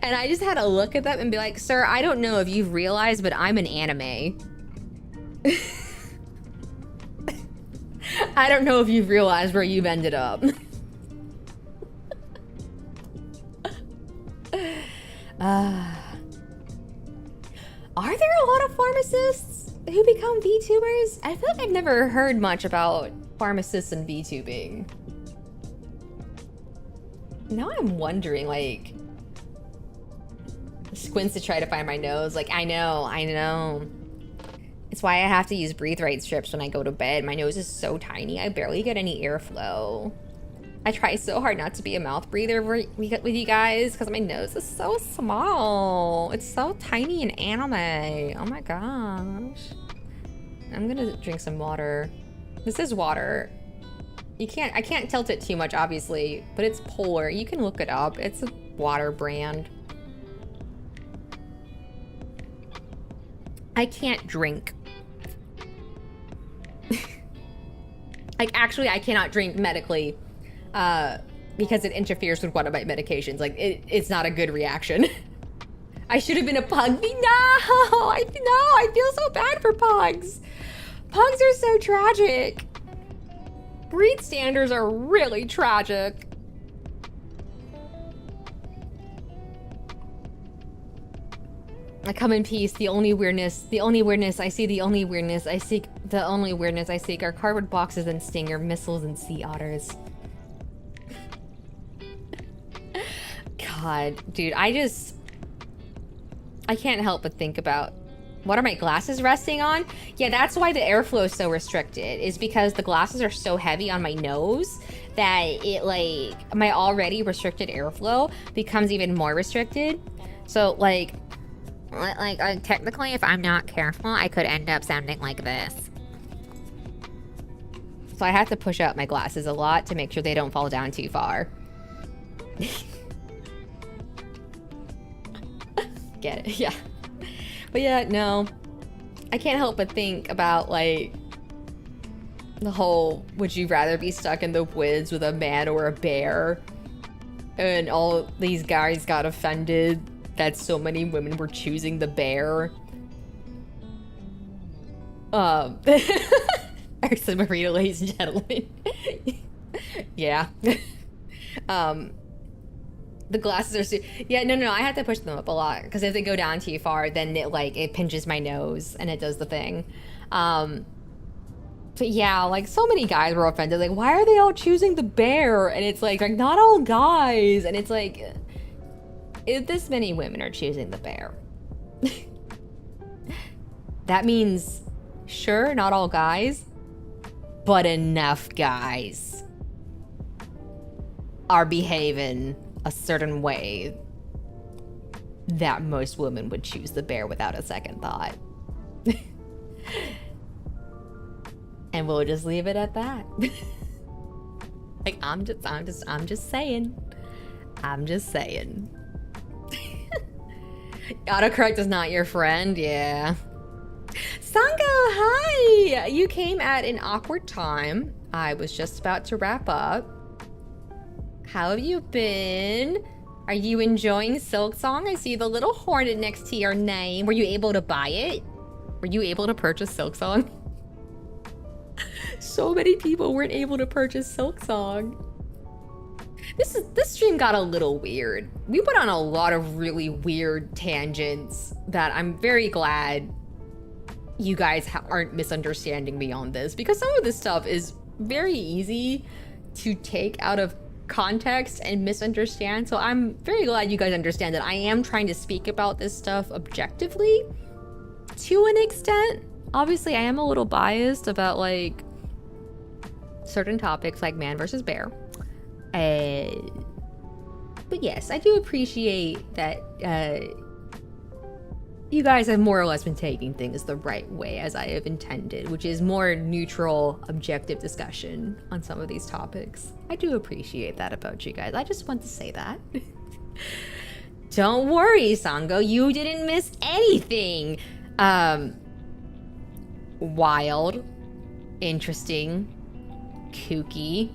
And I just had to look at them and be like, sir, I don't know if you've realized, but I'm an anime. I don't know if you've realized where you've ended up. Are there a lot of pharmacists who become VTubers? I feel like I've never heard much about pharmacists and VTubing. Now I'm wondering, like, squints to try to find my nose. Like, I know. It's why I have to use breathe right strips when I go to bed. My nose is so tiny, I barely get any airflow. I try so hard not to be a mouth breather with you guys because my nose is so small. It's so tiny and anime. Oh my gosh. I'm gonna drink some water. This is water. I can't tilt it too much, obviously, but it's Polar. You can look it up. It's a water brand. I can't drink. Like, actually, I cannot drink medically. Because it interferes with one of my medications. Like, it's not a good reaction. I should have been a pug. No, I feel so bad for pugs. Pugs are so tragic. Breed standards are really tragic. I come in peace. The only weirdness I see, the only weirdness I seek, the only weirdness I seek are cardboard boxes and stinger missiles and sea otters. God, dude, I can't help but think about, what are my glasses resting on? Yeah, that's why the airflow is so restricted, is because the glasses are so heavy on my nose that it, like, my already restricted airflow becomes even more restricted. So, like technically, if I'm not careful, I could end up sounding like this. So I have to push up my glasses a lot to make sure they don't fall down too far. Get it? Yeah. But yeah, no. I can't help but think about, like, the whole, would you rather be stuck in the woods with a man or a bear? And all these guys got offended that so many women were choosing the bear. Ursa Marida, ladies and gentlemen. Yeah. The glasses are yeah, no, I have to push them up a lot because if they go down too far, then it pinches my nose and it does the thing. But yeah, like so many guys were offended. Like, why are they all choosing the bear? And it's like not all guys. And it's like, if this many women are choosing the bear, that means, sure, not all guys, but enough guys are behaving a certain way that most women would choose the bear without a second thought. And we'll just leave it at that. Like, I'm just saying. I'm just saying. Autocorrect is not your friend, yeah. Sango, hi! You came at an awkward time. I was just about to wrap up. How have you been? Are you enjoying Silksong? I see the little hornet next to your name. Were you able to buy it? Were you able to purchase Silksong? So many people weren't able to purchase Silksong. This stream got a little weird. We went on a lot of really weird tangents that I'm very glad you guys aren't misunderstanding me on this, because some of this stuff is very easy to take out of context and misunderstand. So I'm very glad you guys understand that I am trying to speak about this stuff objectively to an extent. Obviously, I am a little biased about like certain topics like man versus bear. But yes, I do appreciate that you guys have more or less been taking things the right way as I have intended, which is more neutral, objective discussion on some of these topics. I do appreciate that about you guys. I just want to say that. Don't worry, Sango, you didn't miss anything. Wild, interesting, kooky.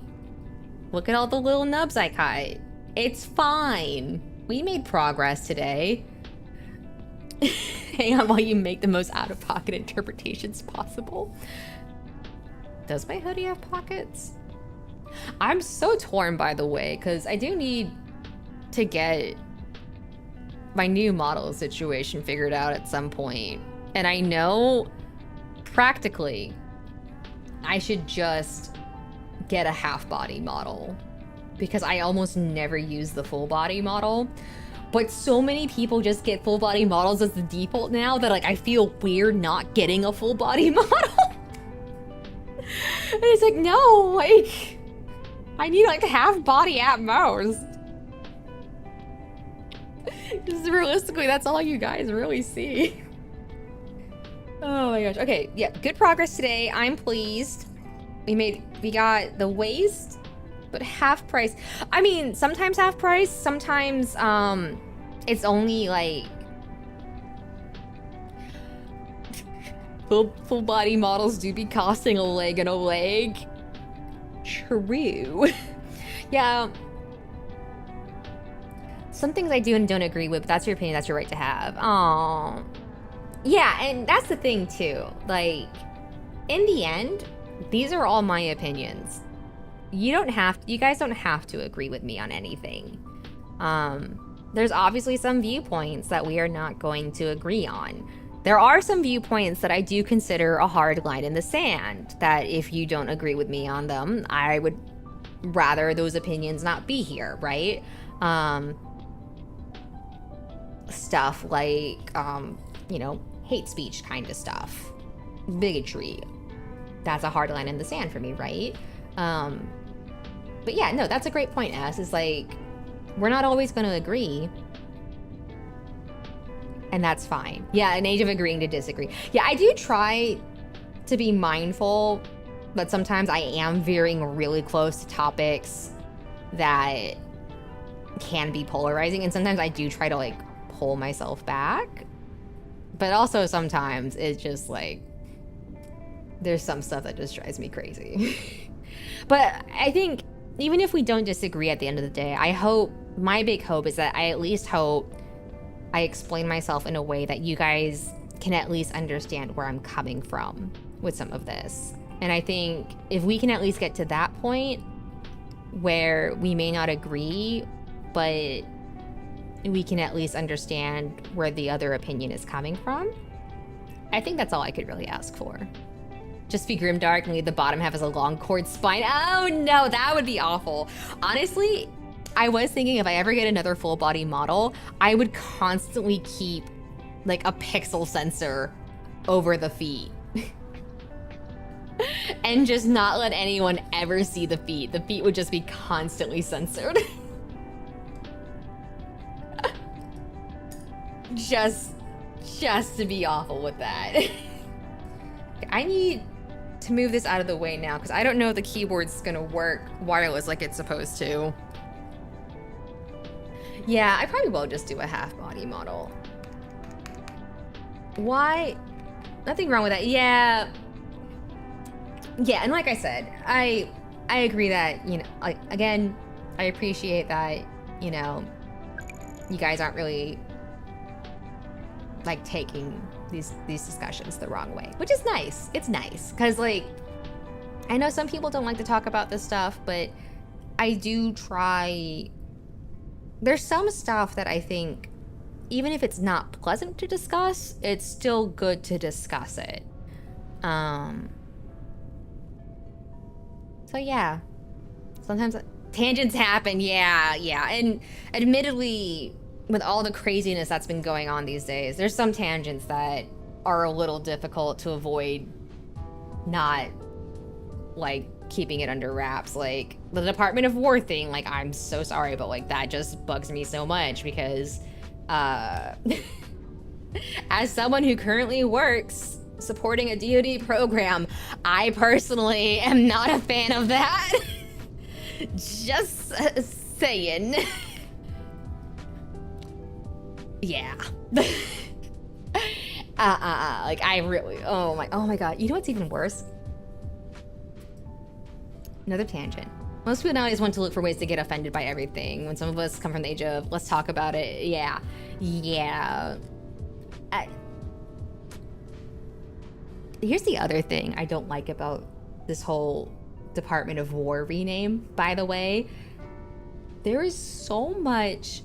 Look at all the little nubs I cut. It's fine. We made progress today. Hang on while you make the most out-of-pocket interpretations possible. Does my hoodie have pockets? I'm so torn, by the way, because I do need to get my new model situation figured out at some point. And I know practically I should just get a half-body model because I almost never use the full-body model. But so many people just get full-body models as the default now that like I feel weird not getting a full-body model. And it's like, no, like I need like half-body at most. Just realistically, that's all you guys really see. Oh my gosh. Okay, yeah, good progress today. I'm pleased. We got the waist, but half price. I mean, sometimes half price, sometimes it's only like full body models do be costing a leg and a leg. True. Yeah. Some things I do and don't agree with, but that's your opinion, that's your right to have. Yeah, and that's the thing too. Like, in the end, these are all my opinions. You guys don't have to agree with me on anything. There's obviously some viewpoints that we are not going to agree on. There are some viewpoints that I do consider a hard line in the sand, that if you don't agree with me on them, I would rather those opinions not be here, right? Stuff like, you know, hate speech kind of stuff, bigotry. That's a hard line in the sand for me, right? But yeah, no, that's a great point, S. Is like, we're not always going to agree. And that's fine. Yeah, an age of agreeing to disagree. Yeah, I do try to be mindful, but sometimes I am veering really close to topics that can be polarizing. And sometimes I do try to like pull myself back. But also sometimes it's just like, there's some stuff that just drives me crazy. But I think even if we don't disagree at the end of the day, my big hope is that I at least hope I explain myself in a way that you guys can at least understand where I'm coming from with some of this. And I think if we can at least get to that point where we may not agree, but we can at least understand where the other opinion is coming from, I think that's all I could really ask for. Just be grimdark and leave the bottom half as a long cord spine. Oh no, that would be awful. Honestly, I was thinking if I ever get another full body model, I would constantly keep like a pixel sensor over the feet. And just not let anyone ever see the feet. The feet would just be constantly censored. just to be awful with that. I need to move this out of the way now because I don't know if the keyboard's gonna work wireless like it's supposed to. Yeah, I probably will just do a half body model. Why? Nothing wrong with that. Yeah, and like I said, I agree that, you know, again, I appreciate that, you know, you guys aren't really like taking these discussions the wrong way, which is nice. It's nice because, like, I know some people don't like to talk about this stuff, but I do try. There's some stuff that I think, even if it's not pleasant to discuss, it's still good to discuss it. So yeah, sometimes tangents happen. Yeah, and admittedly, with all the craziness that's been going on these days, there's some tangents that are a little difficult to avoid not, like, keeping it under wraps. Like, the Department of War thing, like, I'm so sorry, but, like, that just bugs me so much because, as someone who currently works supporting a DoD program, I personally am not a fan of that. Just saying. Yeah. Like, I really, oh my god. You know what's even worse? Another tangent. Most people nowadays want to look for ways to get offended by everything. When some of us come from the age of, let's talk about it. Yeah. Here's the other thing I don't like about this whole Department of War rename, by the way. There is so much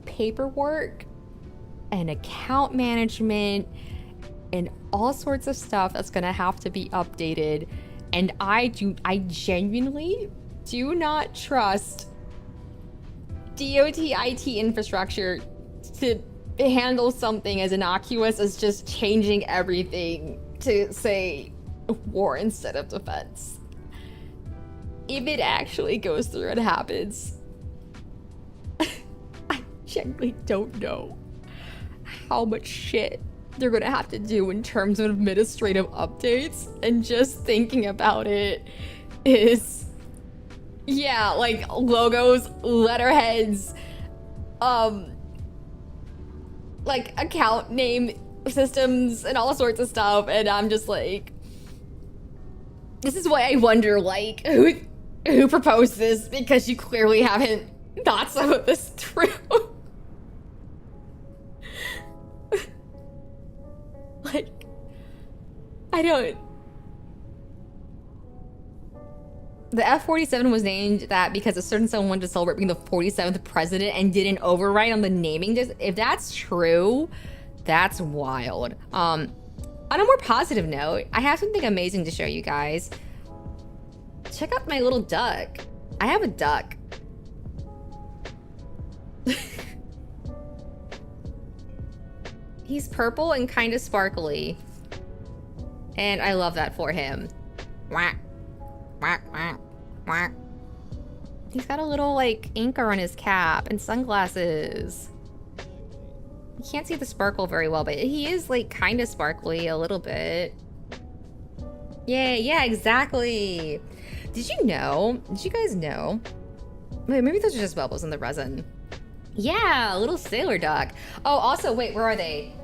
paperwork and account management and all sorts of stuff that's gonna have to be updated, and I genuinely do not trust DOT IT infrastructure to handle something as innocuous as just changing everything to say war instead of defense. If it actually goes through and happens, I genuinely don't know how much shit they're gonna have to do in terms of administrative updates, and just thinking about it is, yeah, like logos, letterheads, like account name systems and all sorts of stuff, and I'm just like, this is why I wonder, like, who proposed this, because you clearly haven't thought some of this through. Like, I don't. The F-47 was named that because a certain someone wanted to celebrate being the 47th president and didn't override on the naming. If that's true, that's wild. On a more positive note, I have something amazing to show you guys. Check out my little duck. I have a duck. He's purple and kind of sparkly. And I love that for him. Whack. Whack, whack, whack. He's got a little, like, anchor on his cap and sunglasses. You can't see the sparkle very well, but he is, like, kind of sparkly a little bit. Yeah, exactly. Did you guys know? Wait, maybe those are just bubbles in the resin. Yeah, a little sailor duck. Oh, also, wait, where are they?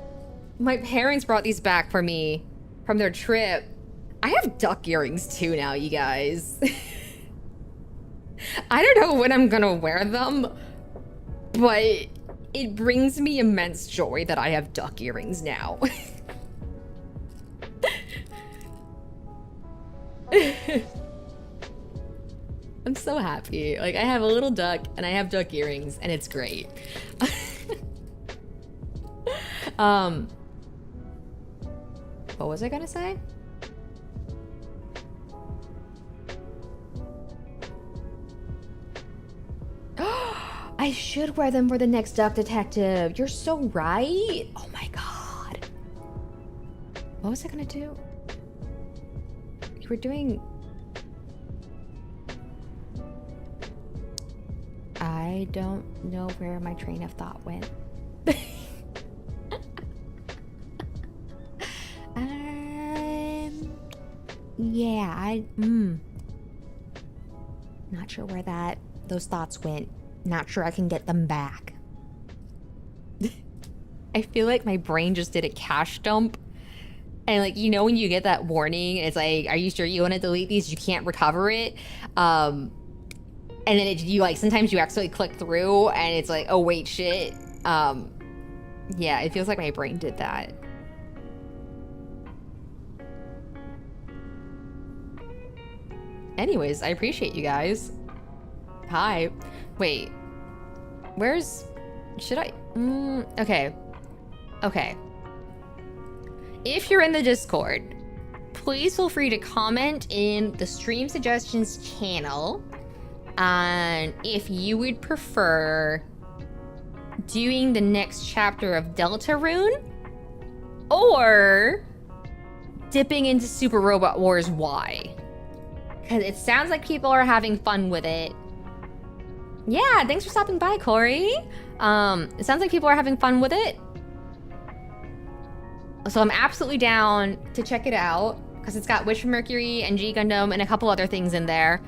My parents brought these back for me from their trip. I have duck earrings too now, you guys. I don't know when I'm gonna wear them, but it brings me immense joy that I have duck earrings now. so happy. Like, I have a little duck and I have duck earrings and it's great. What was I gonna say? I should wear them for the next duck detective. You're so right. Oh my god. What was I gonna do? You were doing... I don't know where my train of thought went. Yeah, not sure where those thoughts went. Not sure I can get them back. I feel like my brain just did a cache dump. And like, you know, when you get that warning, it's like, are you sure you want to delete these? You can't recover it. And then you like, sometimes you actually click through and it's like, oh wait, shit. Yeah, it feels like my brain did that. Anyways, I appreciate you guys. Hi. Wait. Where's... Should I... Okay. Okay. If you're in the Discord, please feel free to comment in the stream suggestions channel on if you would prefer doing the next chapter of Deltarune or dipping into Super Robot Wars Y. Because it sounds like people are having fun with it. Yeah, thanks for stopping by, Corey. It sounds like people are having fun with it. So I'm absolutely down to check it out. Because it's got Witch from Mercury and G Gundam and a couple other things in there.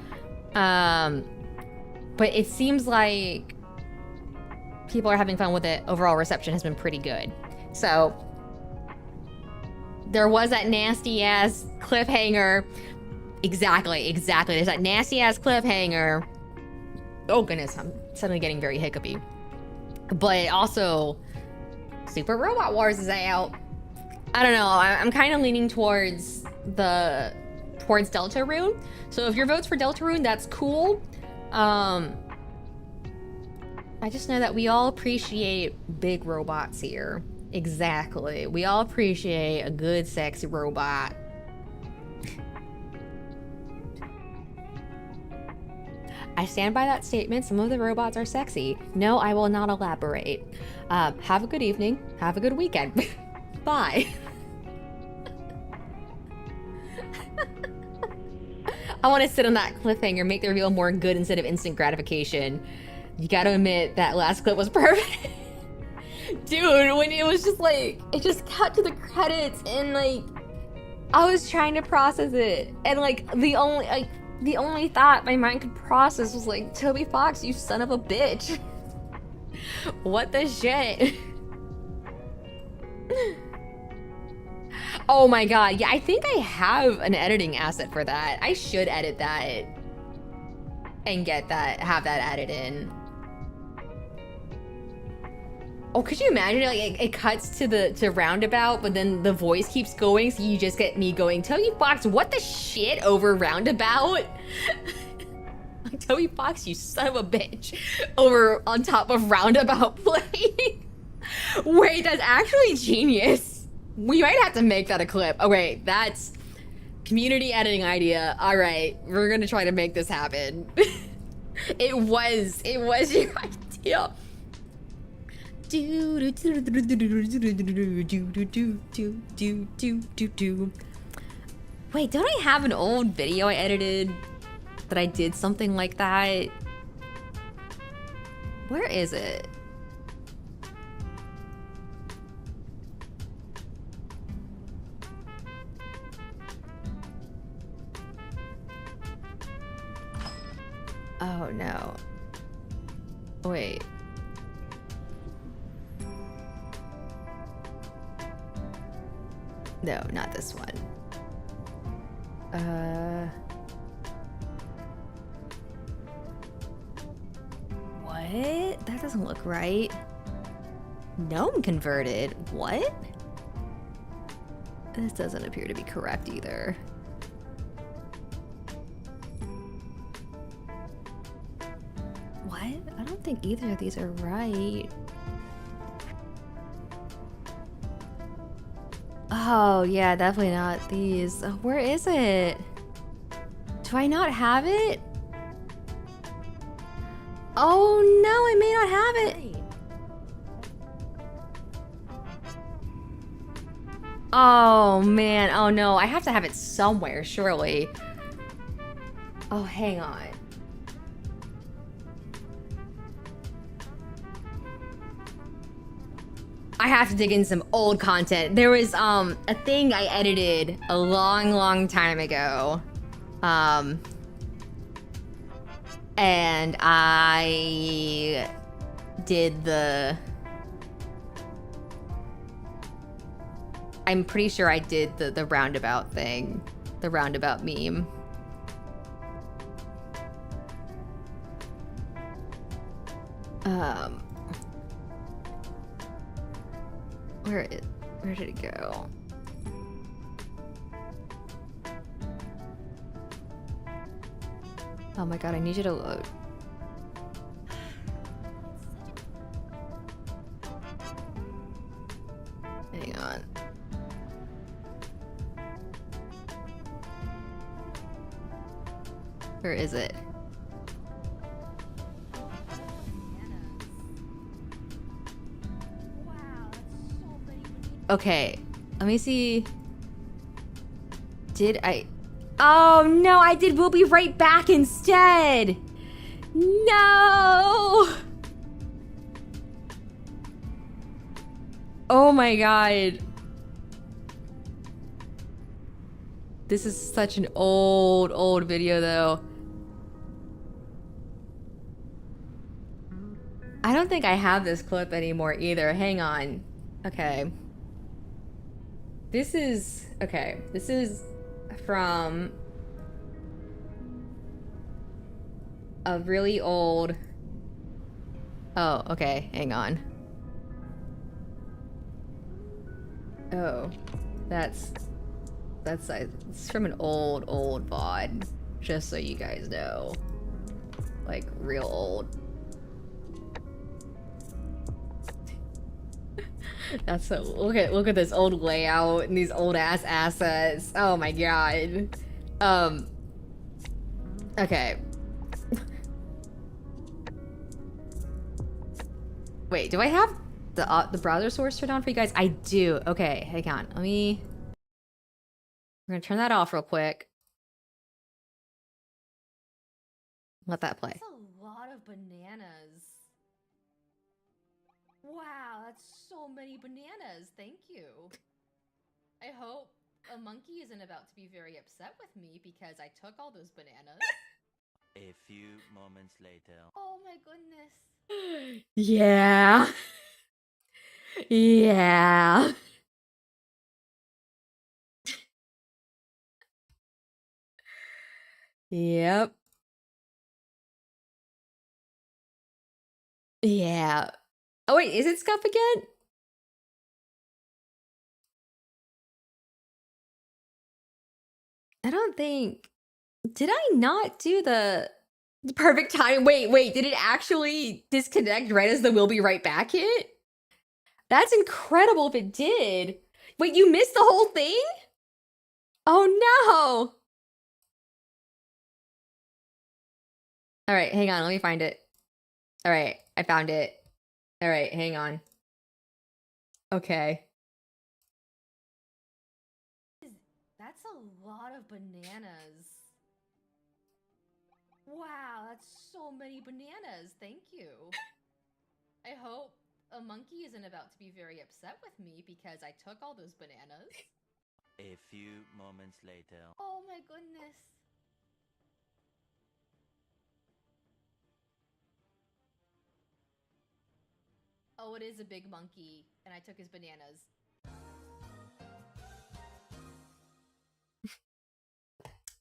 But it seems like people are having fun with it. Overall reception has been pretty good. So there was that nasty ass cliffhanger. Exactly. There's that nasty ass cliffhanger. Oh goodness, I'm suddenly getting very hiccupy. But also, Super Robot Wars is out. I don't know, I'm kind of leaning towards Deltarune. So if your vote's for Deltarune, that's cool. I just know that we all appreciate big robots here. Exactly. We all appreciate a good, sexy robot. I stand by that statement. Some of the robots are sexy. No, I will not elaborate. Have a good evening. Have a good weekend. Bye. I want to sit on that cliffhanger, make the reveal more good instead of instant gratification. You gotta admit, that last clip was perfect. Dude, when it was just like, it just cut to the credits and like, I was trying to process it. And like, the only thought my mind could process was like, Toby Fox, you son of a bitch. What the shit? Oh my god, yeah, I think I have an editing asset for that. I should edit that and have that added in. Oh, could you imagine, like, it cuts to roundabout, but then the voice keeps going, so you just get me going, Toby Fox, what the shit over roundabout? Like, Toby Fox, you son of a bitch, over on top of roundabout playing. Wait, that's actually genius. We might have to make that a clip. Oh wait, that's community editing idea. All right, we're gonna try to make this happen. It was your idea. Wait, don't I have an old video I edited that I did something like that? Where is it? Oh no. Wait. No, not this one. What? That doesn't look right. Gnome converted. What? This doesn't appear to be correct either. I don't think either of these are right. Oh, yeah, definitely not these. Where is it? Do I not have it? Oh no, I may not have it. Oh man, oh no, I have to have it somewhere, surely. Oh, hang on. I have to dig in some old content. There was a thing I edited a long time ago. And I did I'm pretty sure I did the roundabout thing. The roundabout meme. Where did it go? Oh my god, I need you to load. Hang on. Where is it? Okay, let me see. Did I? Oh no, I did We'll Be Right Back instead. No. Oh my god. This is such an old video though. I don't think I have this clip anymore either. Hang on. Okay. This is from a really old... Oh, okay, hang on. Oh, it's from an old VOD, just so you guys know. Like, real old. That's so, look at this old layout and these old ass assets. Oh my god. Okay. Wait, do I have the browser source turned on for you guys? I do. Okay, hang on. We're gonna turn that off real quick. Let that play. That's a lot of bananas. Wow, that's so many bananas. Thank you. I hope a monkey isn't about to be very upset with me because I took all those bananas. A few moments later. Oh my goodness. Yeah. Yeah. Yep. Yeah. Oh wait, is it Scuff again? I don't think... Did I not do the perfect time? Wait, did it actually disconnect right as the We'll Be Right Back hit? That's incredible if it did. Wait, you missed the whole thing? Oh no! Alright, hang on, let me find it. Alright, I found it. Alright, hang on. Okay. That's a lot of bananas. Wow, that's so many bananas. Thank you. I hope a monkey isn't about to be very upset with me because I took all those bananas. A few moments later. Oh my goodness. Oh, it is a big monkey, and I took his bananas.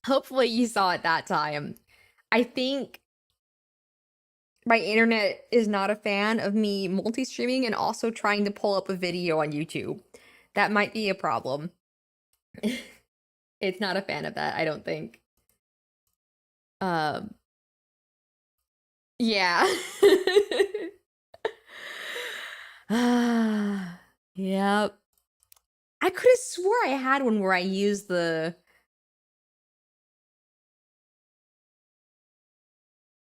Hopefully you saw it that time. I think my internet is not a fan of me multi-streaming and also trying to pull up a video on YouTube. That might be a problem. It's not a fan of that, I don't think. Yeah. Yep. I could have swore I had one where I used the...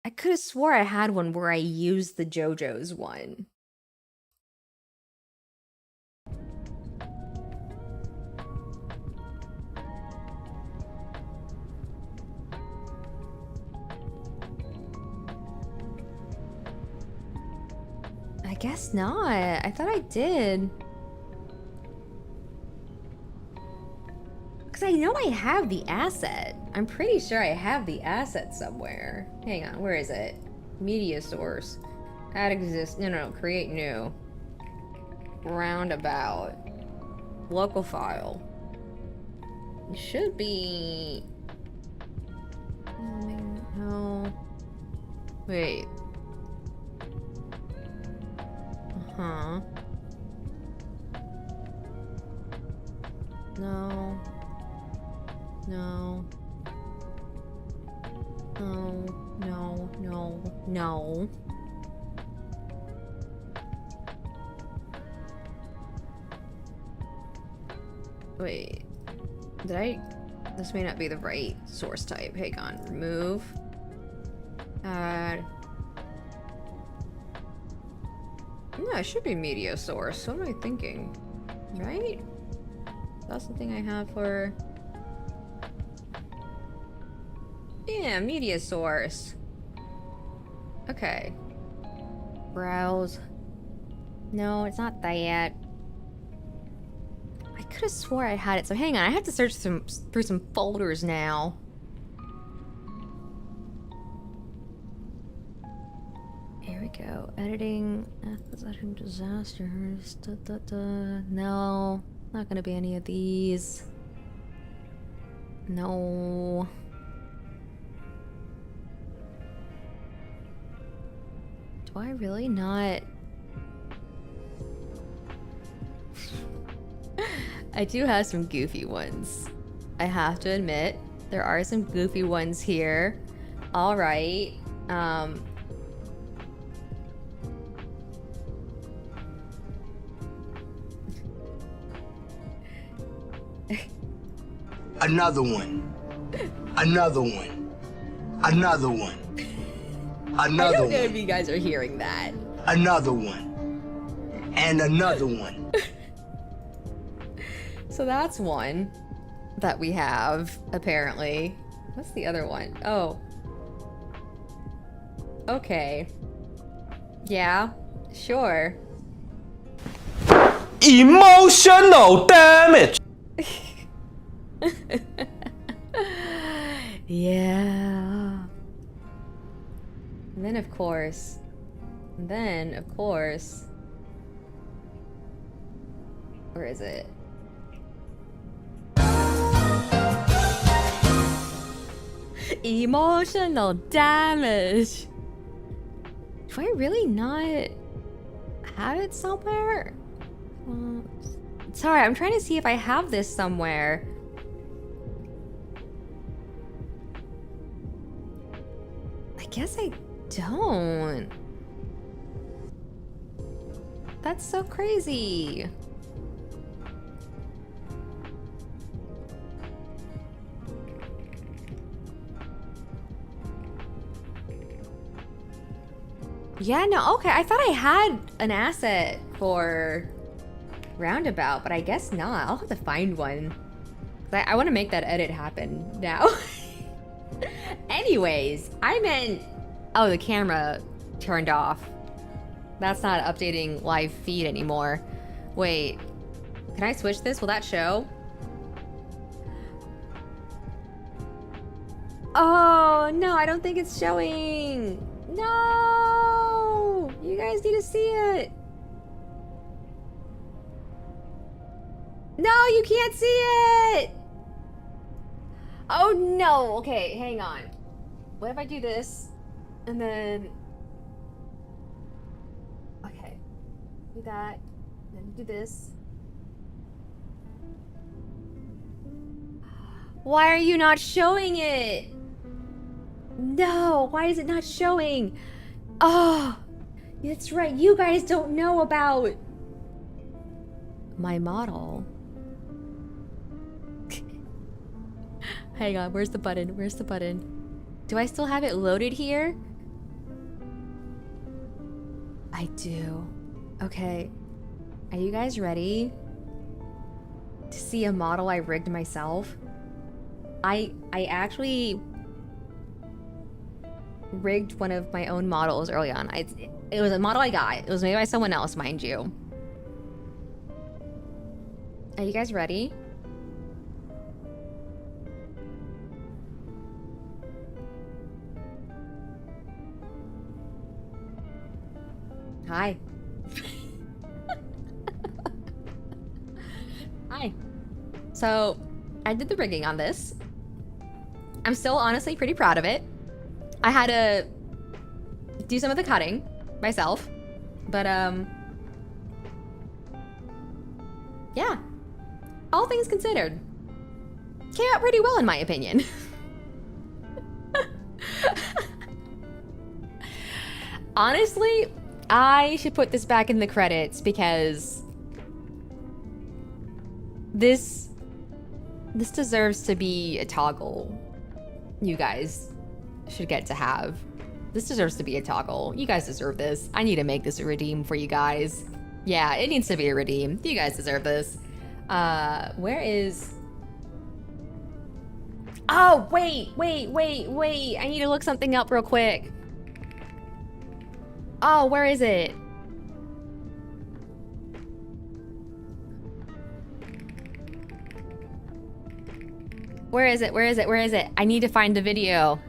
I could have swore I had one where I used the JoJo's one. I guess not. I thought I did. Because I know I have the asset. I'm pretty sure I have the asset somewhere. Hang on, where is it? Media source. Add exist. No, create new. Roundabout. Local file. It should be... No. Wait. Uh-huh. No. No. No. Wait. This may not be the right source type. Hang on. Remove. Add. No, it should be media source. What am I thinking? Right? That's the thing I have for... Yeah, media source. Okay. Browse. No, it's not that. I could have swore I had it, so hang on. I have to search through some folders now. Here we go. Editing. Disasters. No. Not gonna be any of these. No. Do I really not? I do have some goofy ones. I have to admit, there are some goofy ones here. All right. Another one. Another one. Another one. I Another don't know if one. you guys are hearing that. Another one. And another one. So that's one that we have, apparently. What's the other one? Oh. Okay. Yeah, sure. Emotional damage. Yeah. And then of course, where is it? Emotional damage. Do I really not have it somewhere? Sorry, I'm trying to see if I have this somewhere. I guess I don't. That's so crazy. Yeah, no, okay. I thought I had an asset for Roundabout, but I guess not. I'll have to find one. I want to make that edit happen now. Anyways, I meant... Oh, the camera turned off. That's not updating live feed anymore. Wait. Can I switch this? Will that show? Oh, no, I don't think it's showing. No! You guys need to see it. No, you can't see it! Oh, no. Okay, hang on. What if I do this? And then... Okay. Do that. Then do this. Why are you not showing it? No, why is it not showing? Oh, that's right. You guys don't know about my model. Hang on, where's the button? Where's the button? Do I still have it loaded here? I do. Okay. Are you guys ready to see a model I rigged myself? I actually rigged one of my own models early on. It was a model I got. It was made by someone else, mind you. Are you guys ready? Hi. Hi. So, I did the rigging on this. I'm still honestly pretty proud of it. I had to do some of the cutting myself, but yeah. All things considered, came out pretty well in my opinion. Honestly, I should put this back in the credits because this deserves to be a toggle you guys should get to have. This deserves to be a toggle. You guys deserve this. I need to make this a redeem for you guys. Yeah, it needs to be a redeem. You guys deserve this. Where is... Oh, wait. I need to look something up real quick. Oh, where is it? Where is it? I need to find the video.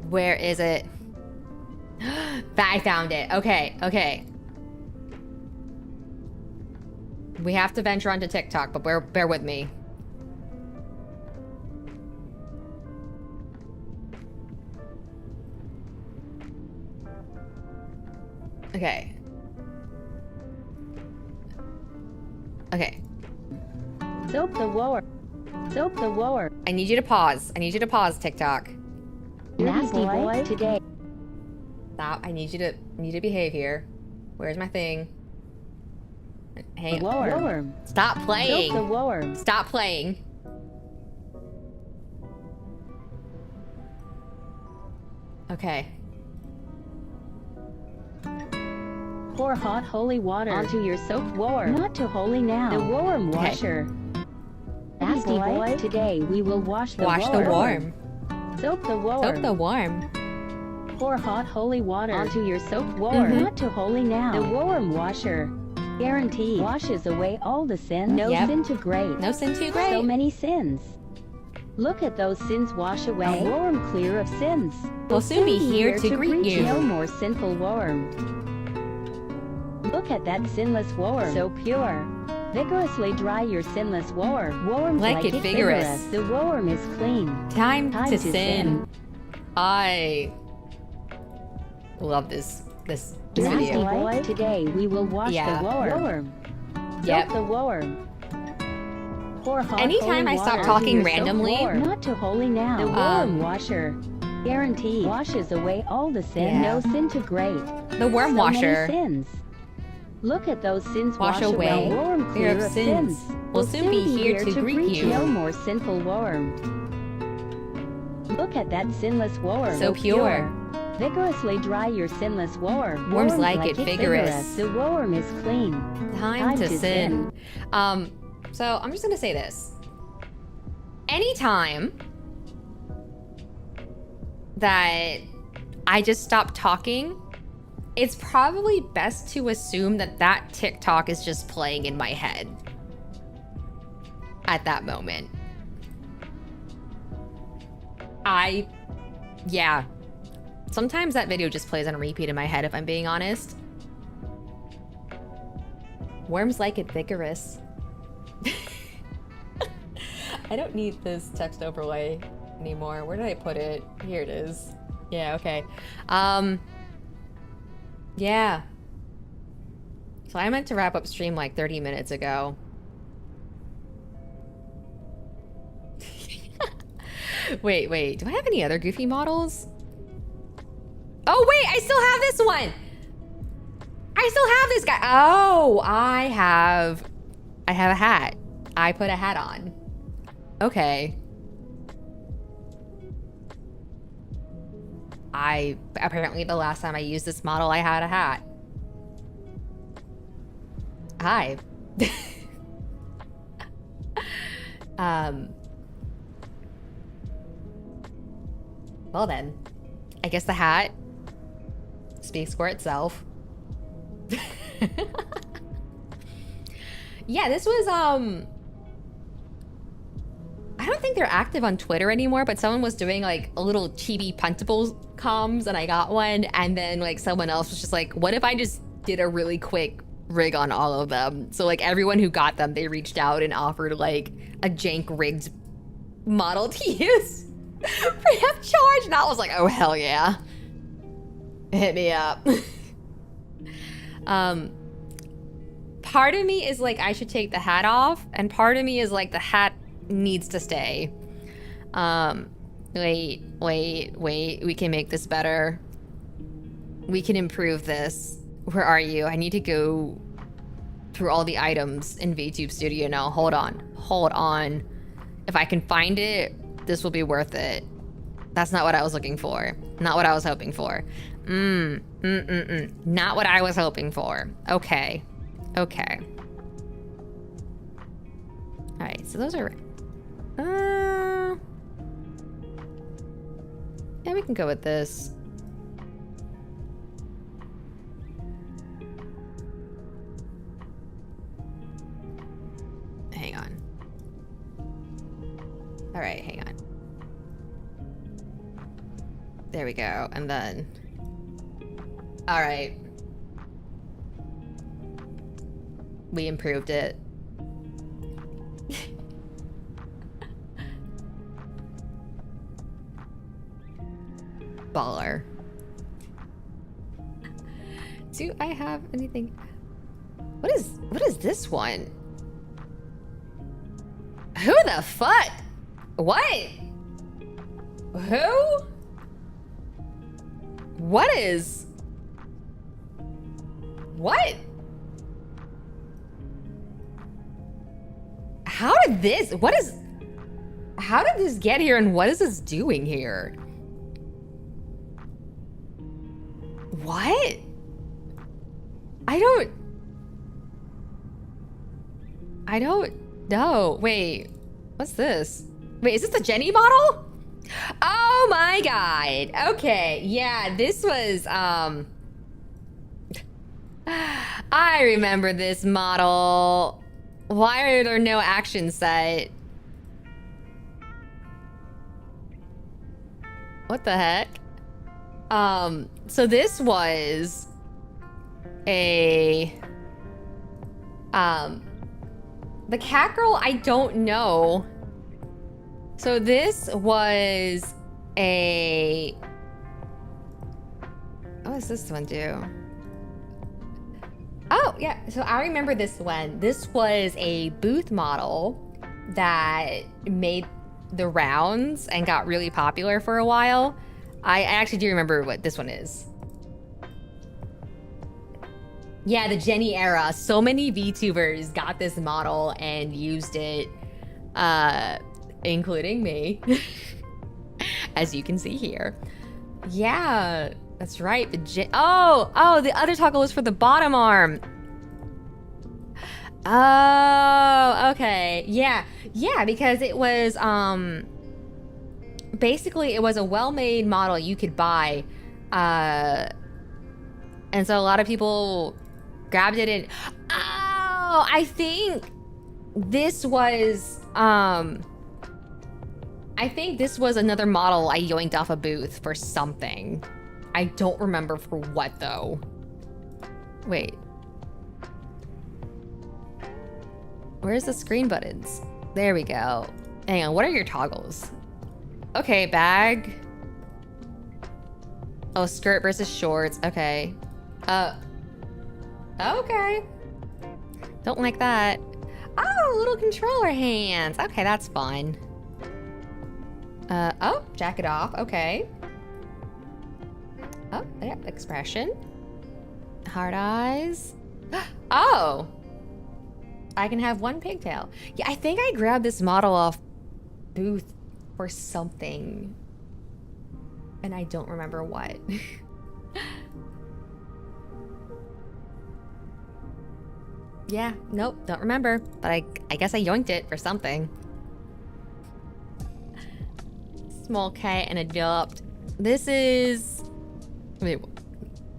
Where is it? I found it. Okay. We have to venture onto TikTok, but bear with me. Okay. Soap the wower. I need you to pause. TikTok. Nasty boy today. Stop. I need you to behave here. Where's my thing? Hey, Worm. stop playing. Soap the worm. Stop playing. Okay. Pour hot holy water onto your soaked worm. Not too holy now. The worm washer. Nasty boy, today we will wash the worm. Soap the worm. Pour hot holy water onto your soaked worm. Not too holy now. The worm washer. Guarantee washes away all the sins. No sin too great. No sin too great. So many sins. Look at those sins wash away. A worm clear of sins. We'll soon be here to greet you. No more sinful worm. Look at that sinless worm. So pure. Vigorously dry your sinless worm. Worms like it vigorous. The worm is clean. Time to sin. I love this Nasty video. boy, today we will wash the worm. Yep. Soap the worm. Pour hot Anytime holy I stop water talking onto your soaked randomly, worm. Not too holy now. The worm washer. Guarantee washes away all the sin. Yeah. No sin too great. the worm So washer. many sins. Look at those sins Wash away A worm clear of sins. We'll soon be here to greet you. No more sinful worm. Look at that sinless worm. So pure. Vigorously dry your sinless worm. Worms like it vigorous. The worm is clean. Time to sin. So I'm just gonna say this. Anytime that I just stop talking, it's probably best to assume that TikTok is just playing in my head at that moment. Yeah. Sometimes that video just plays on repeat in my head, if I'm being honest. Worms like it vigorous. I don't need this text overlay anymore. Where did I put it? Here it is. Yeah, okay. Yeah. So I meant to wrap up stream like 30 minutes ago. Wait. Do I have any other Goofy models? Oh, wait. I still have this one. I still have this guy. Oh, I have a hat. I put a hat on. Okay. Apparently the last time I used this model, I had a hat. Hi. Well then, I guess the hat speaks for itself. Yeah, this was, I don't think they're active on Twitter anymore, but someone was doing like a little chibi puntable comms and I got one. And then like someone else was just like, what if I just did a really quick rig on all of them? So like everyone who got them, they reached out and offered like a jank rigged model to use free of charge. And I was like, oh, hell yeah. Hit me up. Part of me is like, I should take the hat off. And part of me is like, the hat needs to stay. Wait. We can make this better. We can improve this. Where are you? I need to go through all the items in VTube Studio now. Hold on. If I can find it, this will be worth it. That's not what I was looking for. Not what I was hoping for. Not what I was hoping for. Okay. All right, so those are... yeah, we can go with this. Hang on. All right, hang on. There we go, and then... All right. We improved it. Baller. Do I have anything? What is this one? Who the fuck? What? Who? What is? What? How did this? How did this get here and what is this doing here? What? I don't know. Wait, what's this? Wait, is this the Jenny model? Oh my god. Okay, yeah, this was, I remember this model. Why are there no action set? What the heck? So this was a, the cat girl, I don't know. So this was a, what does this one do? Oh, yeah, so I remember this one. This was a booth model that made the rounds and got really popular for a while. I actually do remember what this one is. Yeah, the Jenny era. So many VTubers got this model and used it, including me, as you can see here. Yeah, that's right. Oh, the other toggle was for the bottom arm. Oh, okay. Yeah, because it was, basically it was a well-made model you could buy, and so a lot of people grabbed it and, oh, I think this was, another model I yoinked off a booth for something. I don't remember for what though. Wait. Where's the screen buttons? There we go. Hang on, what are your toggles? Okay, bag. Oh, skirt versus shorts. Okay. Okay. Don't like that. Oh, little controller hands. Okay, that's fun. Oh, jacket off, okay. Oh, yeah, expression. Hard eyes. Oh! I can have one pigtail. Yeah, I think I grabbed this model off Booth for something. And I don't remember what. Yeah, nope, don't remember. But I guess I yoinked it for something. Small cat and adult. This is... Wait.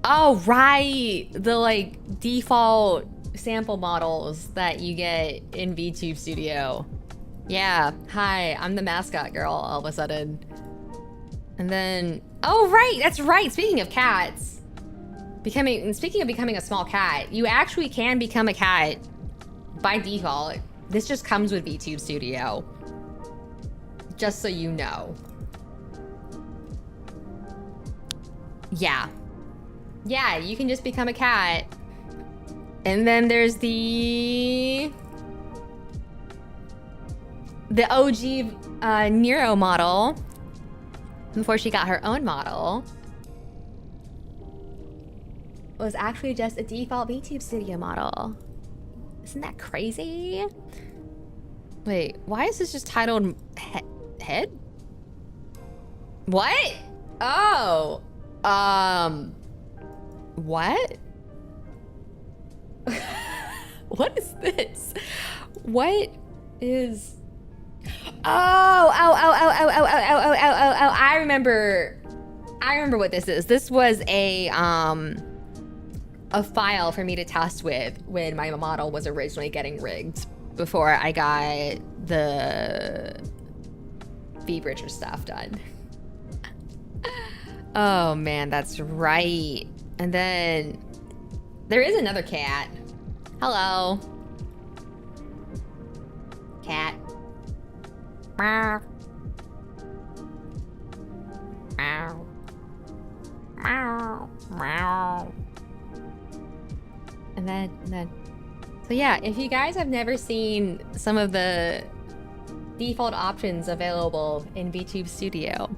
Oh, right! The, like, default sample models that you get in VTube Studio. Yeah, hi, I'm the mascot girl all of a sudden. And then... Oh, right! That's right! Speaking of cats. Speaking of becoming a small cat, you actually can become a cat by default. This just comes with VTube Studio. Just so you know. Yeah. Yeah, you can just become a cat. And then there's the OG Nero model before she got her own model. Was actually just a default VTube Studio model. Isn't that crazy? Wait, why is this just titled head? What? Oh, what? What is this? What is... Oh, I remember what this is. This was a file for me to test with when my model was originally getting rigged before I got the V-Bridger stuff done. Oh man, that's right. And then there is another cat. Hello. Cat. Meow. Meow. Meow. Meow. And then, so yeah, if you guys have never seen some of the default options available in VTube Studio,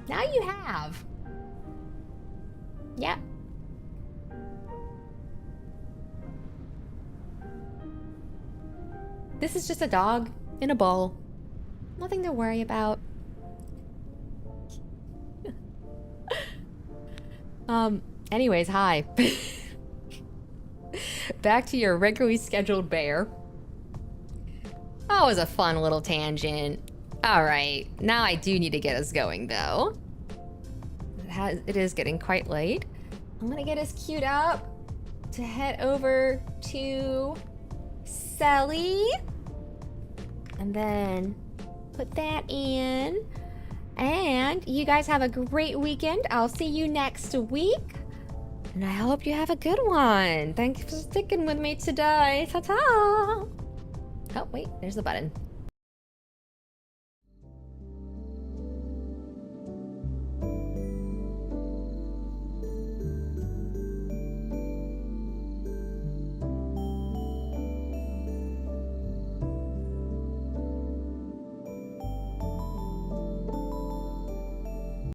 now you have. Yeah. This is just a dog in a bowl. Nothing to worry about. Anyways, hi. Back to your regularly scheduled bear. That was a fun little tangent. All right, now I do need to get us going though. It is getting quite late. I'm gonna get us queued up to head over to Sally. And then put that in. And you guys have a great weekend. I'll see you next week. And I hope you have a good one. Thanks for sticking with me today. Ta-ta! Oh, wait, there's the button.